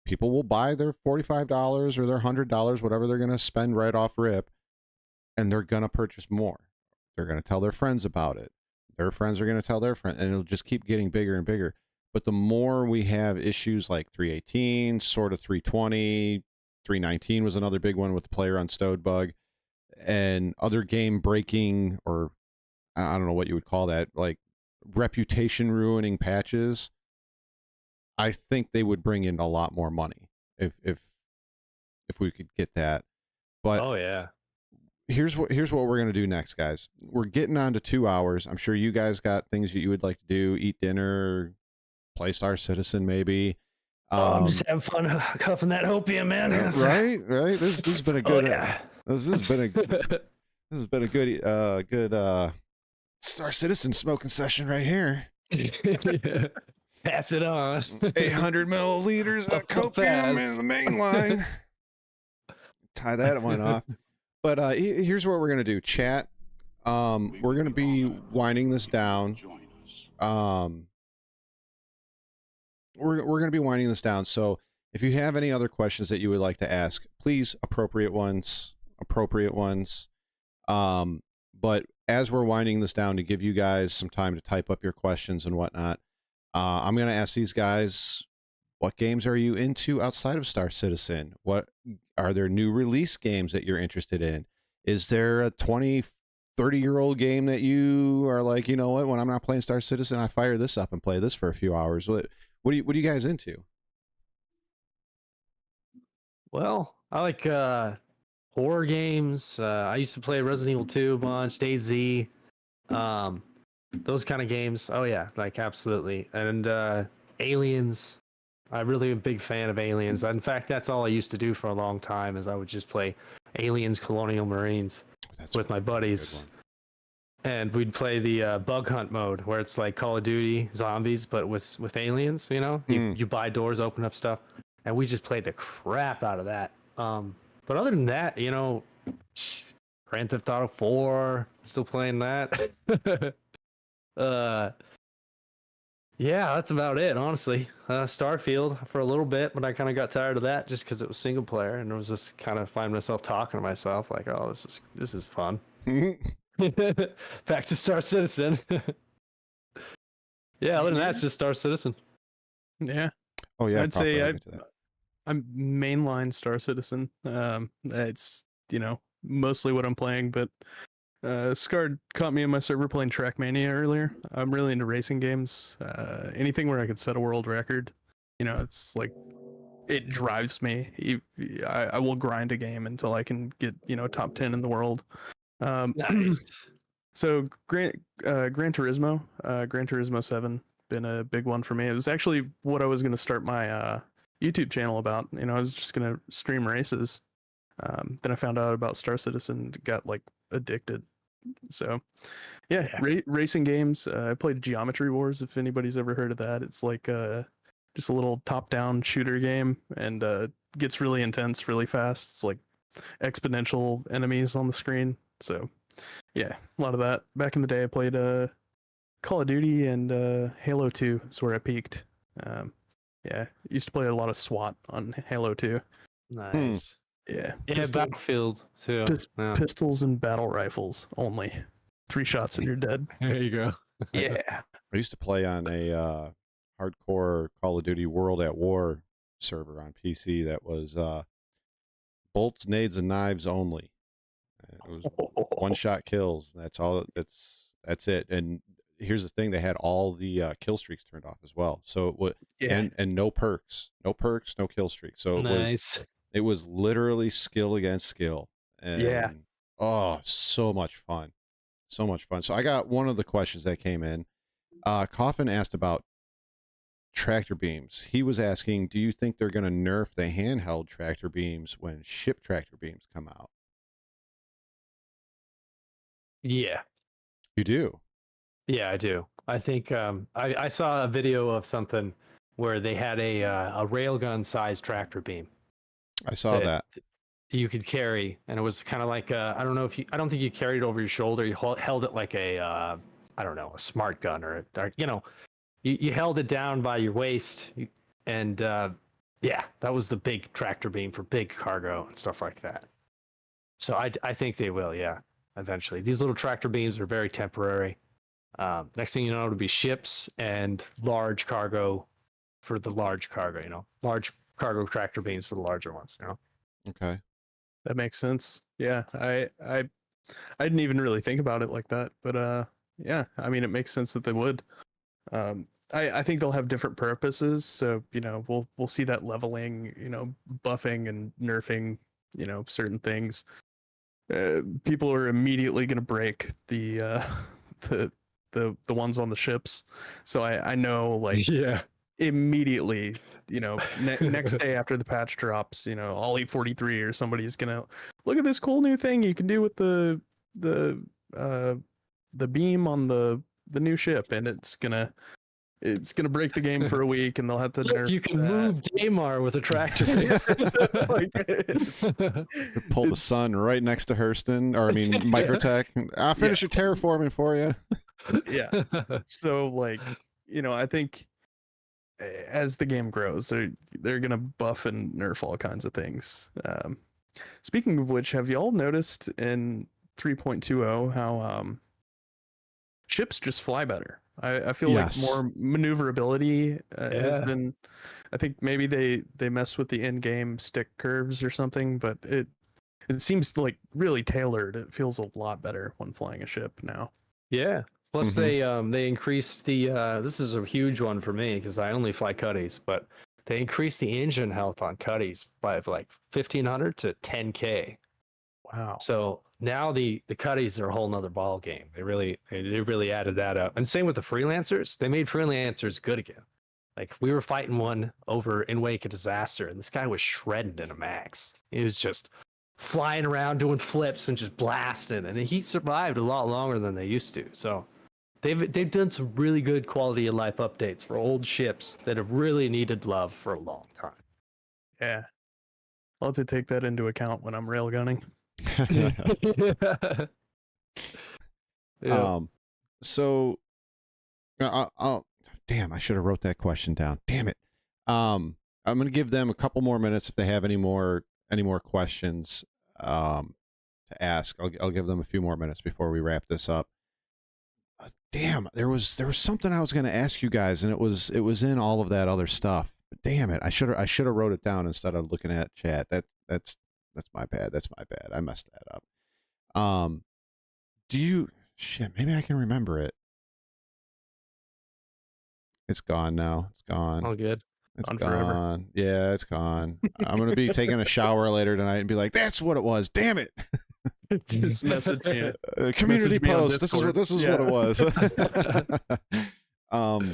People will buy their $45 or their $100, whatever they're going to spend right off rip, and they're going to purchase more. They're going to tell their friends about it. Their friends are going to tell their friends, and it'll just keep getting bigger and bigger. But the more we have issues like 3.18, sort of 3.20, 3.19 was another big one with the player unstowed bug, and other game breaking, or I don't know what you would call that, like reputation ruining patches, I think they would bring in a lot more money if we could get that. But oh yeah, here's what we're gonna do next, guys. We're getting on to 2 hours. I'm sure you guys got things that you would like to do: eat dinner, play Star Citizen, maybe. I'm just having fun cuffing that opium, man. Right. This has been a good. yeah. This has been a good Star Citizen smoking session right here. Yeah. Pass it on. 800 milliliters of copium in the main line. Tie that one off. But here's what we're gonna do, chat. We're gonna be winding this down. We're gonna be winding this down. So if you have any other questions that you would like to ask, please, appropriate ones. But as we're winding this down, to give you guys some time to type up your questions and whatnot, I'm going to ask these guys, what games are you into outside of Star Citizen? What are there new release games that you're interested in? Is there a 20, 30-year-old game that you are like, you know what, when I'm not playing Star Citizen, I fire this up and play this for a few hours? What are you guys into? Well, I like horror games. I used to play Resident Evil 2 a bunch, DayZ, those kind of games. Oh yeah, like absolutely. And Aliens. I'm really a big fan of Aliens. In fact, that's all I used to do for a long time, is I would just play Aliens Colonial Marines with my buddies. And we'd play the bug hunt mode, where it's like Call of Duty zombies, but with aliens, you know? You buy doors, open up stuff. And we just played the crap out of that. But other than that, you know, Grand Theft Auto 4, still playing that. Yeah, that's about it, honestly. Starfield for a little bit, but I kind of got tired of that just because it was single player, and it was just kind of find myself talking to myself like, oh, this is fun. Back to Star Citizen. Yeah, other than that, it's just Star Citizen. Yeah. Oh yeah, I'd say I'm mainline Star Citizen. It's, you know, mostly what I'm playing, but Scard caught me in my server playing Trackmania earlier. I'm really into racing games. Anything where I could set a world record, you know, it's like, it drives me. I will grind a game until I can get, you know, top 10 in the world. Nice. So Gran Turismo 7 been a big one for me. It was actually what I was going to start my YouTube channel about. You know, I was just going to stream races. Then I found out about Star Citizen, got like addicted. So yeah. Racing games. I played Geometry Wars, if anybody's ever heard of that. It's like just a little top-down shooter game, and gets really intense really fast. It's like exponential enemies on the screen. So yeah, a lot of that. Back in the day, I played Call of Duty and Halo 2 is where I peaked. Yeah, used to play a lot of SWAT on Halo 2. Nice. Yeah, Yeah, Battlefield too. Yeah. pistols and battle rifles only. 3 shots and you're dead. There you go. Yeah. I used to play on a hardcore Call of Duty World at War server on PC that was bolts, nades, and knives only. It was one-shot kills. That's all. That's it. And here's the thing: they had all the kill streaks turned off as well. So it would, and no perks, no kill streaks. So it was literally skill against skill. And, oh, so much fun. So much fun. So I got one of the questions that came in. Coffin asked about tractor beams. He was asking, do you think they're going to nerf the handheld tractor beams when ship tractor beams come out? Yeah. You do? Yeah, I do. I think I saw a video of something where they had a railgun sized tractor beam. I saw that. You could carry, and it was kind of like I don't think you carried it over your shoulder. You held it like a I don't know, a smart gun or you held it down by your waist, and yeah, that was the big tractor beam for big cargo and stuff like that. So I think they will, yeah, eventually. These little tractor beams are very temporary. Next thing you know, it'll be ships and large cargo for the large cargo. Large cargo tractor beams for the larger ones. Okay. That makes sense. Yeah, I didn't even really think about it like that, but yeah, I mean, it makes sense that they would. I think they'll have different purposes, so we'll see that leveling, buffing and nerfing, certain things. People are immediately going to break the ones on the ships, so I know, like, yeah, immediately, next day after the patch drops, all 843 or somebody's gonna look at this cool new thing you can do with the beam on the new ship, and it's gonna break the game for a week, and they'll have to nerf. You can move Daymar with a tractor beam. Pull the sun right next to Hurston, or I mean Microtech. I'll finish your terraforming for you. Yeah. So, like, I think as the game grows, they're gonna buff and nerf all kinds of things. Speaking of which, have y'all noticed in 3.20 how ships just fly better? I feel like more maneuverability has been. I think maybe they mess with the in-game stick curves or something, but it seems like really tailored. It feels a lot better when flying a ship now. Yeah. Plus they increased the this is a huge one for me because I only fly Cuddies, but they increased the engine health on Cuddies by like 1,500 to 10K. Wow. So now the Cuddies are a whole nother ball game. They really added that up. And same with the freelancers. They made freelancers good again. Like, we were fighting one over in Wake of Disaster, and this guy was shredding in a max. He was just flying around doing flips and just blasting, and he survived a lot longer than they used to. So they've done some really good quality of life updates for old ships that have really needed love for a long time. Yeah. I'll have to take that into account when I'm railgunning. Yeah. So I'll damn, I should have wrote that question down. Damn it. I'm going to give them a couple more minutes if they have any more questions to ask. I'll give them a few more minutes before we wrap this up. Damn, there was something I was going to ask you guys, and it was in all of that other stuff. But damn it, I should have wrote it down instead of looking at chat. That's my bad. That's my bad. I messed that up. Maybe I can remember it. It's gone now. It's gone. All good. It's Gone gone. forever. Yeah, it's gone. I'm going to be taking a shower later tonight and be like, that's what it was. Damn it. Just message me. Community Message me on post. This is what Discord. it was.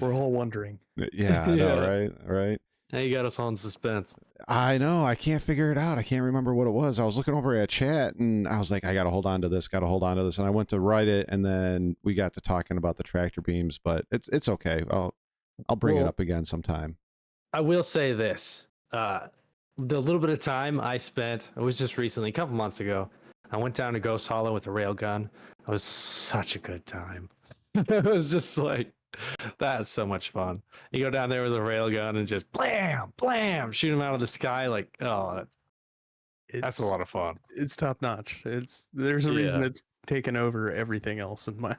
We're all wondering. Yeah, I know, right? Now you got us on suspense. I know. I can't figure it out. I can't remember what it was. I was looking over at chat and I was like, I got to hold on to this. And I went to write it, and then we got to talking about the tractor beams, but it's okay. I'll bring it up again sometime. I will say this. The little bit of time I spent, it was just recently, a couple months ago, I went down to Ghost Hollow with a railgun. It was such a good time. It was just like, That's so much fun. You go down there with a railgun and just blam, blam, shoot them out of the sky. Like, oh, that's a It's lot of fun. it's top notch. There's a reason Yeah. it's taken over everything else in my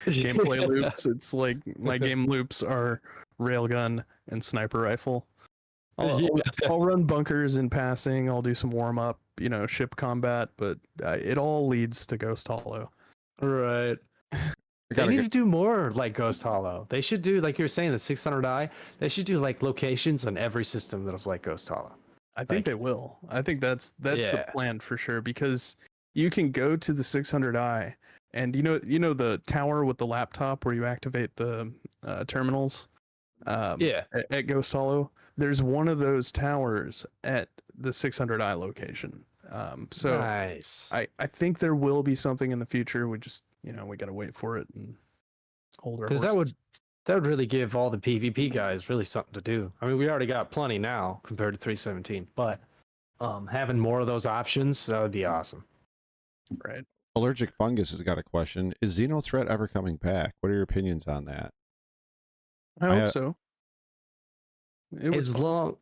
gameplay loops. It's like my game loops are railgun and sniper rifle. I'll run bunkers in passing. I'll do some warm up, ship combat, but it all leads to Ghost Hollow. Right. They need to do more like Ghost Hollow. They should do, like you were saying, the 600i. They should do like locations on every system that is like Ghost Hollow. I think they will. I think that's a plan for sure, because you can go to the 600i and you know the tower with the laptop where you activate the terminals. At Ghost Hollow, there's one of those towers at the 600i location. So nice. I think there will be something in the future. We just we gotta wait for it and hold our horses. Because that would really give all the PvP guys really something to do. I mean, we already got plenty now compared to 317, but having more of those options, that would be awesome. Right. Allergic Fungus has got a question. Is Xenothreat ever coming back? What are your opinions on that? I hope so. As long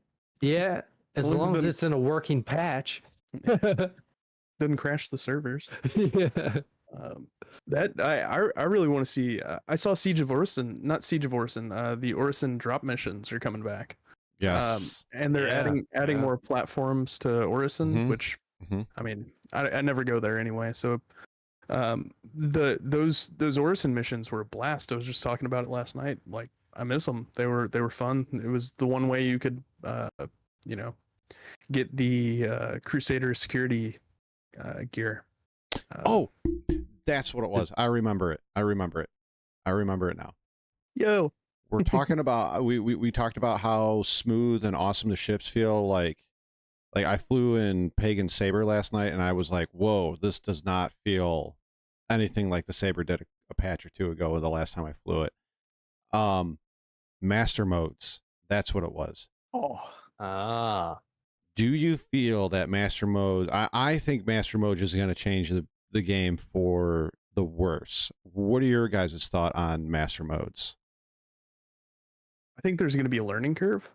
as it's in a working patch. Doesn't crash the servers. Yeah. That I really want to see. I saw Siege of Orison, not Siege of Orison. The Orison drop missions are coming back. Yes. And they're adding more platforms to Orison, which I mean, I never go there anyway. So, those Orison missions were a blast. I was just talking about it last night. Like, I miss them. They were fun. It was the one way you could, get the Crusader security gear. That's what it was. I remember it now. Yo, we're talking about we talked about how smooth and awesome the ships feel. Like I flew in Pagan Saber last night, and I was like, whoa, this does not feel anything like the Saber did a patch or two ago, the last time I flew it. Master modes, that's what it was. Do you feel that master mode? I think master mode is going to change the game for the worse. What are your guys' thought on master modes? I think there's going to be a learning curve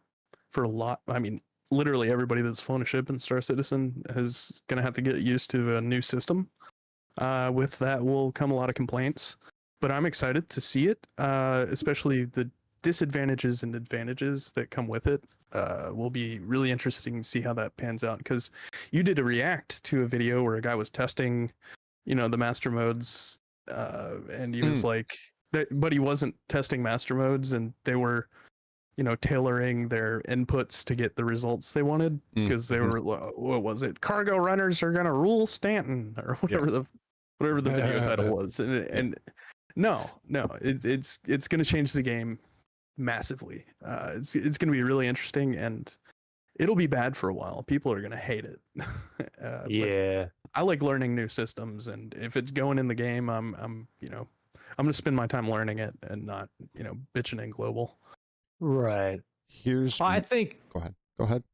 for a lot. I mean, literally everybody that's flown a ship in Star Citizen is going to have to get used to a new system. With that will come a lot of complaints, but I'm excited to see it, especially the disadvantages and advantages that come with it. Will be really interesting to see how that pans out, because you did a react to a video where a guy was testing, the master modes, and he was like that, but he wasn't testing master modes, and they were, tailoring their inputs to get the results they wanted, because they were, what was it? Cargo runners are gonna rule Stanton, or whatever the video title was, and no, it's gonna change the game massively. It's going to be really interesting, and it'll be bad for a while. People are going to hate it. But I like learning new systems, and if it's going in the game, I'm going to spend my time learning it and not, bitching in global. Right. I think. Go ahead.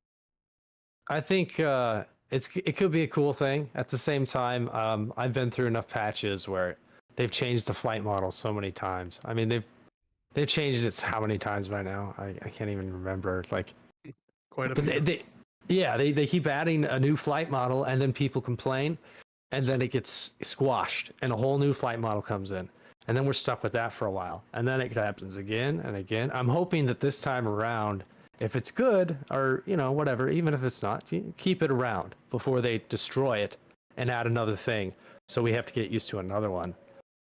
I think it could be a cool thing. At the same time, I've been through enough patches where they've changed the flight model so many times. I mean, they've changed it how many times by now? I can't even remember. Like, quite a few. They keep adding a new flight model, and then people complain, and then it gets squashed, and a whole new flight model comes in, and then we're stuck with that for a while, and then it happens again and again. I'm hoping that this time around, if it's good, or whatever, even if it's not, keep it around before they destroy it and add another thing, so we have to get used to another one.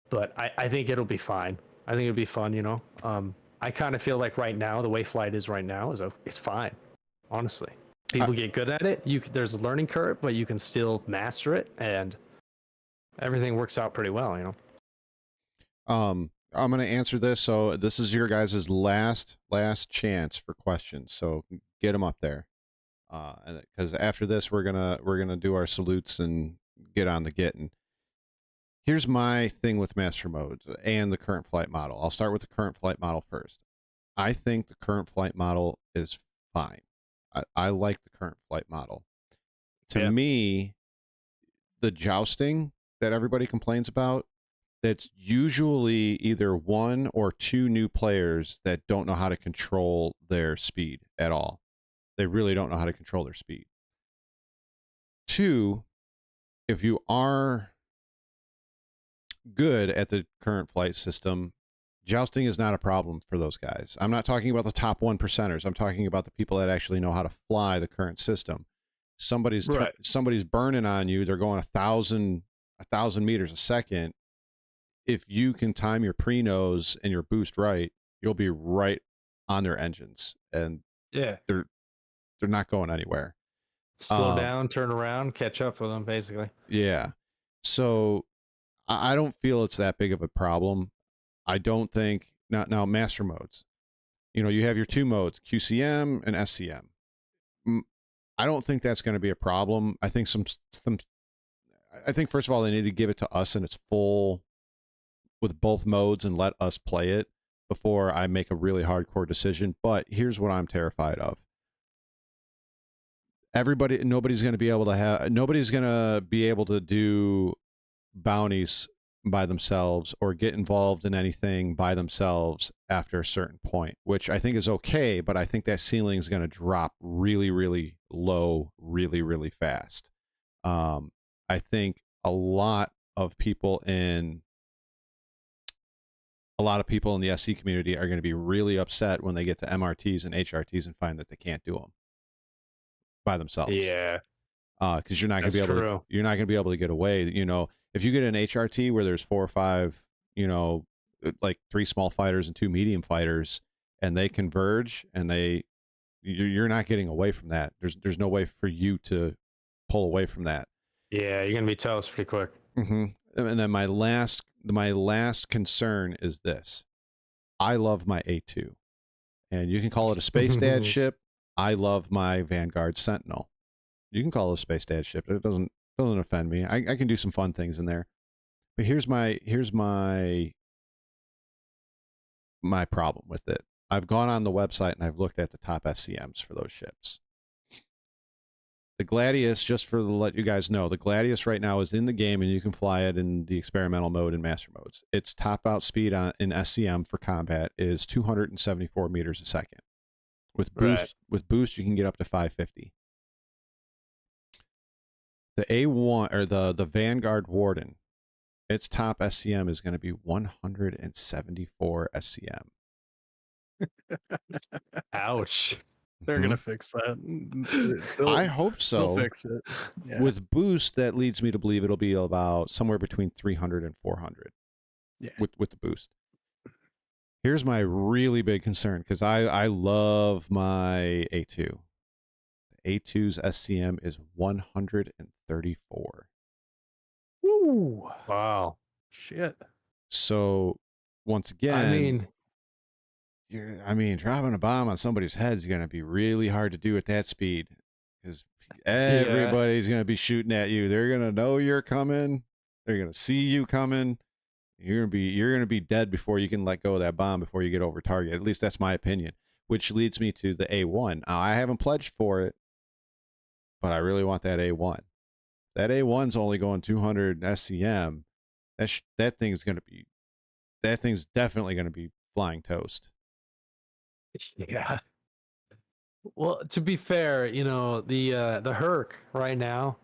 But I think it'll be fine. I think it'd be fun, I kind of feel like right now, the way flight is right now it's fine. Honestly, people get good at it. There's a learning curve, but you can still master it, and everything works out pretty well, I'm going to answer this. So this is your guys' last chance for questions. So get them up there. Because after this, we're gonna do our salutes and get on the getting. Here's my thing with master modes and the current flight model. I'll start with the current flight model first. I think the current flight model is fine. I like the current flight model. To me, the jousting that everybody complains about, that's usually either one or two new players that don't know how to control their speed at all. They really don't know how to control their speed. Two, if you are good at the current flight system, jousting is not a problem for those guys. I'm not talking about the top 1%ers. I'm talking about the people that actually know how to fly the current system. Somebody's burning on you. They're going 1,000 meters a second. If you can time your pre-nose and your boost right, you'll be right on their engines, and Yeah. they're not going anywhere. Slow down, turn around, catch up with them, basically. Yeah. So I don't feel it's that big of a problem. I don't think now master modes. You know, you have your two modes, QCM and SCM. I don't think that's going to be a problem. I think I think first of all, they need to give it to us in its full with both modes and let us play it before I make a really hardcore decision. But here's what I'm terrified of. Nobody's going to be able to do bounties by themselves or get involved in anything by themselves after a certain point, which I think is okay, but I think that ceiling is going to drop really, really low, really, really fast. I think a lot of people in the SC community are going to be really upset when they get to MRTs and HRTs and find that they can't do them by themselves. Yeah. Because you're not going to be able to get away. You know, if you get an HRT where there's 4 or 5, you know, like 3 small fighters and 2 medium fighters, and they converge, and you're not getting away from that. There's no way for you to pull away from that. Yeah, you're gonna be toast pretty quick. Mm-hmm. And then my last concern is this: I love my A2, and you can call it a space dad ship. I love my Vanguard Sentinel. You can call it a space dad ship. It doesn't offend me. I can do some fun things in there. But here's my problem with it. I've gone on the website and I've looked at the top SCMs for those ships. The Gladius, just to let you guys know, the Gladius right now is in the game and you can fly it in the experimental mode and master modes. Its top out speed in SCM for combat is 274 meters a second. With boost, you can get up to 550. The A1 or the Vanguard Warden, its top SCM is going to be 174 SCM. Ouch. They're gonna fix that. I hope so. They'll fix it. Yeah. With boost, that leads me to believe it'll be about somewhere between 300 and 400. Yeah. With the boost. Here's my really big concern, because I love my A2. The A2's SCM is 134. Ooh. Wow. Shit. So once again, I mean, dropping a bomb on somebody's head is going to be really hard to do at that speed, because everybody's going to be shooting at you. They're going to know you're coming. They're going to see you coming. You're going to be dead before you can let go of that bomb before you get over target. At least that's my opinion, which leads me to the A1. Now, I haven't pledged for it, but I really want that A1. That A1's only going 200 SCM. That thing's definitely going to be flying toast. Yeah. Well, to be fair, you know, the Herc right now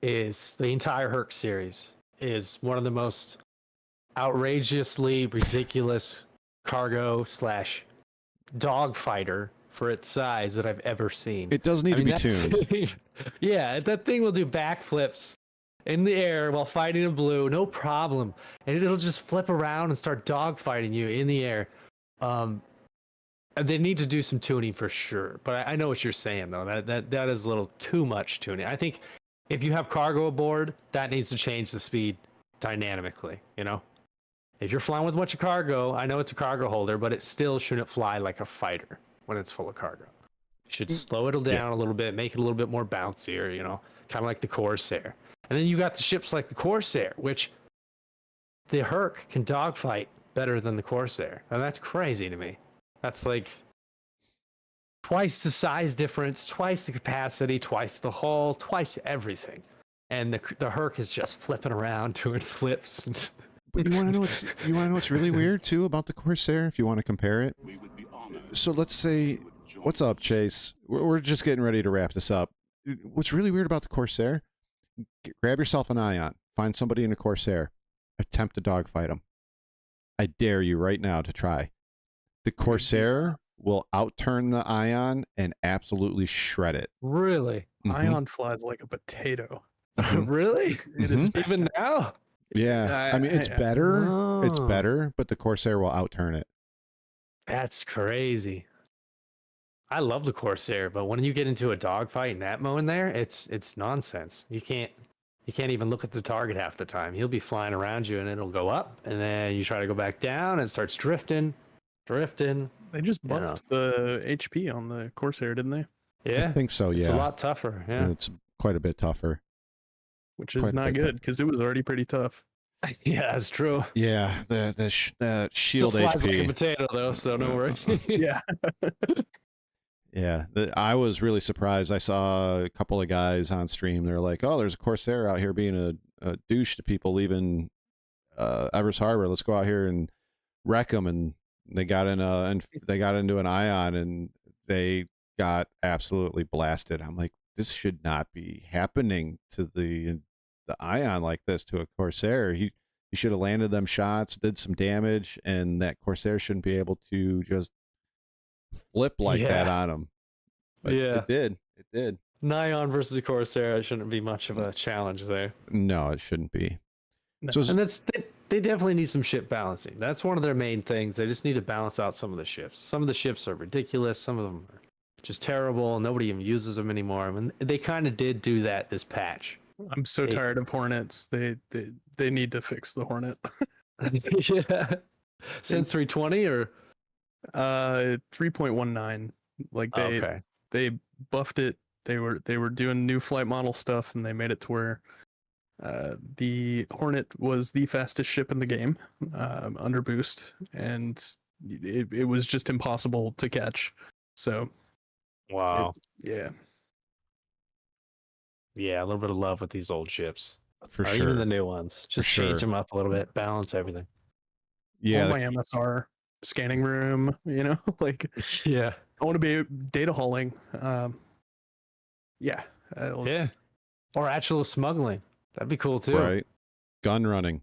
is the entire Herc series is one of the most outrageously ridiculous cargo / dogfighter for its size that I've ever seen. It does need to be tuned. Yeah, that thing will do backflips in the air while fighting a blue, no problem. And it'll just flip around and start dogfighting you in the air. They need to do some tuning for sure. But I know what you're saying, though. That is a little too much tuning. I think if you have cargo aboard, that needs to change the speed dynamically, you know? If you're flying with a bunch of cargo, I know it's a cargo holder, but it still shouldn't fly like a fighter when it's full of cargo. You should slow it down a little bit, make it a little bit more bouncier, you know, kind of like the Corsair. And then you got the ships like the Corsair, which the Herc can dogfight better than the Corsair. And that's crazy to me. That's like twice the size difference, twice the capacity, twice the hull, twice everything. And the Herc is just flipping around doing flips. But you want to know what's really weird too about the Corsair? If you want to compare it, We would be honored so let's say, if you would join what's up, us. Chase? We're just getting ready to wrap this up. What's really weird about the Corsair? Grab yourself an Ion, find somebody in a Corsair, attempt to dogfight them. I dare you right now to try. The Corsair will outturn the Ion and absolutely shred it. Really? Mhm. Ion flies like a potato. Mhm. Really? It is Even now? Yeah, I mean it's better. It's Oh. better, but the Corsair will outturn it. That's crazy. I love the Corsair, but when you get into a dogfight in that mode in there, it's nonsense. You can't even look at the target half the time. He'll be flying around you and it'll go up, and then you try to go back down and it starts drifting. They just You know. buffed the HP on the Corsair, didn't they? Yeah. I think so. It's Yeah, a lot tougher. Yeah. it's quite a bit tougher. Which Quite is a not bit good because it was already pretty tough. Yeah, that's true. Yeah, the Still shield flies like a HP. potato though, so don't worry. Yeah. Yeah, I was really surprised. I saw a couple of guys on stream. They're like, "Oh, there's a Corsair out here being a douche to people leaving Everest Harbor. Let's go out here and wreck them." And they got into an Ion and they got absolutely blasted. I'm like, this should not be happening to the Ion like this to a Corsair. He should have landed them shots, did some damage, and that Corsair shouldn't be able to just flip like that Yeah. on him. But Yeah. it did. It did. Nyan versus a Corsair shouldn't be much of a challenge there. No, it shouldn't be. No. So And they definitely need some ship balancing. That's one of their main things. They just need to balance out some of the ships. Some of the ships are ridiculous. Some of them are just terrible. Nobody even uses them anymore. I mean, they kind of did do that this patch. I'm so Hey. tired of Hornets. They need to fix the Hornet. Yeah. Since 320 or 3.19. Like Oh, okay. they buffed it. They were doing new flight model stuff, and they made it to where the Hornet was the fastest ship in the game under boost, and it was just impossible to catch. So Wow. yeah, Yeah, a little bit of love with these old ships. for Or sure. even the new ones. Just sure. change them up a little bit, balance everything. Yeah, all my MSR scanning room, like Yeah. I want to be data hauling. Yeah, Yeah. Or actual smuggling. That'd be cool too. right. Gun running.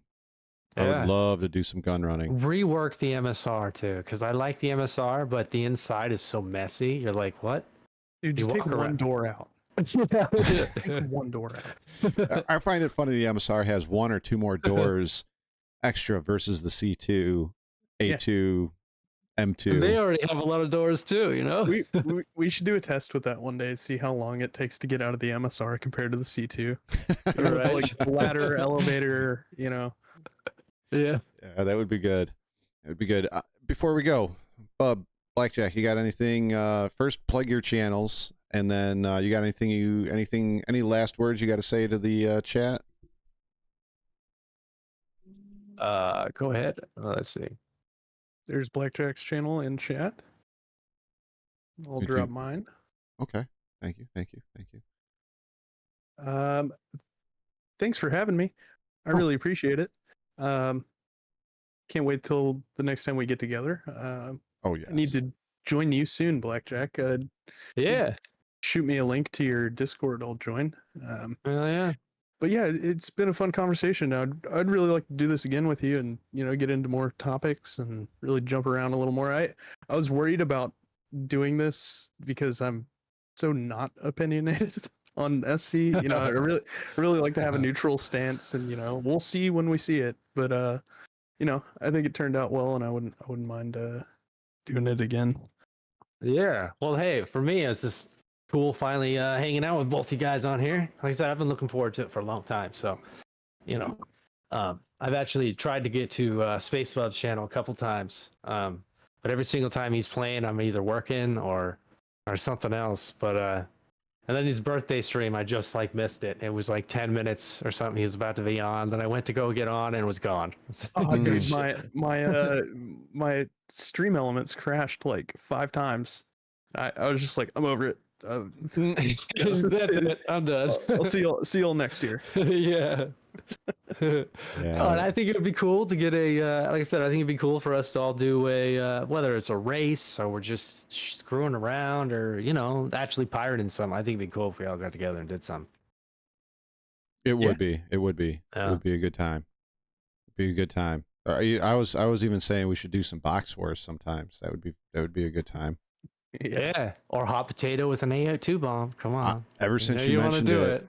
I Yeah. would love to do some gun running. Rework the MSR too, because I like the MSR, but the inside is so messy. You're like, what? Dude, just You take walk one around. door out. Take one door out. I find it funny the MSR has one or two more doors extra versus the C2, A2, M2. They already have a lot of doors too, you know? We should do a test with that one day. See how long it takes to get out of the MSR compared to the C2. Right. Like ladder, elevator. Yeah. Yeah, that would be good. It would be good. Before we go, Bub, Blackjack, you got anything? First, plug your channels, and then you got anything? Any last words you got to say to the chat? Go ahead. Let's see. There's Blackjack's channel in chat. I'll Thank drop you. mine. Okay. Thank you. Thanks for having me. I Oh. really appreciate it. Can't wait till the next time we get together. Oh yeah. I need to join you soon, Blackjack. Yeah. Shoot me a link to your Discord. I'll join. Yeah. But yeah, it's been a fun conversation. I'd really like to do this again with you, and get into more topics and really jump around a little more. I was worried about doing this because I'm so not opinionated on SC. I really like to have a neutral stance, and we'll see when we see it. But I think it turned out well, and I wouldn't mind doing it again. Yeah. Well, hey, for me, it's just cool finally hanging out with both you guys on here. Like I said, I've been looking forward to it for a long time. So, I've actually tried to get to SpaceBucks' channel a couple times. But every single time he's playing, I'm either working or something else. But and then his birthday stream, I just missed it. It was like 10 minutes or something. He was about to be on. Then I went to go get on and it was gone. Oh, dude, my stream elements crashed like 5 times. I was just like, I'm over it. That's it. I'm done. I'll see y'all next year. Yeah. Oh, and I think it would be cool to get a, like I said, I think it'd be cool for us to all do a, whether it's a race or we're just screwing around or, you know, actually pirating some. I think it'd be cool if we all got together and did some. It would be. It would be. It would be a good time. It'd be a good time. I was even saying we should do some box wars sometimes. That would be a good time. Yeah. Or hot potato with an AO2 bomb. Come on. Ever since you mentioned it,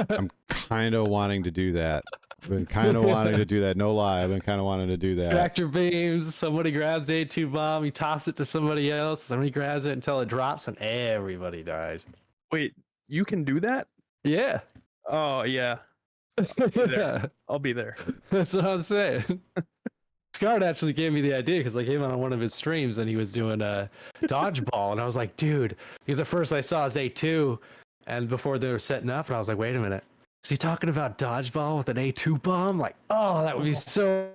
I'm kind of wanting to do that. I've been kind of wanting to do that. No lie, I've been kind of wanting to do that. Tractor beams. Somebody grabs the A2 bomb. You toss it to somebody else. Somebody grabs it until it drops, and everybody dies. Wait, you can do that? Yeah. Oh yeah. I'll be there. That's what I'm saying. Scott actually gave me the idea because I came on one of his streams and he was doing a dodgeball, and I was like, dude, because at first I saw his A2, and before they were setting up, and I was like, wait a minute, is he talking about dodgeball with an A2 bomb? Like, oh, that would be so.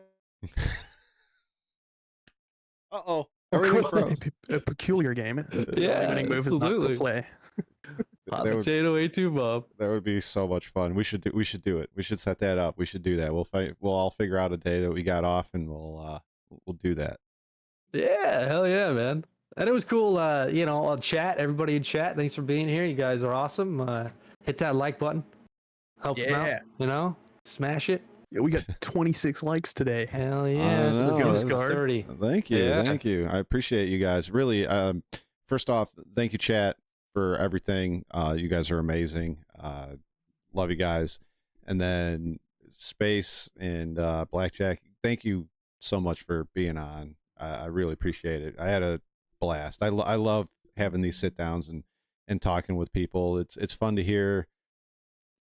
Uh-oh. Everything froze. A peculiar game. Yeah, Winning move is not to play. Hot potato A2 bomb. That would be so much fun. We should do it. We should set that up. We should do that. We'll all figure out a day that we got off, and we'll do that. Yeah, hell yeah, man. And it was cool, you know, on chat, everybody in chat, thanks for being here. You guys are awesome. Hit that like button. Help them out, you know? Smash it. Yeah, we got 26 likes today. Hell yeah. Let's go, That's Scar. 30. Thank you. Yeah. Thank you. I appreciate you guys. Really, first off, thank you, chat, for everything. You guys are amazing. Love you guys. And then Space and Blackjack, thank you so much for being on. I really appreciate it. I had a blast. I love having these sit downs and talking with people. It's fun to hear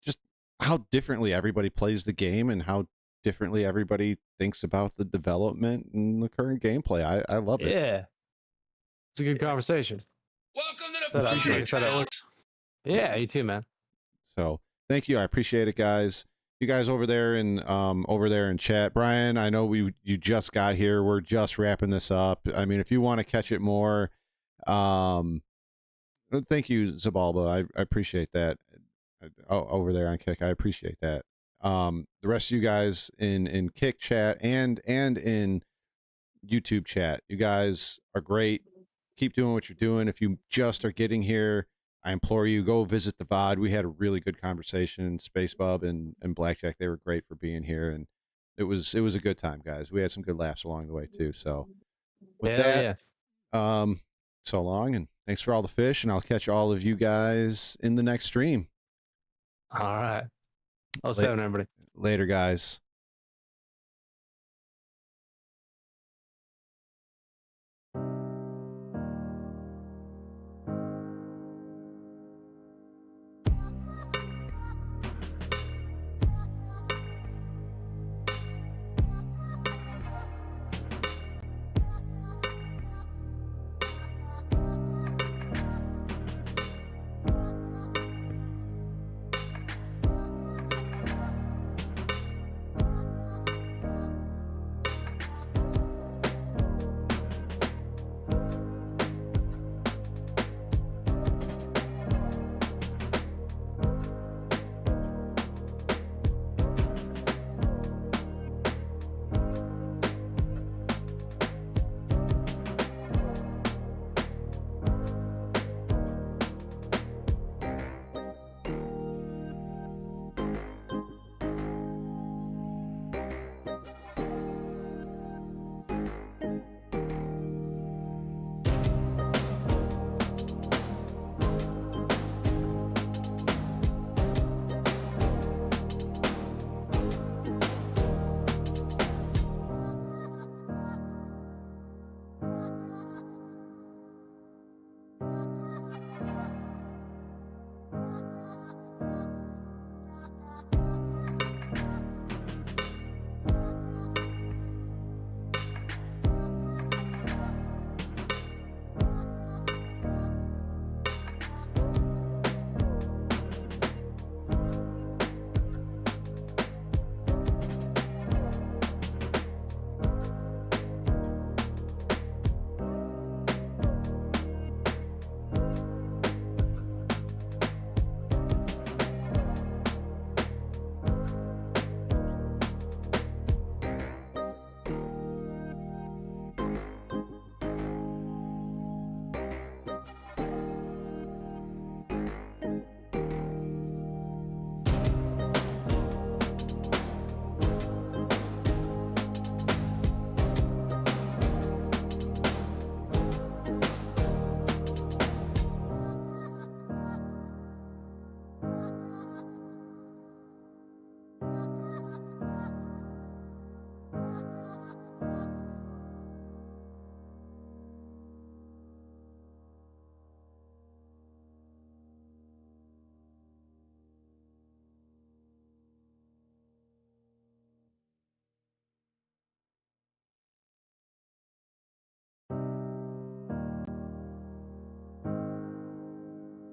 just how differently everybody plays the game and how differently everybody thinks about the development and the current gameplay. I love it. Yeah. It's a good conversation. Welcome to Set the up, party, set up. pal. Yeah, you too, man. So thank you. I appreciate it, guys. You guys over there in chat. Brian, I know you just got here. We're just wrapping this up. I mean, if you want to catch it more, thank you, Zabalba. I appreciate that. Over there on Kick, I appreciate that. The rest of you guys in Kick chat and in YouTube chat, you guys are great. Keep doing what you're doing. If you just are getting here, I implore you, go visit the VOD. We had a really good conversation. Space Bub and Blackjack, they were great for being here, and it was a good time, guys. We had some good laughs along the way too. So with that, so long, and thanks for all the fish, and I'll catch all of you guys in the next stream. All right. 07, everybody. Later, guys.